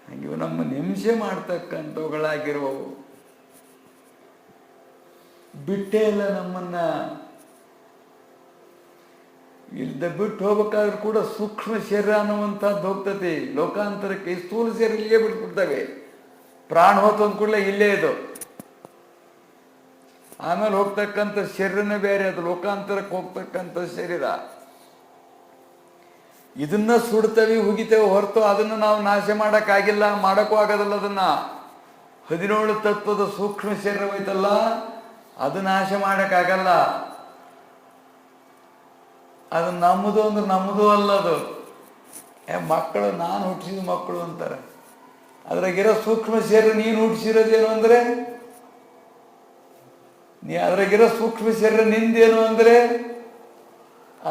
ಹಂಗೆ ನಮ್ಮನ್ನು ಹಿಂಸೆ ಮಾಡ್ತಕ್ಕಂಥವುಗಳಾಗಿರುವವು. ಬಿಟ್ಟೇ ಇಲ್ಲ ನಮ್ಮನ್ನ. ಇಲ್ದ ಬಿಟ್ಟು ಹೋಗ್ಬೇಕಾದ್ರೂ ಕೂಡ ಸೂಕ್ಷ್ಮ ಶರೀರ ಅನ್ನುವಂಥದ್ದು ಹೋಗ್ತತಿ ಲೋಕಾಂತರಕ್ಕೆ. ಸ್ಥೂಲ ಶರೀರ ಇಲ್ಲಿಯೇ ಬಿಟ್ಬಿಡ್ತವೆ. ಪ್ರಾಣ ಹೋತು ಅಂದ ಕೂಡಲೇ ಇಲ್ಲೇ ಇದು. ಆಮೇಲೆ ಹೋಗ್ತಕ್ಕಂಥ ಶರೀರನೇ ಬೇರೆ, ಅದು ಲೋಕಾಂತರಕ್ಕೆ ಹೋಗ್ತಕ್ಕಂಥ ಶರೀರ. ಇದನ್ನ ಸುಡ್ತೇವೆ, ಹುಗಿತೇವೆ ಹೊರತು ಅದನ್ನು ನಾವು ನಾಶ ಮಾಡೋಕ್ಕಾಗಿಲ್ಲ, ಮಾಡೋಕ್ಕೂ ಆಗೋದಿಲ್ಲ. ಅದನ್ನ 17 ತತ್ವದ ಸೂಕ್ಷ್ಮ ಶರೀರವೈತಲ್ಲ, ಅದು ನಾಶ ಮಾಡೋಕ್ಕಾಗಲ್ಲ. ಅದು ನಮ್ಮದು ಅಂದ್ರೆ ನಮ್ಮದು ಅಲ್ಲ. ಅದು ಮಕ್ಕಳು, ನಾನು ಹುಟ್ಟಿಸಿದ ಮಕ್ಕಳು ಅಂತಾರೆ. ಅದ್ರಾಗಿರೋ ಸೂಕ್ಷ್ಮ ಶರೀರ ನೀನು ಹುಟ್ಟಿಸಿರೋದೇನು ಅಂದರೆ, ಅದ್ರಾಗಿರೋ ಸೂಕ್ಷ್ಮ ಶರೀರ ನಿಂದೇನು ಅಂದರೆ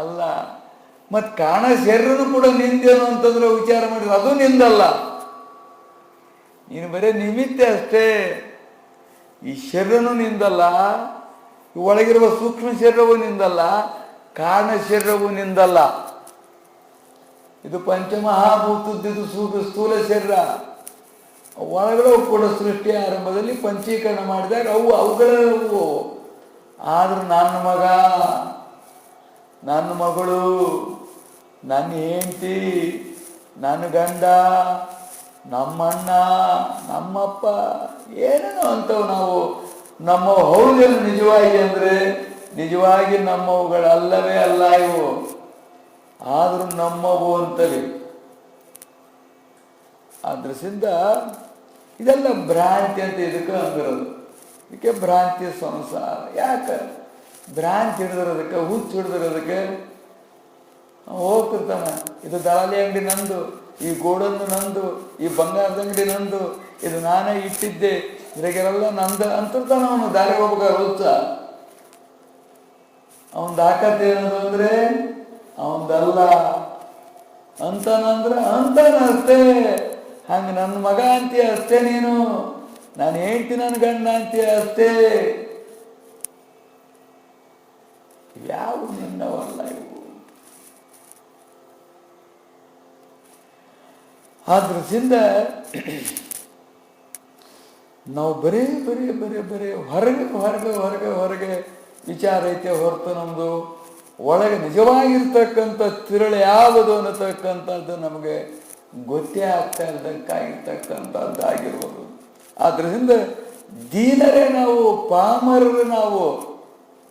ಅಲ್ಲ. ಮತ್ತು ಕಾಣ ಶರೀರನು ಕೂಡ ನಿಂದೇನು ಅಂತಂದ್ರೆ ವಿಚಾರ ಮಾಡಿದ್ರೆ ಅದು ನಿಂದಲ್ಲ. ನೀನು ಬರೀ ನಿಮಿತ್ತ ಅಷ್ಟೇ. ಈ ಶರೀರನು ನಿಂದಲ್ಲ, ಒಳಗಿರುವ ಸೂಕ್ಷ್ಮ ಶರೀರವೂ ನಿಂದಲ್ಲ, ಕಾರಣ ಶರೀರವೂ ನಿಂದಲ್ಲ. ಇದು ಪಂಚಮಹಾಭೂತದ್ದು ಸ್ಥೂಲ ಶರೀರ. ಒಳಗಡೆ ಕೂಡ ಸೃಷ್ಟಿ ಆರಂಭದಲ್ಲಿ ಪಂಚೀಕರಣ ಮಾಡಿದಾಗ ಅವುಗಳವು. ಆದ್ರೆ ನನ್ನ ಮಗ, ನನ್ನ ಮಗಳು, ನನ್ನ ಹೆಂಡತಿ, ನನ್ನ ಗಂಡ, ನಮ್ಮಣ್ಣ, ನಮ್ಮಪ್ಪ, ಏನೇನೋ ಅಂತವು ನಾವು ನಮ್ಮ ಹೌದಲ್ಲ. ನಿಜವಾಗಿ ಅಂದರೆ ನಿಜವಾಗಿ ನಮ್ಮವುಗಳಲ್ಲವೇ ಅಲ್ಲ ಇವು. ಆದರೂ ನಮ್ಮವು ಅಂತವೆ. ಆದ್ರಿಂದ ಇದೆಲ್ಲ ಭ್ರಾಂತಿ ಅಂತ ಇದಕ್ಕೆ ಅಂದಿರೋದು. ಇದಕ್ಕೆ ಭ್ರಾಂತಿ ಸಂಸಾರ. ಯಾಕೆ ಭ್ರಾಂತಿ ಹಿಡಿದಿರೋದಕ್ಕೆ, ಹುಚ್ಚು ಹಿಡಿದಿರೋದಕ್ಕೆ ಹೋಗ್ತಿರ್ತಾನೆ. ಇದು ದಳಾಲಿ ಅಂಗಡಿ ನಂದು, ಈ ಗೋಡನ್ನು ನಂದು, ಈ ಬಂಗಾರದ ಅಂಗಡಿ ನಂದು, ಇದು ನಾನೇ ಇಟ್ಟಿದ್ದೆ, ಇದ್ರಾಗೆಲ್ಲ ನಂದು ಅಂತಿರ್ತಾನೆ ಅವನು. ದಾರಿ ಹೋಗ್ಬೇಕಾದ್ರೆ ಹುಚ್ಚ ಅವನ ದಾಖತೆ ಏನದು ಅಂದರೆ ಅವನದಲ್ಲ ಅಂತಾನಂದ್ರೆ ಅಂತಾನಷ್ಟೇ. ಹಂಗೆ ನನ್ನ ಮಗ ಅಂತೀಯ ಅಷ್ಟೇ, ನೀನು ನಾನು ಹೆಂಡ್ತಿ ನನ್ನ ಗಂಡ ಅಂತೀಯ ಅಷ್ಟೇ. ಯಾವ ನಿನ್ನವಲ್ಲ ಇವು. ಆದ್ರಿಂದ ನಾವು ಬರೇ ಹೊರಗೆ ವಿಚಾರ ಐತೆ ಹೊರತು ನಮ್ಮದು ಒಳಗೆ ನಿಜವಾಗಿರ್ತಕ್ಕಂಥ ತಿರುಳು ಯಾವುದು ಅನ್ನತಕ್ಕಂಥದ್ದು ನಮಗೆ ಗೊತ್ತೇ ಆಗ್ತಾ ಇಲ್ದಂಗಾಗಿರ್ತಕ್ಕಂಥದ್ದಾಗಿರ್ಬೋದು. ಆದ್ರಿಂದ ದೀನರೇ ನಾವು, ಪಾಮರರು ನಾವು.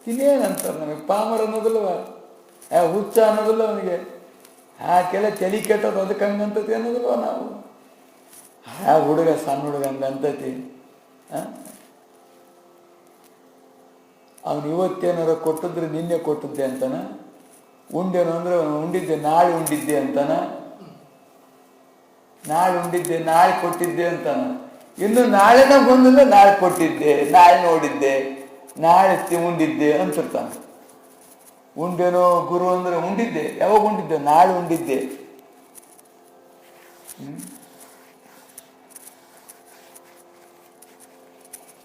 ಇನ್ನೇನಂತಾರೆ ನಮಗೆ ಪಾಮರ ಅನ್ನೋದಿಲ್ವ, ಹುಚ್ಚ ಅನ್ನೋದಿಲ್ಲ ಅವನಿಗೆ. ಹಾಕೆಲ್ಲ ತಲೆ ಕೆಟ್ಟದ್ದು ಅದಕ್ಕೆ ಹಂಗಂತತಿ ಅನ್ನೋದಿಲ್ವ ನಾವು. ಹುಡುಗ ಸಣ್ಣ ಹುಡುಗ ಹಂಗಂತತಿ. ಅವನು ಇವತ್ತೇನಾರ ಕೊಟ್ಟಿದ್ರೆ ನಿನ್ನೆ ಕೊಟ್ಟಿದ್ದೆ ಅಂತಾನ, ಉಂಡೇನು ಅಂದ್ರೆ ಉಂಡಿದ್ದೆ ನಾಳೆ ಉಂಡಿದ್ದೆ ಅಂತಾನ, ನಾಳೆ ಉಂಡಿದ್ದೆ ನಾಳೆ ಕೊಟ್ಟಿದ್ದೆ ಅಂತಾನ. ಇನ್ನು ನಾಳೆನ ಬಂದಿಲ್ಲ, ನಾಳೆ ಕೊಟ್ಟಿದ್ದೆ, ನಾಳೆ ನೋಡಿದ್ದೆ, ನಾಳೆ ಉಂಡಿದ್ದೆ ಅಂತಿರ್ತಾನೆ. ಉಂಡೇನೋ ಗುರು ಅಂದ್ರೆ ಉಂಡಿದ್ದೆ, ಯಾವಾಗ ಉಂಡಿದ್ದೆ? ನಾಳೆ ಉಂಡಿದ್ದೆ.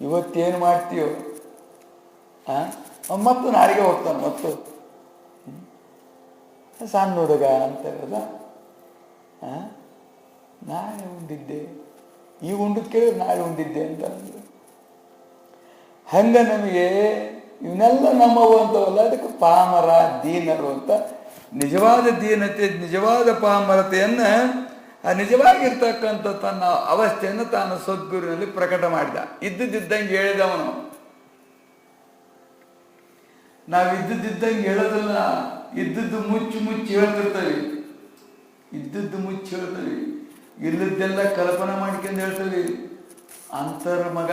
ಇವತ್ತೇನು ಮಾಡ್ತೀಯೋ ಮತ್ತು ನಾಳೆಗೆ ಹೋಗ್ತಾನೆ. ಮತ್ತು ಸಣ್ಣ ಹುಡುಗ ಅಂತಾರಲ್ಲ, ನಾಳೆ ಉಂಡಿದ್ದೆ, ಈಗ ಉಂಡದ್ ಕೇಳಿದ್ರೆ ನಾಳೆ ಉಂಡಿದ್ದೆ ಅಂತ. ಹಂಗ ನಮಗೆ ಇವನ್ನೆಲ್ಲ ನಮ್ಮವು ಅಂತವಲ್ಲ, ಅದಕ್ಕೆ ಪಾಮರ ದೀನರು ಅಂತ. ನಿಜವಾದ ದೀನತೆ, ನಿಜವಾದ ಪಾಮರತೆಯನ್ನ, ಆ ನಿಜವಾಗಿರ್ತಕ್ಕಂಥ ತನ್ನ ಅವಸ್ಥೆಯನ್ನು ತಾನು ಸದ್ಗುರುವಿನಲ್ಲಿ ಪ್ರಕಟ ಮಾಡಿದ. ಇದ್ದಂಗೆ ಹೇಳಿದವನು. ನಾವು ಇದ್ದಂಗೆ ಹೇಳೋದಿಲ್ಲ, ಇದ್ದದ್ದು ಮುಚ್ಚಿ ಹೇಳ್ತಿರ್ತೇವೆ. ಇದ್ದದ್ದು ಮುಚ್ಚಿ ಹೇಳ್ತೇವೆ, ಇಲ್ಲದ್ದೆಲ್ಲ ಕಲ್ಪನೆ ಮಾಡ್ಕೊಂಡು ಹೇಳ್ತೇವೆ. ಮಗ,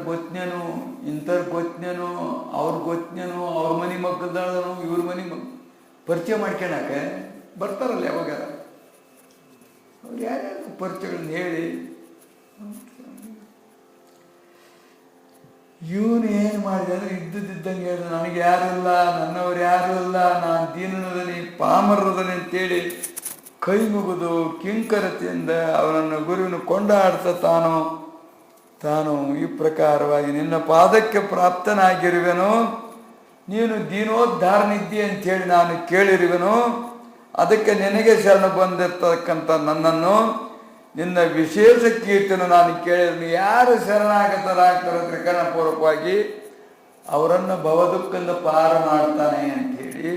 ಗೊತ್ನೇನು, ಗೊತ್ನೇನು, ಗೊತ್ನೇನು, ಅವ್ರ ಮನೆ ಮಕ್ಕಳದನು, ಇವ್ರ ಮನೆ ಪರಿಚಯ ಮಾಡ್ಕೊಳಕ ಬರ್ತಾರಲ್ಲ ಯಾವಾಗ ಅವ್ರು ಯಾರ್ಯಾರು ಪರಿಚಯಗಳನ್ನ ಹೇಳಿ. ಇವನು ಏನು ಮಾಡಿದೆ ಅಂದ್ರೆ ಇದ್ದಂಗೆ ಹೇಳಿದ, ನನಗೆ ಯಾರು ಇಲ್ಲ, ನನ್ನವ್ರು ಯಾರು ಇಲ್ಲ, ನಾನು ದೀನನದನಿ, ಪಾಮರದನಿ ಅಂತೇಳಿ ಕೈ ಮುಗಿದು ಕಿಂಕರತೆಯಿಂದ ಅವನನ್ನು ಗುರುವಿನ ಕೊಂಡಾಡ್ತಾ ತಾನು ಈ ಪ್ರಕಾರವಾಗಿ ನಿನ್ನ ಪಾದಕ್ಕೆ ಪ್ರಾಪ್ತನಾಗಿರುವೆನು, ನೀನು ದೀನೋದ್ಧಾರನಿದ್ದಿ ಅಂತೇಳಿ ನಾನು ಕೇಳಿರುವೆನು. ಅದಕ್ಕೆ ನಿನಗೆ ಶರಣ ಬಂದಿರ್ತಕ್ಕಂಥ ನನ್ನನ್ನು, ನಿನ್ನ ವಿಶೇಷ ಕೀರ್ತನ ನಾನು ಕೇಳಿದ್ರು. ಯಾರು ಶರಣಾಗತರಾಗ್ತಾರೋ ತ್ರಿಕರಣಪೂರ್ವಕವಾಗಿ ಅವರನ್ನು ಭವದುಃಖದಿಂದ ಪಾರ ಮಾಡ್ತಾನೆ ಅಂಥೇಳಿ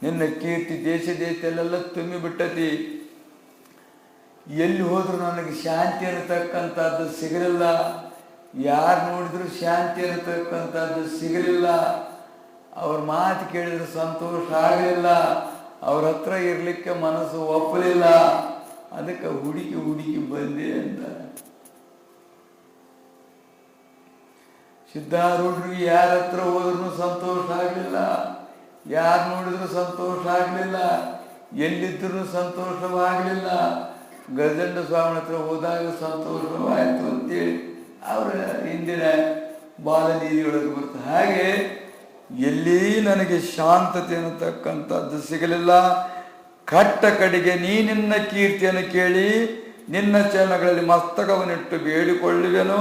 ನಿನ್ನ ಕೀರ್ತಿ ದೇಶದಲ್ಲೆಲ್ಲ ತುಂಬಿಬಿಟ್ಟತಿ. ಎಲ್ಲಿ ಹೋದ್ರು ನನಗೆ ಶಾಂತಿ ಅನ್ನತಕ್ಕಂಥದ್ದು ಸಿಗಲಿಲ್ಲ, ಯಾರು ನೋಡಿದ್ರು ಶಾಂತಿ ಅನ್ನತಕ್ಕಂಥದ್ದು ಸಿಗಲಿಲ್ಲ, ಅವ್ರ ಮಾತು ಕೇಳಿದ್ರೆ ಸಂತೋಷ ಆಗಲಿಲ್ಲ, ಅವ್ರ ಹತ್ರ ಇರಲಿಕ್ಕೆ ಮನಸ್ಸು ಒಪ್ಪಲಿಲ್ಲ, ಅದಕ್ಕೆ ಹುಡುಕಿ ಬಂದೆ ಅಂತ. ಸಿದ್ಧಾರೂಢರಿಗೆ ಯಾರ ಹತ್ರ ಹೋದ್ರೂ ಸಂತೋಷ ಆಗಲಿಲ್ಲ, ಯಾರು ನೋಡಿದ್ರು ಸಂತೋಷ ಆಗಲಿಲ್ಲ, ಎಲ್ಲಿದ್ರೂ ಸಂತೋಷವಾಗಲಿಲ್ಲ. ಗಜಂಡ ಸ್ವಾಮಿ ಹತ್ರ ಹೋದಾಗ ಸಂತೋಷವಾಯಿತು ಅಂತೇಳಿ ಅವರ ಹಿಂದಿನ ಬಾಲನೀತಿಯೊಳಗೆ ಬರ್ತದೆ. ಹಾಗೆ ಎಲ್ಲಿ ನನಗೆ ಶಾಂತತೆ ಅನ್ನತಕ್ಕಂಥದ್ದು ಸಿಗಲಿಲ್ಲ. ಕಟ್ಟ ಕಡೆಗೆ ನಿನ್ನ ಕೀರ್ತಿಯನ್ನು ಕೇಳಿ ನಿನ್ನ ಚರಣಗಳಲ್ಲಿ ಮಸ್ತಕವನ್ನಿಟ್ಟು ಬೇಡಿಕೊಳ್ಳುವೆನು.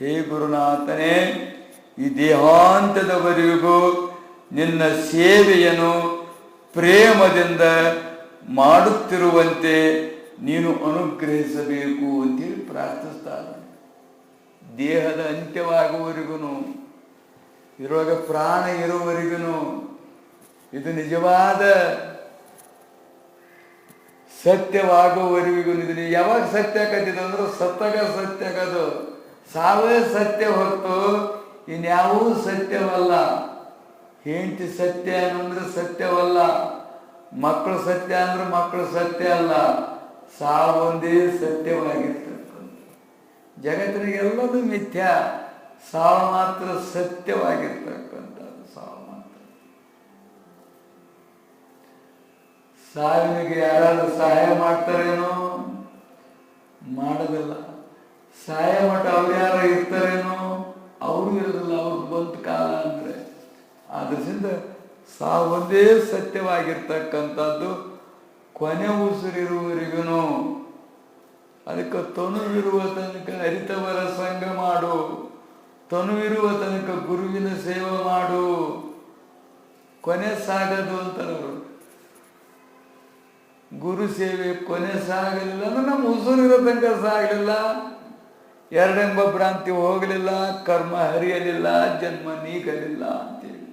ಹೇ ಗುರುನಾಥನೇ, ಈ ದೇಹಾಂತದವರೆಗೂ ನಿನ್ನ ಸೇವೆಯನ್ನು ಪ್ರೇಮದಿಂದ ಮಾಡುತ್ತಿರುವಂತೆ ನೀನು ಅನುಗ್ರಹಿಸಬೇಕು ಅಂತೇಳಿ ಪ್ರಾರ್ಥಿಸ್ತಾನೆ. ದೇಹದ ಅಂತ್ಯವಾಗುವವರೆಗೂ, ಇರುವಾಗ ಪ್ರಾಣ ಇರುವವರೆಗೂ ಇದು ನಿಜವಾದ ಸತ್ಯವಾಗುವವರೆಗೂ ಇದು ಯಾವಾಗ ಸತ್ಯ ಆಗತ್ತಿದೆ ಅಂದ್ರೆ ಸತ್ತಾಗ ಸತ್ಯ ಆಗದು. ಸಾವೇ ಸತ್ಯ ಹೊರತು ಇನ್ಯಾವೂ ಸತ್ಯವಲ್ಲ. ಹೆಂಡತಿ ಸತ್ಯ ಅಂದ್ರೆ ಸತ್ಯವಲ್ಲ, ಮಕ್ಕಳು ಸತ್ಯ ಅಂದ್ರೆ ಮಕ್ಕಳು ಸತ್ಯ ಅಲ್ಲ. ಸಾವು ಒಂದೇ ಸತ್ಯವಾಗಿರ್ತಕ್ಕಂಥ. ಜಗತ್ತಿನಿಗೆಲ್ಲದು ಮಿಥ್ಯ, ಸಾವು ಮಾತ್ರ ಸತ್ಯವಾಗಿರ್ತಕ್ಕಂಥದ್ದು. ಸಾವು ಮಾತ್ರ. ಸಾವಿನಿಗೆ ಯಾರಾದ್ರೂ ಸಹಾಯ ಮಾಡ್ತಾರೇನೋ? ಮಾಡೋದಿಲ್ಲ. ಸಹಾಯ ಮಠ ಅವ್ರು ಯಾರು ಇರ್ತಾರೇನೋ? ಅವರು ಇರೋದಿಲ್ಲ. ಅವ್ರು ಬಂತ ಕಾಲ ಅಂದ್ರೆ. ಆದ್ರಿಂದ ಸಾವು ಒಂದೇ ಸತ್ಯವಾಗಿರ್ತಕ್ಕಂಥದ್ದು. ಕೊನೆ ಉಸಿರಿರುವವರೆಗೂ ಅದಕ್ಕೆ ತನುವಿರುವ ತನಕ ಅರಿತವರ ಸಂಘ ಮಾಡು, ತನುವಿರುವ ತನಕ ಗುರುವಿನ ಸೇವೆ ಮಾಡು. ಕೊನೆ ಸಾಗದು ಅಂತಾರವರು. ಗುರು ಸೇವೆ ಕೊನೆ ಸಾಗಲಿಲ್ಲ ಅಂದ್ರೆ ನಮ್ಮ ಉಸಿರಿರೋ ತನಕ ಸಾಗಲಿಲ್ಲ, ಎರಡೆಂಬ ಭ್ರಾಂತಿ ಹೋಗಲಿಲ್ಲ, ಕರ್ಮ ಹರಿಯಲಿಲ್ಲ, ಜನ್ಮ ನೀಗಲಿಲ್ಲ ಅಂತೇಳಿ.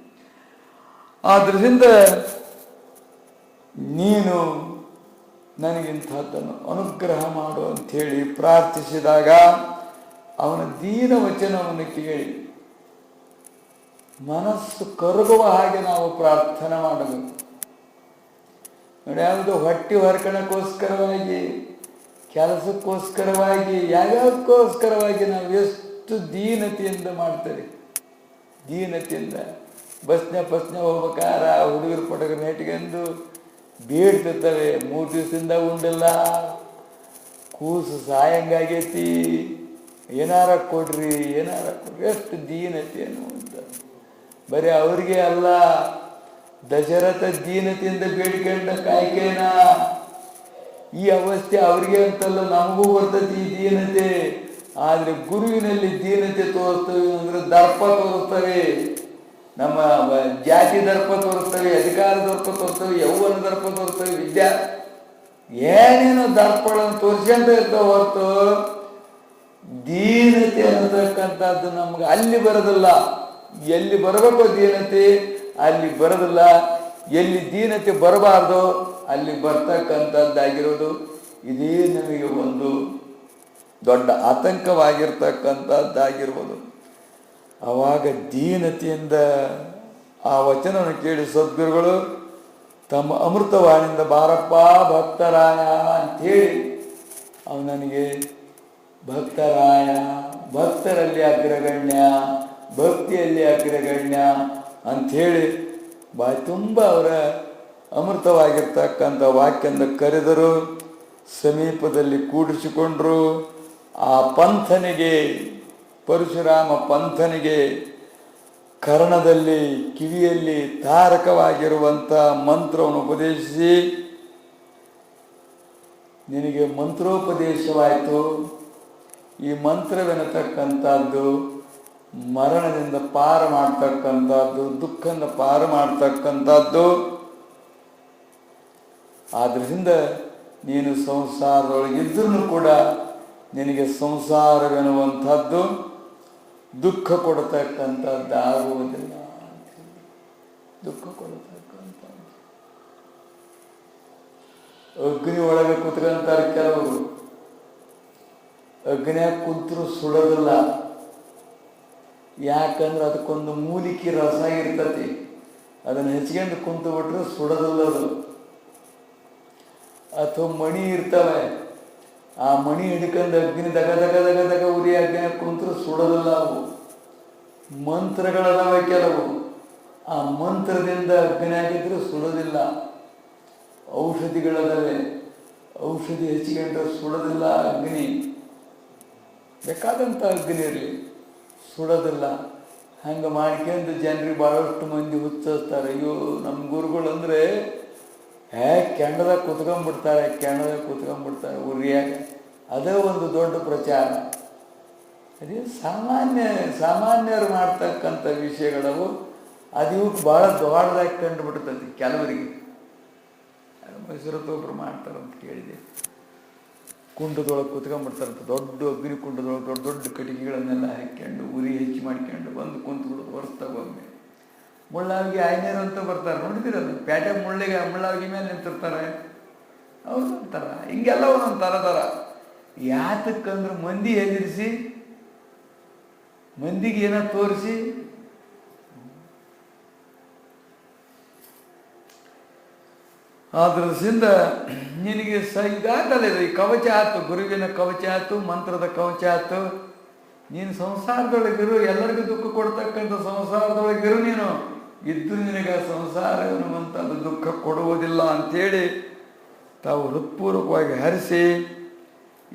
ಆದ್ರಿಂದ ನೀನು ನನಗಿಂಥದ್ದನ್ನು ಅನುಗ್ರಹ ಮಾಡು ಅಂಥೇಳಿ ಪ್ರಾರ್ಥಿಸಿದಾಗ ಅವನ ದೀನ ವಚನವನ್ನು ಕೇಳಿ ಮನಸ್ಸು ಕರಗುವ ಹಾಗೆ ನಾವು ಪ್ರಾರ್ಥನೆ ಮಾಡಬೇಕು. ನೋಡಿ, ಯಾವುದು ಹೊಟ್ಟೆ ಹೊರಕಣಕ್ಕೋಸ್ಕರವಾಗಿ, ಕೆಲಸಕ್ಕೋಸ್ಕರವಾಗಿ, ಯಾವ್ಯಾವುದಕ್ಕೋಸ್ಕರವಾಗಿ ನಾವು ಎಷ್ಟು ದೀನತೆಯಿಂದ ಮಾಡ್ತೇವೆ. ದೀನತೆಯಿಂದ ಬಸ್ನೆ ಹೋಗ್ಬೇಕಾರ ಹುಡುಗರು ಪಟಗರ ನೆಟ್ಕೊಂಡು ಬೇಡ್ತಿರ್ತವೆ. 3 ದಿವಸದಿಂದ ಉಂಡಿಲ್ಲ, ಕೂಸು ಸಾಯಂಗಾಗೈತಿ, ಏನಾರ ಕೊಡ್ರಿ ಎಷ್ಟು ದೀನತೆಯನ್ನು ಅಂತ. ಬರೀ ಅವ್ರಿಗೆ ಅಲ್ಲ, ದಶರಥ ದೀನತೆಯಿಂದ ಬೇಡಿಕೊಂಡ ಕಾಯ್ಕೇನ. ಈ ಅವಸ್ಥೆ ಅವ್ರಿಗೆ ಅಂತಲ್ಲ, ನಮಗೂ ಬರ್ತದೆ ಈ ದೀನತೆ. ಆದರೆ ಗುರುವಿನಲ್ಲಿ ದೀನತೆ ತೋರಿಸ್ತವೆ ಅಂದರೆ ದರ್ಪ ತೋರಿಸ್ತವೆ. ನಮ್ಮ ಜಾತಿ ದರ್ಪ ತೋರಿಸ್ತವೆ, ಅಧಿಕಾರ ದರ್ಪ ತೋರಿಸ್ತವೆ, ಯೌವನ ದರ್ಪ ತೋರಿಸ್ತವೆ, ವಿದ್ಯಾ ಏನೇನೋ ದರ್ಪಗಳನ್ನು ತೋರಿಸ್ಕೊಂತ ಇರ್ತಾವೆ ಹೊರತು ದೀನತೆ ಅನ್ನತಕ್ಕಂಥದ್ದು ನಮ್ಗೆ ಅಲ್ಲಿ ಬರೋದಿಲ್ಲ. ಎಲ್ಲಿ ಬರಬೇಕು ದೀನತೆ ಅಲ್ಲಿ ಬರೋದಿಲ್ಲ, ಎಲ್ಲಿ ದೀನತೆ ಬರಬಾರ್ದು ಅಲ್ಲಿ ಬರ್ತಕ್ಕಂಥದ್ದಾಗಿರೋದು. ಇದೇ ನಮಗೆ ಒಂದು ದೊಡ್ಡ ಆತಂಕವಾಗಿರ್ತಕ್ಕಂಥದ್ದಾಗಿರ್ಬೋದು. ಆವಾಗ ದೀನತೆಯಿಂದ ಆ ವಚನವನ್ನು ಕೇಳಿ ಸದ್ಗುರುಗಳು ತಮ್ಮ ಅಮೃತವಾಣಿಯಿಂದ ಬಾರಪ್ಪ ಭಕ್ತರಾಯ ಅಂಥೇಳಿ ಅವು ನನಗೆ ಭಕ್ತರಾಯ, ಭಕ್ತರಲ್ಲಿ ಅಗ್ರಗಣ್ಯ, ಭಕ್ತಿಯಲ್ಲಿ ಅಗ್ರಗಣ್ಯ ಅಂಥೇಳಿ ಬಾಯಿ ತುಂಬ ಅವರ ಅಮೃತವಾಗಿರ್ತಕ್ಕಂಥ ವಾಕ್ಯದಿಂದ ಕರೆದರು. ಸಮೀಪದಲ್ಲಿ ಕೂಡಿಸಿಕೊಂಡ್ರು. ಆ ಪಂಥನಿಗೆ, ಪರಶುರಾಮ ಪಂಥನಿಗೆ ಕರ್ಣದಲ್ಲಿ ಕಿವಿಯಲ್ಲಿ ತಾರಕವಾಗಿರುವಂಥ ಮಂತ್ರವನ್ನು ಉಪದೇಶಿಸಿ, ನಿನಗೆ ಮಂತ್ರೋಪದೇಶವಾಯಿತು. ಈ ಮಂತ್ರವೆನ್ನತಕ್ಕಂಥದ್ದು ಮರಣದಿಂದ ಪಾರು ಮಾಡ್ತಕ್ಕಂಥದ್ದು, ದುಃಖದಿಂದ ಪಾರು ಮಾಡ್ತಕ್ಕಂಥದ್ದು. ಆದ್ದರಿಂದ ನೀನು ಸಂಸಾರದೊಳಗಿದ್ರೂ ಕೂಡ ನಿನಗೆ ಸಂಸಾರವೆನ್ನುವಂಥದ್ದು ದುಃಖ ಕೊಡತಕ್ಕಂಥದ್ದು ಆಗುವುದಿಲ್ಲ. ದುಃಖ ಕೊಡತಕ್ಕಂಥದ್ದು. ಅಗ್ನಿ ಒಳಗೆ ಕುತ್ಕೊಂತಾರೆ ಕೆಲವರು, ಅಗ್ನಿಯಾಗ ಕುಂತರೂ ಸುಡೋದಿಲ್ಲ. ಯಾಕಂದ್ರೆ ಅದಕ್ಕೊಂದು ಮೂಲಿಕೆ ರಸ ಇರ್ತತಿ, ಅದನ್ನು ಹೆಚ್ಕೊಂಡು ಕುಂತು ಬಿಟ್ರೆ ಸುಡೋದಿಲ್ಲ ಅದು. ಅಥವಾ ಮಣಿ ಇರ್ತವೆ, ಆ ಮಣಿ ಹಿಡ್ಕೊಂಡು ಅಗ್ನಿ ದಗ ದಗ ದಗ ದಗ ಉರಿ ಅಗ್ನಿ ಕುಂತರೂ ಸುಡೋದಿಲ್ಲ ಅವು. ಮಂತ್ರಗಳದಾವೆ ಕೆಲವು, ಆ ಮಂತ್ರದಿಂದ ಅಗ್ನಿ ಆಗಿದ್ರು ಸುಡೋದಿಲ್ಲ. ಔಷಧಿಗಳದಾವೆ, ಔಷಧಿ ಹೆಚ್ಚಿಕೊಂಡ್ರೆ ಸುಡೋದಿಲ್ಲ ಅಗ್ನಿ. ಬೇಕಾದಂಥ ಅಗ್ನಿ ಇರಲಿ, ಸುಡೋದಿಲ್ಲ. ಹಂಗೆ ಮಾಡ್ಕೊಂಡು ಜನರಿಗೆ ಭಾಳಷ್ಟು ಮಂದಿ ಹುಚ್ಚಿಸ್ತಾರೆ. ಅಯ್ಯೋ ನಮ್ಮ ಗುರುಗಳು ಅಂದರೆ ಕೆಂಡದಾಗ ಕೂತ್ಕೊಂಡ್ಬಿಡ್ತಾರೆ ಉರಿಯಾಗ. ಅದೇ ಒಂದು ದೊಡ್ಡ ಪ್ರಚಾರ. ಅದೇ ಸಾಮಾನ್ಯರು ಮಾಡ್ತಕ್ಕಂಥ ವಿಷಯಗಳವು. ಅದು ಇವಕ್ಕೆ ಭಾಳ ದೊಡ್ಡದಾಗಿ ಕಂಡುಬಿಡ್ತದೆ ಕೆಲವರಿಗೆ. ಮೈಸೂರತ್ತು ಒಬ್ರು ಮಾಡ್ತಾರಂತ ಕೇಳಿದೆ. ಕುಂಡದೊಳಗೆ ಕೂತ್ಕೊಂಡ್ಬಿಡ್ತಾರಂತ, ದೊಡ್ಡ ಅಗ್ನಿ ಕುಂಡದೊಳಗೆ ದೊಡ್ಡ ದೊಡ್ಡ ಕಟ್ಟಿಗೆಗಳನ್ನೆಲ್ಲ ಹಾಕ್ಕೊಂಡು ಉರಿ ಹೆಚ್ಚು ಮಾಡ್ಕೊಂಡು ಬಂದು ಕುಂತ್ಬಿಡೋದು ವರ್ಷದಾಗೊಮ್ಮೆ. ಮುಳ್ಳಾವಿಗೆ ಆಯ್ನೇರು ಅಂತ ಬರ್ತಾರೆ, ನೋಡಿದಿರಲ್ಲ, ಪೇಟೆ ಮುಳ್ಳಾವಿಗೆ ಮೇಲೆ ನಿಂತಿರ್ತಾರೆ ಅವ್ರು ಅಂತಾರ. ಹಿಂಗೆಲ್ಲ ಒಂದೊಂದು ಥರ ಯಾತಕ್ಕಂದ್ರೆ ಮಂದಿ ಹೆದರಿಸಿ, ಮಂದಿಗೆ ಏನೋ ತೋರಿಸಿ. ಆದ್ರಿಂದ ನಿನಗೆ ಇದಾಗಲ್ಲ. ಇದು ಈ ಕವಚ ಆಯ್ತು, ಗುರುವಿನ ಕವಚ ಆಯ್ತು, ಮಂತ್ರದ ಕವಚ ಆಯ್ತು. ನೀನು ಸಂಸಾರದೊಳಗಿರು, ಎಲ್ಲರಿಗೂ ದುಃಖ ಕೊಡ್ತಕ್ಕಂಥ ಸಂಸಾರದೊಳಗಿರು. ನೀನು ಇದ್ದು ನಿನಗೆ ಸಂಸಾರ ಎನ್ನುವಂಥದ್ದು ದುಃಖ ಕೊಡುವುದಿಲ್ಲ ಅಂಥೇಳಿ ತಾವು ಹೃತ್ಪೂರ್ವಕವಾಗಿ ಹರಿಸಿ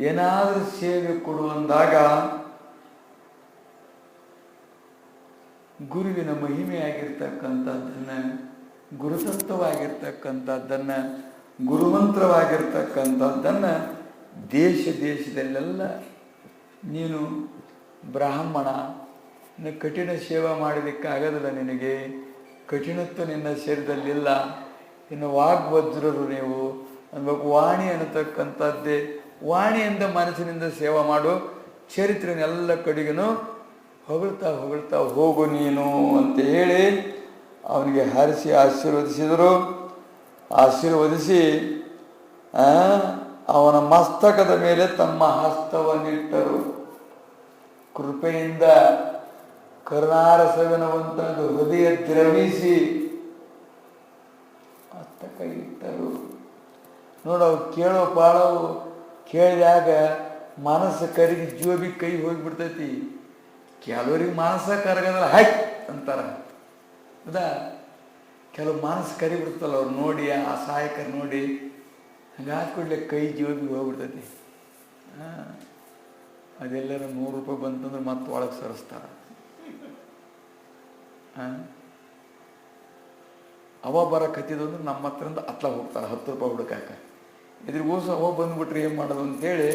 ಏನಾದರೂ ಸೇವೆ ಕೊಡುವಂದಾಗ ಗುರುವಿನ ಮಹಿಮೆಯಾಗಿರ್ತಕ್ಕಂಥದ್ದನ್ನು, ಗುರುತತ್ವವಾಗಿರ್ತಕ್ಕಂಥದ್ದನ್ನು, ಗುರುಮಂತ್ರವಾಗಿರ್ತಕ್ಕಂಥದ್ದನ್ನು ದೇಶದಲ್ಲೆಲ್ಲ ನೀನು ಬ್ರಾಹ್ಮಣ, ಕಠಿಣ ಸೇವೆ ಮಾಡಲಿಕ್ಕೆ ಆಗೋದಿಲ್ಲ. ನಿನಗೆ ಕಠಿಣತ್ವ ನಿನ್ನ ಶರೀರದಲ್ಲಿಲ್ಲ. ಇನ್ನು ವಾಗ್ವಜ್ರರು ನೀವು ಅನ್ಬೇಕು. ವಾಣಿ ಅನ್ನತಕ್ಕಂಥದ್ದೇ, ವಾಣಿಯಿಂದ ಮನಸ್ಸಿನಿಂದ ಸೇವೆ ಮಾಡು. ಚರಿತ್ರೆನೆಲ್ಲ ಕಡೆಗೂ ಹೊಗಳ್ತಾ ಹೋಗು ನೀನು ಅಂತ ಹೇಳಿ ಅವನಿಗೆ ಹರಿಸಿ ಆಶೀರ್ವದಿಸಿದರು. ಆಶೀರ್ವದಿಸಿ ಅವನ ಮಸ್ತಕದ ಮೇಲೆ ತಮ್ಮ ಹಸ್ತವನ್ನಿಟ್ಟರು. ಕೃಪೆಯಿಂದ ಕರುಣಾರಸವೆನ್ನುವಂಥದ್ದು ಹೃದಯ ದ್ರವಿಸಿ ಹಸ್ತ ಕೈ ಇಟ್ಟರು. ನೋಡವು ಕೇಳೋ ಪಾಳವು ಕೇಳಿದಾಗ ಮನಸ್ಸು ಕರಗಿ ಜೋಬಿ ಕೈ ಹೋಗಿಬಿಡ್ತೈತಿ. ಕೆಲವರಿಗೆ ಮನಸ್ಸ ಕರಗದಲ್ಲ, ಹೈಟ್ ಅಂತಾರ. ಹೌದಾ? ಕೆಲವು ಮನಸ್ಸು ಕರಿಬಿಡ್ತಲ್ಲ ಅವ್ರು ನೋಡಿ, ಆ ಸಹಾಯಕರು ನೋಡಿ, ಹಂಗೆ ಹಾಕ್ಕೊಡ್ಲೆ ಕೈ ಜೋಬಿಗೆ ಹೋಗ್ಬಿಡ್ತೈತಿ. ಅದೆಲ್ಲರ 100 ರೂಪಾಯಿ ಬಂತಂದ್ರೆ ಮತ್ತೆ ಒಳಗೆ ಸರಿಸ್ತಾರ. ಅವ ಬರಕತ್ತಿದ್ದು ಅಂದ್ರೆ ನಮ್ಮ ಹತ್ರಿಂದ ಅತ್ಲ ಹೋಗ್ತಾರೆ 10 ರೂಪಾಯಿ ಹುಡುಕಾಕ. ಇದ್ರಿಗೋಸ ಅವ ಬಂದ್ಬಿಟ್ರೆ ಏನು ಮಾಡೋದು ಅಂತೇಳಿ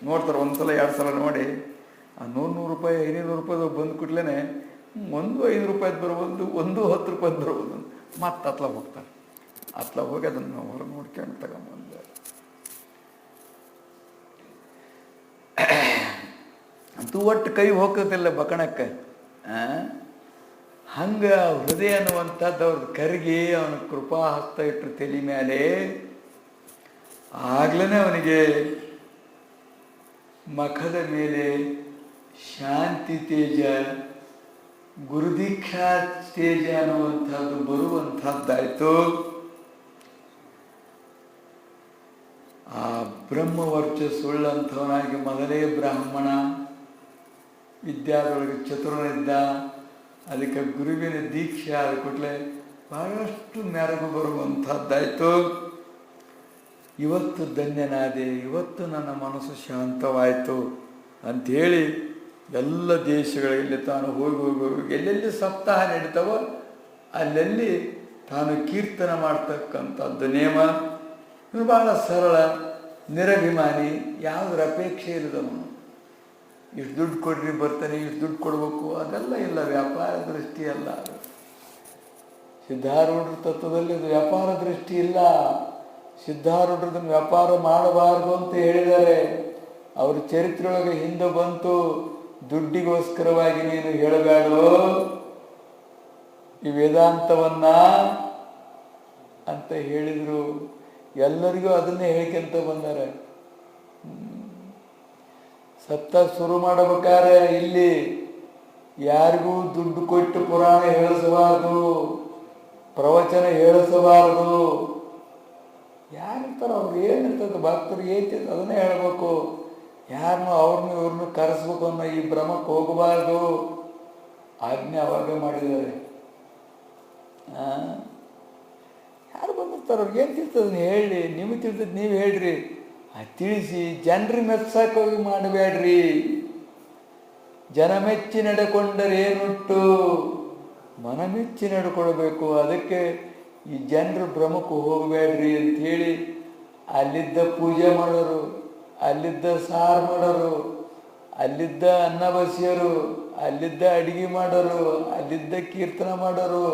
ನೋಡ್ತಾರೆ. ಒಂದ್ಸಲ 2 ಸಲ ನೋಡಿ ಆ 100 ರೂಪಾಯಿ 500 ರೂಪಾಯಿ ಬಂದು ಕೂಡ್ಲೇ ಒಂದು 5 ರೂಪಾಯಿದು ಬರ್ಬೋದು, ಒಂದು 10 ರೂಪಾಯಿದು ಬರ್ಬೋದು, ಮತ್ತೆ ಅತ್ಲ ಹೋಗ್ತಾರೆ. ಅತ್ಲ ಹೋಗಿ ಅದನ್ನು ಹೊರಗೆ ನೋಡ್ಕೊಂಡು ತಗೊಂಬಂದ. ಅಂತೂ ಒಟ್ಟು ಕೈ ಹೋಗೋದಿಲ್ಲ ಬಕಣಕ್ಕೆ. ಹಂಗೆ ಹೃದಯ ಅನ್ನುವಂಥದ್ದು ಅವ್ರದ್ದು ಕರಗಿ ಅವನ ಕೃಪಾ ಹಸ್ತ ಇಟ್ಟರು ತಲೆ ಮೇಲೆ. ಆಗ್ಲೇ ಅವನಿಗೆ ಮಖದ ಮೇಲೆ ಶಾಂತಿ ತೇಜ, ಗುರುದೀಕ್ಷಾ ತೇಜ ಅನ್ನುವಂಥದ್ದು ಬರುವಂಥದ್ದಾಯ್ತು. ಆ ಬ್ರಹ್ಮವರ್ಚಸ್ಸುಳ್ಳಂಥವನಾಗಿ ಮೊದಲೇ ಬ್ರಾಹ್ಮಣ, ವಿದ್ಯಾದೊಳಗೆ ಚತುರನಿದ್ದ. ಅದಕ್ಕೆ ಗುರುವಿನ ದೀಕ್ಷೆ ಆದ ಕೂಡಲೇ ಬಹಳಷ್ಟು ಮೆರಗು ಬರುವಂಥದ್ದಾಯಿತು. ಇವತ್ತು ಧನ್ಯನಾದೆ, ಇವತ್ತು ನನ್ನ ಮನಸ್ಸು ಶಾಂತವಾಯಿತು ಅಂಥೇಳಿ ಎಲ್ಲ ದೇಶಗಳಲ್ಲಿ ತಾನು ಹೋಗಿ ಎಲ್ಲೆಲ್ಲಿ ಸಪ್ತಾಹ ನಡೀತಾವೋ ಅಲ್ಲೆಲ್ಲಿ ತಾನು ಕೀರ್ತನ ಮಾಡ್ತಕ್ಕಂಥದ್ದು ನೇಮ. ಇವನು ಭಾಳ ಸರಳ, ನಿರಭಿಮಾನಿ, ಯಾವುದರ ಅಪೇಕ್ಷೆ ಇಲ್ಲದವನು. ಇಷ್ಟು ದುಡ್ಡು ಕೊಡ್ರಿ ಬರ್ತಾನೆ, ಇಷ್ಟು ದುಡ್ಡು ಕೊಡಬೇಕು ಅದೆಲ್ಲ ಇಲ್ಲ. ವ್ಯಾಪಾರ ದೃಷ್ಟಿ ಅಲ್ಲ ಅದು. ಸಿದ್ಧಾರೂಢರ ತತ್ವದಲ್ಲಿ ಅದು ವ್ಯಾಪಾರ ದೃಷ್ಟಿ ಇಲ್ಲ. ಸಿದ್ಧಾರೂಢರದನ್ನು ವ್ಯಾಪಾರ ಮಾಡಬಾರ್ದು ಅಂತ ಹೇಳಿದ್ದಾರೆ. ಅವ್ರ ಚರಿತ್ರೆಯೊಳಗೆ ಹಿಂದೆ ಬಂತು, ದುಡ್ಡಿಗೋಸ್ಕರವಾಗಿ ನೀನು ಹೇಳಬೇಡೋ ಈ ವೇದಾಂತವನ್ನ ಅಂತ ಹೇಳಿದರು. ಎಲ್ಲರಿಗೂ ಅದನ್ನೇ ಹೇಳ್ಕೊಂತ ಬಂದಾರೆ. ಸತ್ತ ಶುರು ಮಾಡಬೇಕಾದ್ರೆ ಇಲ್ಲಿ ಯಾರಿಗೂ ದುಡ್ಡು ಕೊಟ್ಟು ಪುರಾಣ ಹೇಳಿಸಬಾರ್ದು, ಪ್ರವಚನ ಹೇಳಿಸಬಾರ್ದು. ಯಾರಿರ್ತಾರೋ ಅವ್ರು ಏನಿರ್ತದೆ, ಭಕ್ತರು ಏನಿರ್ತದೆ ಅದನ್ನೇ ಹೇಳ್ಬೇಕು. ಯಾರನ್ನೂ ಅವ್ರನ್ನೂ ಇವ್ರನ್ನೂ ಕರೆಸ್ಬೇಕು ಅನ್ನೋ ಈ ಭ್ರಮಕ್ಕೆ ಹೋಗಬಾರ್ದು. ಆಜ್ಞೆ ಅವಾಗ ಮಾಡಿದ್ದಾರೆ. ಯಾರು ಬಂದಿರ್ತಾರೋ ಅವ್ರಿಗೆ ಏನು ತಿಳ್ತದನ್ನ ಹೇಳಿ, ನಿಮಗೆ ತಿಳ್ತದೆ ನೀವು ಹೇಳ್ರಿ, ತಿಳಿಸಿ. ಜನರಿಗೆ ಮೆಚ್ಚಾಕೋಗಿ ಮಾಡಬೇಡ್ರಿ. ಜನ ಮೆಚ್ಚಿ ನಡೆಕೊಂಡರೇನುಂಟು, ಮನ ಮೆಚ್ಚಿ ನಡ್ಕೊಳ್ಬೇಕು. ಅದಕ್ಕೆ ಈ ಜನರು ಭ್ರಮಕ್ಕೆ ಹೋಗಬೇಡ್ರಿ ಅಂಥೇಳಿ ಅಲ್ಲಿದ್ದ ಪೂಜೆ ಮಾಡೋರು, ಅಲ್ಲಿದ್ದ ಸಾರು ಮಾಡೋರು, ಅಲ್ಲಿದ್ದ ಅನ್ನ ಬಸಿಯೋರು, ಅಲ್ಲಿದ್ದ ಅಡಿಗೆ ಮಾಡೋರು, ಅಲ್ಲಿದ್ದ ಕೀರ್ತನ ಮಾಡೋರು,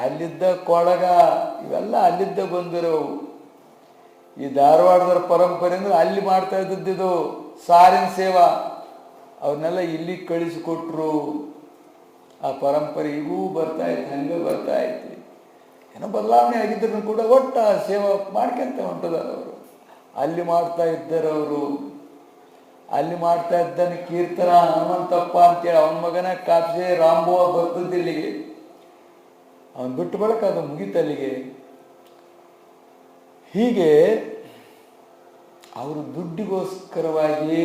ಅಲ್ಲಿದ್ದ ಕೊಳಗ, ಇವೆಲ್ಲ ಅಲ್ಲಿದ್ದ ಬಂದಿರೋವು. ಈ ಧಾರವಾಡದವ್ರ ಪರಂಪರೆ ಅಂದ್ರೆ ಅಲ್ಲಿ ಮಾಡ್ತಾ ಇದ್ದದ್ದು ಸಾರಿನ ಸೇವಾ. ಅವನ್ನೆಲ್ಲ ಇಲ್ಲಿ ಕಳಿಸಿಕೊಟ್ರು. ಆ ಪರಂಪರೆ ಈಗೂ ಬರ್ತಾ ಇತ್ತು, ಹಂಗೆ ಬರ್ತಾ ಇತ್ತು. ಏನೋ ಬದಲಾವಣೆ ಆಗಿದ್ರು ಕೂಡ ಒಟ್ಟು ಆ ಸೇವಾ ಮಾಡ್ಕೊಂತ ಹೊಂಟದಾರ ಅವರು. ಅಲ್ಲಿ ಮಾಡ್ತಾ ಇದ್ದರವರು, ಅಲ್ಲಿ ಮಾಡ್ತಾ ಇದ್ದಾನೆ ಕೀರ್ತನ ಹನುಮಂತಪ್ಪ ಅಂತೇಳಿ ಅವನ ಮಗನ ಕಾಪ್ಸೆ ರಾಂಬೋ ಬರ್ತದಿಲ್ಲಿಗೆ. ಅವನು ಬಿಟ್ಟು ಬಳಕ ಅದು ಮುಗಿತಲ್ಲಿಗೆ. ಹೀಗೆ ಅವರು ದುಡ್ಡಿಗೋಸ್ಕರವಾಗಿ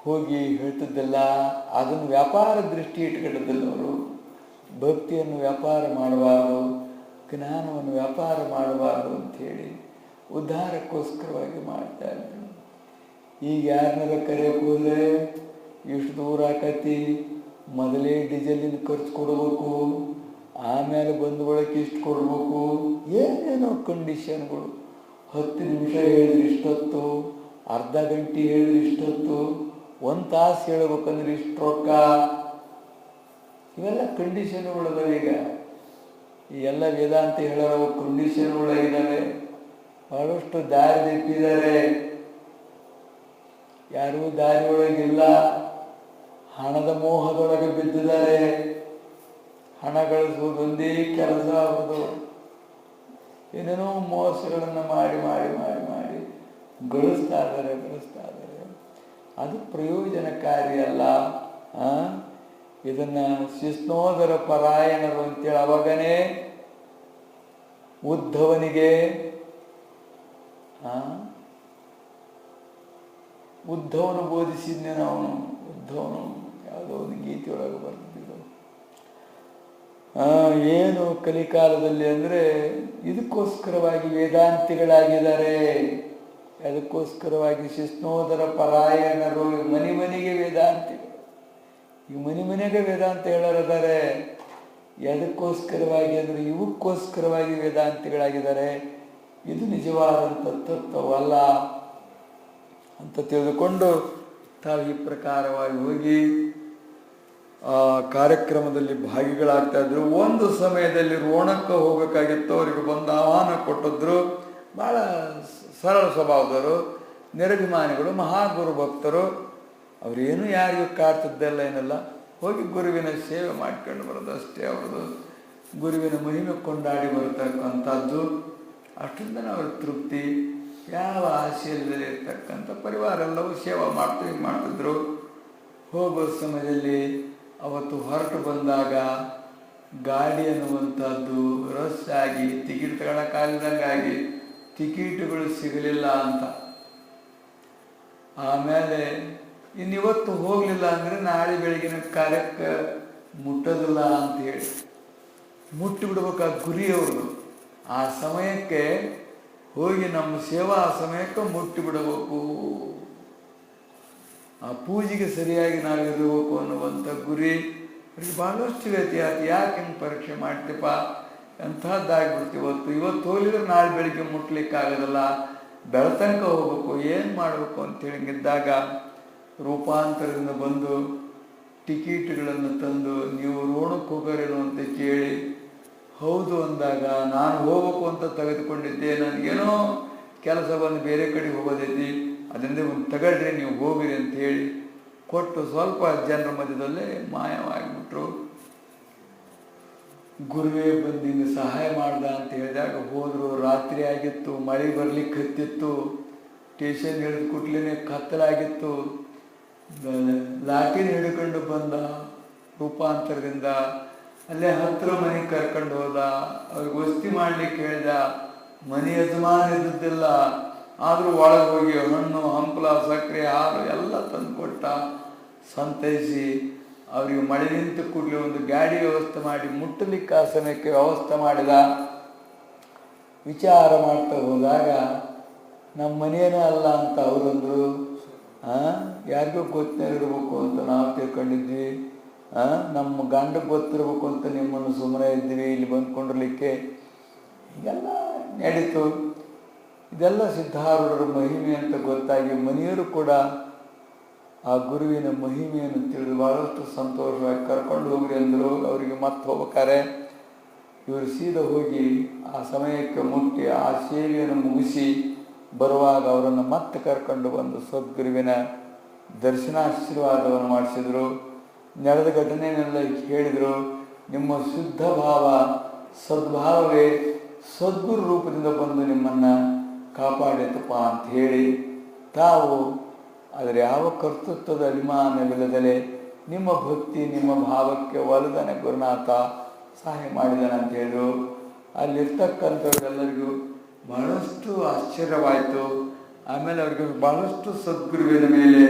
ಹೋಗಿ ಹೇಳ್ತಿದ್ದಲ್ಲ, ಅದನ್ನು ವ್ಯಾಪಾರ ದೃಷ್ಟಿ ಇಟ್ಕೊಂಡಿದ್ದಲ್ಲ. ಅವರು ಭಕ್ತಿಯನ್ನು ವ್ಯಾಪಾರ ಮಾಡಬಾರ್ದು, ಜ್ಞಾನವನ್ನು ವ್ಯಾಪಾರ ಮಾಡಬಾರ್ದು ಅಂಥೇಳಿ ಉದ್ಧಾರಕ್ಕೋಸ್ಕರವಾಗಿ ಮಾಡ್ತಾ ಇದ್ರು. ಈಗ ಯಾರನ್ನಾರ ಕರೆಯೋಕೆ ಹೋದರೆ ಇಷ್ಟು ದೂರ ಆಕತಿ, ಮೊದಲೇ ಡೀಸೆಲಿನ ಖರ್ಚು ಕೊಡಬೇಕು, ಆಮೇಲೆ ಬಂದು ಬಳಕೆ ಇಷ್ಟು ಕೊಡಬೇಕು, ಏನೇನೋ ಕಂಡೀಷನ್ಗಳು. 10 ನಿಮಿಷ ಹೇಳಿದ್ರೆ ಇಷ್ಟೊತ್ತು, ಅರ್ಧ ಗಂಟೆ ಹೇಳಿದ್ರೆ ಇಷ್ಟೊತ್ತು, 1 ತಾಸು ಹೇಳ್ಬೇಕಂದ್ರೆ ಇಷ್ಟು ರೊಕ್ಕ. ಇವೆಲ್ಲ ಕಂಡೀಷನ್ಗಳದಾವೆ. ಈಗ ಈ ಎಲ್ಲ ವೇದಾಂತ ಹೇಳೋ ಕಂಡೀಷನ್ಗಳಿದ್ದಾವೆ. ಬಹಳಷ್ಟು ದಾರಿ ತೆಪ್ಪಿದ್ದಾರೆ, ಯಾರೂ ದಾರಿ ಒಳಗಿಲ್ಲ. ಹಣದ ಮೋಹದೊಳಗೆ ಬಿದ್ದಿದ್ದಾರೆ. ಹಣ ಗಳಿಸುವುದು ಒಂದೇ ಕೆಲಸ ಅವ್ರದ್ದು. ಏನೇನೋ ಮೋಸಗಳನ್ನು ಮಾಡಿ ಮಾಡಿ ಮಾಡಿ ಮಾಡಿ ಗಳಿಸ್ತಾ ಇದ್ದಾರೆ. ಅದು ಪ್ರಯೋಜನಕಾರಿ ಅಲ್ಲ. ಇದನ್ನು ಶಿಸ್ನೋದರ ಪರಾಯಣರು ಅಂತೇಳಿ ಅವಾಗನೇ ಉದ್ಧವನಿಗೆ ಉದ್ಧವನು ಬೋಧಿಸಿದ್ನೇನು. ಉದ್ಧವನು ಯಾವುದೋ ಒಂದು ಗೀತೆಯೊಳಗೆ ಬರ್ತಿದ್ದರು. ಏನು ಕಲಿಕಾಲದಲ್ಲಿ ಅಂದರೆ ಇದಕ್ಕೋಸ್ಕರವಾಗಿ ವೇದಾಂತಿಗಳಾಗಿದ್ದಾರೆ. ಅದಕ್ಕೋಸ್ಕರವಾಗಿ ಶಿಷ್ಣೋದರ ಪರಾಯಣರು ಮನೆ ಮನೆಗೆ ವೇದಾಂತಿಗಳು, ಈ ಮನೆ ಮನೆಗೆ ವೇದಾಂತ ಹೇಳೋರಿದ್ದಾರೆ. ಎದಕ್ಕೋಸ್ಕರವಾಗಿ ಅಂದರೆ ಇವಕ್ಕೋಸ್ಕರವಾಗಿ ವೇದಾಂತಿಗಳಾಗಿದ್ದಾರೆ. ಇದು ನಿಜವಾದಂಥ ತತ್ವವಲ್ಲ ಅಂತ ತಿಳಿದುಕೊಂಡು ತಾವು ಈ ಪ್ರಕಾರವಾಗಿ ಹೋಗಿ ಆ ಕಾರ್ಯಕ್ರಮದಲ್ಲಿ ಭಾಗಿಗಳಾಗ್ತಾ ಇದ್ರು. ಒಂದು ಸಮಯದಲ್ಲಿ ರೋಣಕ್ಕೆ ಹೋಗಬೇಕಾಗಿತ್ತು. ಅವರಿಗೆ ಬಂದು ಆಹ್ವಾನ ಕೊಟ್ಟಿದ್ರು. ಭಾಳ ಸರಳ ಸ್ವಭಾವದವರು, ನಿರಭಿಮಾನಿಗಳು, ಮಹಾಗುರು ಭಕ್ತರು. ಅವರೇನು ಯಾರಿಗೂ ಕಾಡ್ತಿದ್ದಲ್ಲ, ಏನಲ್ಲ, ಹೋಗಿ ಗುರುವಿನ ಸೇವೆ ಮಾಡ್ಕೊಂಡು ಬರೋದಷ್ಟೇ ಅವ್ರದ್ದು. ಗುರುವಿನ ಮಹಿಮೆ ಕೊಂಡಾಡಿ ಬರತಕ್ಕಂಥದ್ದು ಅಷ್ಟರಿಂದ ಅವ್ರ ತೃಪ್ತಿ. ಯಾವ ಆಶಯದಲ್ಲಿ ಇರ್ತಕ್ಕಂಥ ಪರಿವಾರ ಎಲ್ಲವೂ ಸೇವಾ ಮಾಡ್ತಿದ್ರು. ಹೋಗೋ ಸಮಯದಲ್ಲಿ ಅವತ್ತು ಹೊರಟು ಬಂದಾಗ ಗಾಡಿ ಅನ್ನುವಂಥದ್ದು ರಶ್ ಆಗಿ ಟಿಕೆಟ್ ತಗೊಳಕ್ಕಾಗದಂಗಾಗಿ ಟಿಕೆಟ್ಗಳು ಸಿಗಲಿಲ್ಲ ಅಂತ. ಆಮೇಲೆ ಇನ್ನಿವತ್ತು ಹೋಗಲಿಲ್ಲ ಅಂದರೆ ನಾಳೆ ಬೆಳಗಿನ ಕಾರ್ಯಕ್ಕೆ ಮುಟ್ಟೋದಿಲ್ಲ ಅಂತ ಹೇಳಿ ಮುಟ್ಟಿಬಿಡ್ಬೇಕು. ಆ ಗುರಿಯವ್ರದ್ದು ಆ ಸಮಯಕ್ಕೆ ಹೋಗಿ ನಮ್ಮ ಸೇವಾ ಸಮಯಕ್ಕೆ ಮುಟ್ಟಿಬಿಡಬೇಕು, ಆ ಪೂಜೆಗೆ ಸರಿಯಾಗಿ ನಾವಿರಬೇಕು ಅನ್ನುವಂಥ ಗುರಿ ಅವ್ರಿಗೆ ಭಾಳಷ್ಟು ವ್ಯತ್ಯಾಸ. ಯಾಕೆ ಹಿಂಗೆ ಪರೀಕ್ಷೆ ಮಾಡ್ತೀಪ, ಎಂಥದ್ದಾಗ್ಬಿಡ್ತು. ಇವತ್ತು ಹೋಲಿದ್ರೆ ನಾಳೆ ಬೆಳಿಗ್ಗೆ ಮುಟ್ಲಿಕ್ಕಾಗೋದಿಲ್ಲ, ಬೆಳತನಕ ಹೋಗ್ಬೇಕು, ಏನು ಮಾಡಬೇಕು ಅಂತೇಳಿ ಹಿಂಗಿದ್ದಾಗ ರೂಪಾಂತರದಿಂದ ಬಂದು ಟಿಕೆಟ್ಗಳನ್ನು ತಂದು ನೀವು ರೋಣಕ್ಕೆ ಹೋಗೋರೇನು ಅಂತ ಕೇಳಿ ಹೌದು ಅಂದಾಗ ನಾನು ಹೋಗ್ಬೇಕು ಅಂತ ತೆಗೆದುಕೊಂಡಿದ್ದೆ, ನನಗೇನೋ ಕೆಲಸ ಬಂದು ಬೇರೆ ಕಡೆ ಹೋಗೋದೈತಿ, ಅದರಿಂದ ತಗೊಳ್ರಿ ನೀವು ಹೋಗಿರಿ ಅಂತ ಹೇಳಿ ಕೊಟ್ಟು ಸ್ವಲ್ಪ ಜನರ ಮಧ್ಯದಲ್ಲೇ ಮಾಯವಾಗಿಬಿಟ್ರು. ಗುರುವೇ ಬಂದು ಹಿಂಗೆ ಸಹಾಯ ಮಾಡ್ದ ಅಂತ ಹೇಳಿದಾಗ ಹೋದರು. ರಾತ್ರಿ ಆಗಿತ್ತು, ಮಳೆ ಬರ್ಲಿಕ್ಕೆ ಹತ್ತಿತ್ತು. ಸ್ಟೇಷನ್ ಹಿಡಿದು ಕೂಡ್ಲೇ ಕತ್ತಲಾಗಿತ್ತು. ಲಾಠಿನ ಹಿಡ್ಕೊಂಡು ಬಂದ ರೂಪಾಂತರದಿಂದ. ಅಲ್ಲೇ ಹತ್ತಿರ ಮನೆಗೆ ಕರ್ಕೊಂಡು ಹೋದ. ಅವ್ರಿಗೆ ವಸ್ತಿ ಮಾಡ್ಲಿಕ್ಕೆ ಹೇಳ್ದ. ಮನೆ ಯಜಮಾನ ಇದ್ದಿದ್ದಿಲ್ಲ, ಆದರೂ ಒಳಗೆ ಹೋಗಿ ಹಣ್ಣು ಹಂಪಲ ಸಕ್ಕರೆ ಹಾಲು ಎಲ್ಲ ತಂದು ಕೊಟ್ಟ. ಸಂತೈಸಿ ಅವರಿಗೆ ಮಳೆ ನಿಂತ ಕೂಡಲೇ ಒಂದು ಗಾಡಿ ವ್ಯವಸ್ಥೆ ಮಾಡಿ ಮುಟ್ಟಲಿಕ್ಕೆ ಆ ಸಮಯಕ್ಕೆ ವ್ಯವಸ್ಥೆ ಮಾಡಿದ. ವಿಚಾರ ಮಾಡ್ತಾ ಹೋದಾಗ ನಮ್ಮ ಮನೇನೇ ಅಲ್ಲ ಅಂತ ಅವರಂದರು. ಯಾರಿಗೂ ಗೊತ್ತೇ ಇರಬೇಕು ಅಂತ ನಾವು ತಿಳ್ಕೊಂಡಿದ್ವಿ, ನಮ್ಮ ಗಂಡಗೆ ಗೊತ್ತಿರಬೇಕು ಅಂತ ನಿಮ್ಮನ್ನು ಸುಮ್ಮನೆ ಇದ್ವಿ ಇಲ್ಲಿ ಬಂದ್ಕೊಂಡಿರ್ಲಿಕ್ಕೆ. ಇದೆಲ್ಲ ನಡೀತು. ಇದೆಲ್ಲ ಸಿದ್ಧಾರೂಢರ ಮಹಿಮೆ ಅಂತ ಗೊತ್ತಾಗಿ ಮನೆಯವರು ಕೂಡ ಆ ಗುರುವಿನ ಮಹಿಮೆಯನ್ನು ತಿಳಿದು ಭಾಳಷ್ಟು ಸಂತೋಷವಾಗಿ ಕರ್ಕೊಂಡು ಹೋಗ್ರಿ ಅಂದರು. ಅವರಿಗೆ ಮತ್ತೆ ಹೋಗ್ಬೇಕಾರೆ ಇವರು ಸೀದಾ ಹೋಗಿ ಆ ಸಮಯಕ್ಕೆ ಮುಟ್ಟಿ ಆ ಸೇವೆಯನ್ನು ಮುಗಿಸಿ ಬರುವಾಗ ಅವರನ್ನು ಮತ್ತೆ ಕರ್ಕೊಂಡು ಬಂದು ಸದ್ಗುರುವಿನ ದರ್ಶನಾಶೀರ್ವಾದವನ್ನು ಮಾಡಿಸಿದರು. ನಡೆದ ಘಟನೆಯನ್ನೆಲ್ಲ ಹೇಳಿದರು. ನಿಮ್ಮ ಶುದ್ಧ ಭಾವ ಸದ್ಭಾವವೇ ಸದ್ಗುರು ರೂಪದಿಂದ ಬಂದು ನಿಮ್ಮನ್ನು ಕಾಪಾಡಿತಪ್ಪ ಅಂತ ಹೇಳಿ ತಾವು ಆದರೆ ಯಾವ ಕರ್ತೃತ್ವದ ಅಭಿಮಾನವಿಲ್ಲದಲೇ ನಿಮ್ಮ ಭಕ್ತಿ ನಿಮ್ಮ ಭಾವಕ್ಕೆ ಒಲಿದನೆ ಗುರುನಾಥ ಸಹಾಯ ಮಾಡಿದಾನೆ ಅಂತ ಹೇಳಿದ್ರು. ಅಲ್ಲಿರ್ತಕ್ಕಂಥವ್ರೆಲ್ಲರಿಗೂ ಬಹಳಷ್ಟು ಆಶ್ಚರ್ಯವಾಯಿತು. ಆಮೇಲೆ ಅವ್ರಿಗೆ ಬಹಳಷ್ಟು ಸದ್ಗುರುವಿನ ಮೇಲೆ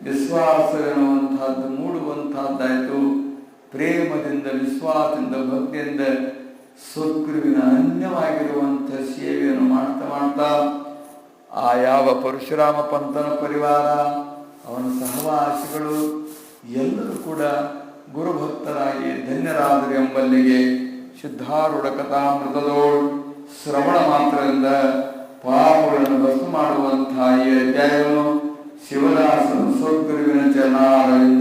ವಿಶ್ವಾಸವೆನ್ನುವಂತಹದ್ದು ಮೂಡುವಂತಹದ್ದಾಯಿತು. ಪ್ರೇಮದಿಂದ, ವಿಶ್ವಾಸದಿಂದ, ಭಕ್ತಿಯಿಂದ ಸದ್ಗುರುವಿನ ಅನ್ಯವಾಗಿರುವಂಥ ಸೇವೆಯನ್ನು ಮಾಡ್ತಾ ಮಾಡ್ತಾ ಆ ಯಾವ ಪರಶುರಾಮ ಪಂಥನ ಪರಿವಾರ, ಅವನ ಸಹವಾಸಿಗಳು ಎಲ್ಲರೂ ಕೂಡ ಗುರುಭಕ್ತರಾಗಿ ಧನ್ಯರಾದರು ಎಂಬಲ್ಲಿಗೆ ಸಿದ್ಧಾರೂಢ ಕಥಾಮೃತದೋಳು ಶ್ರವಣ ಮಾತ್ರದಿಂದ ಪಾಪಗಳನ್ನು ಭಸ್ಮ ಮಾಡುವಂತಹ ಈ ಅಧ್ಯಾಯವನ್ನು ಶಿವದಾಸನ ಸದ್ಗುರುವಿನ ಚರಣಾರವಿಂದ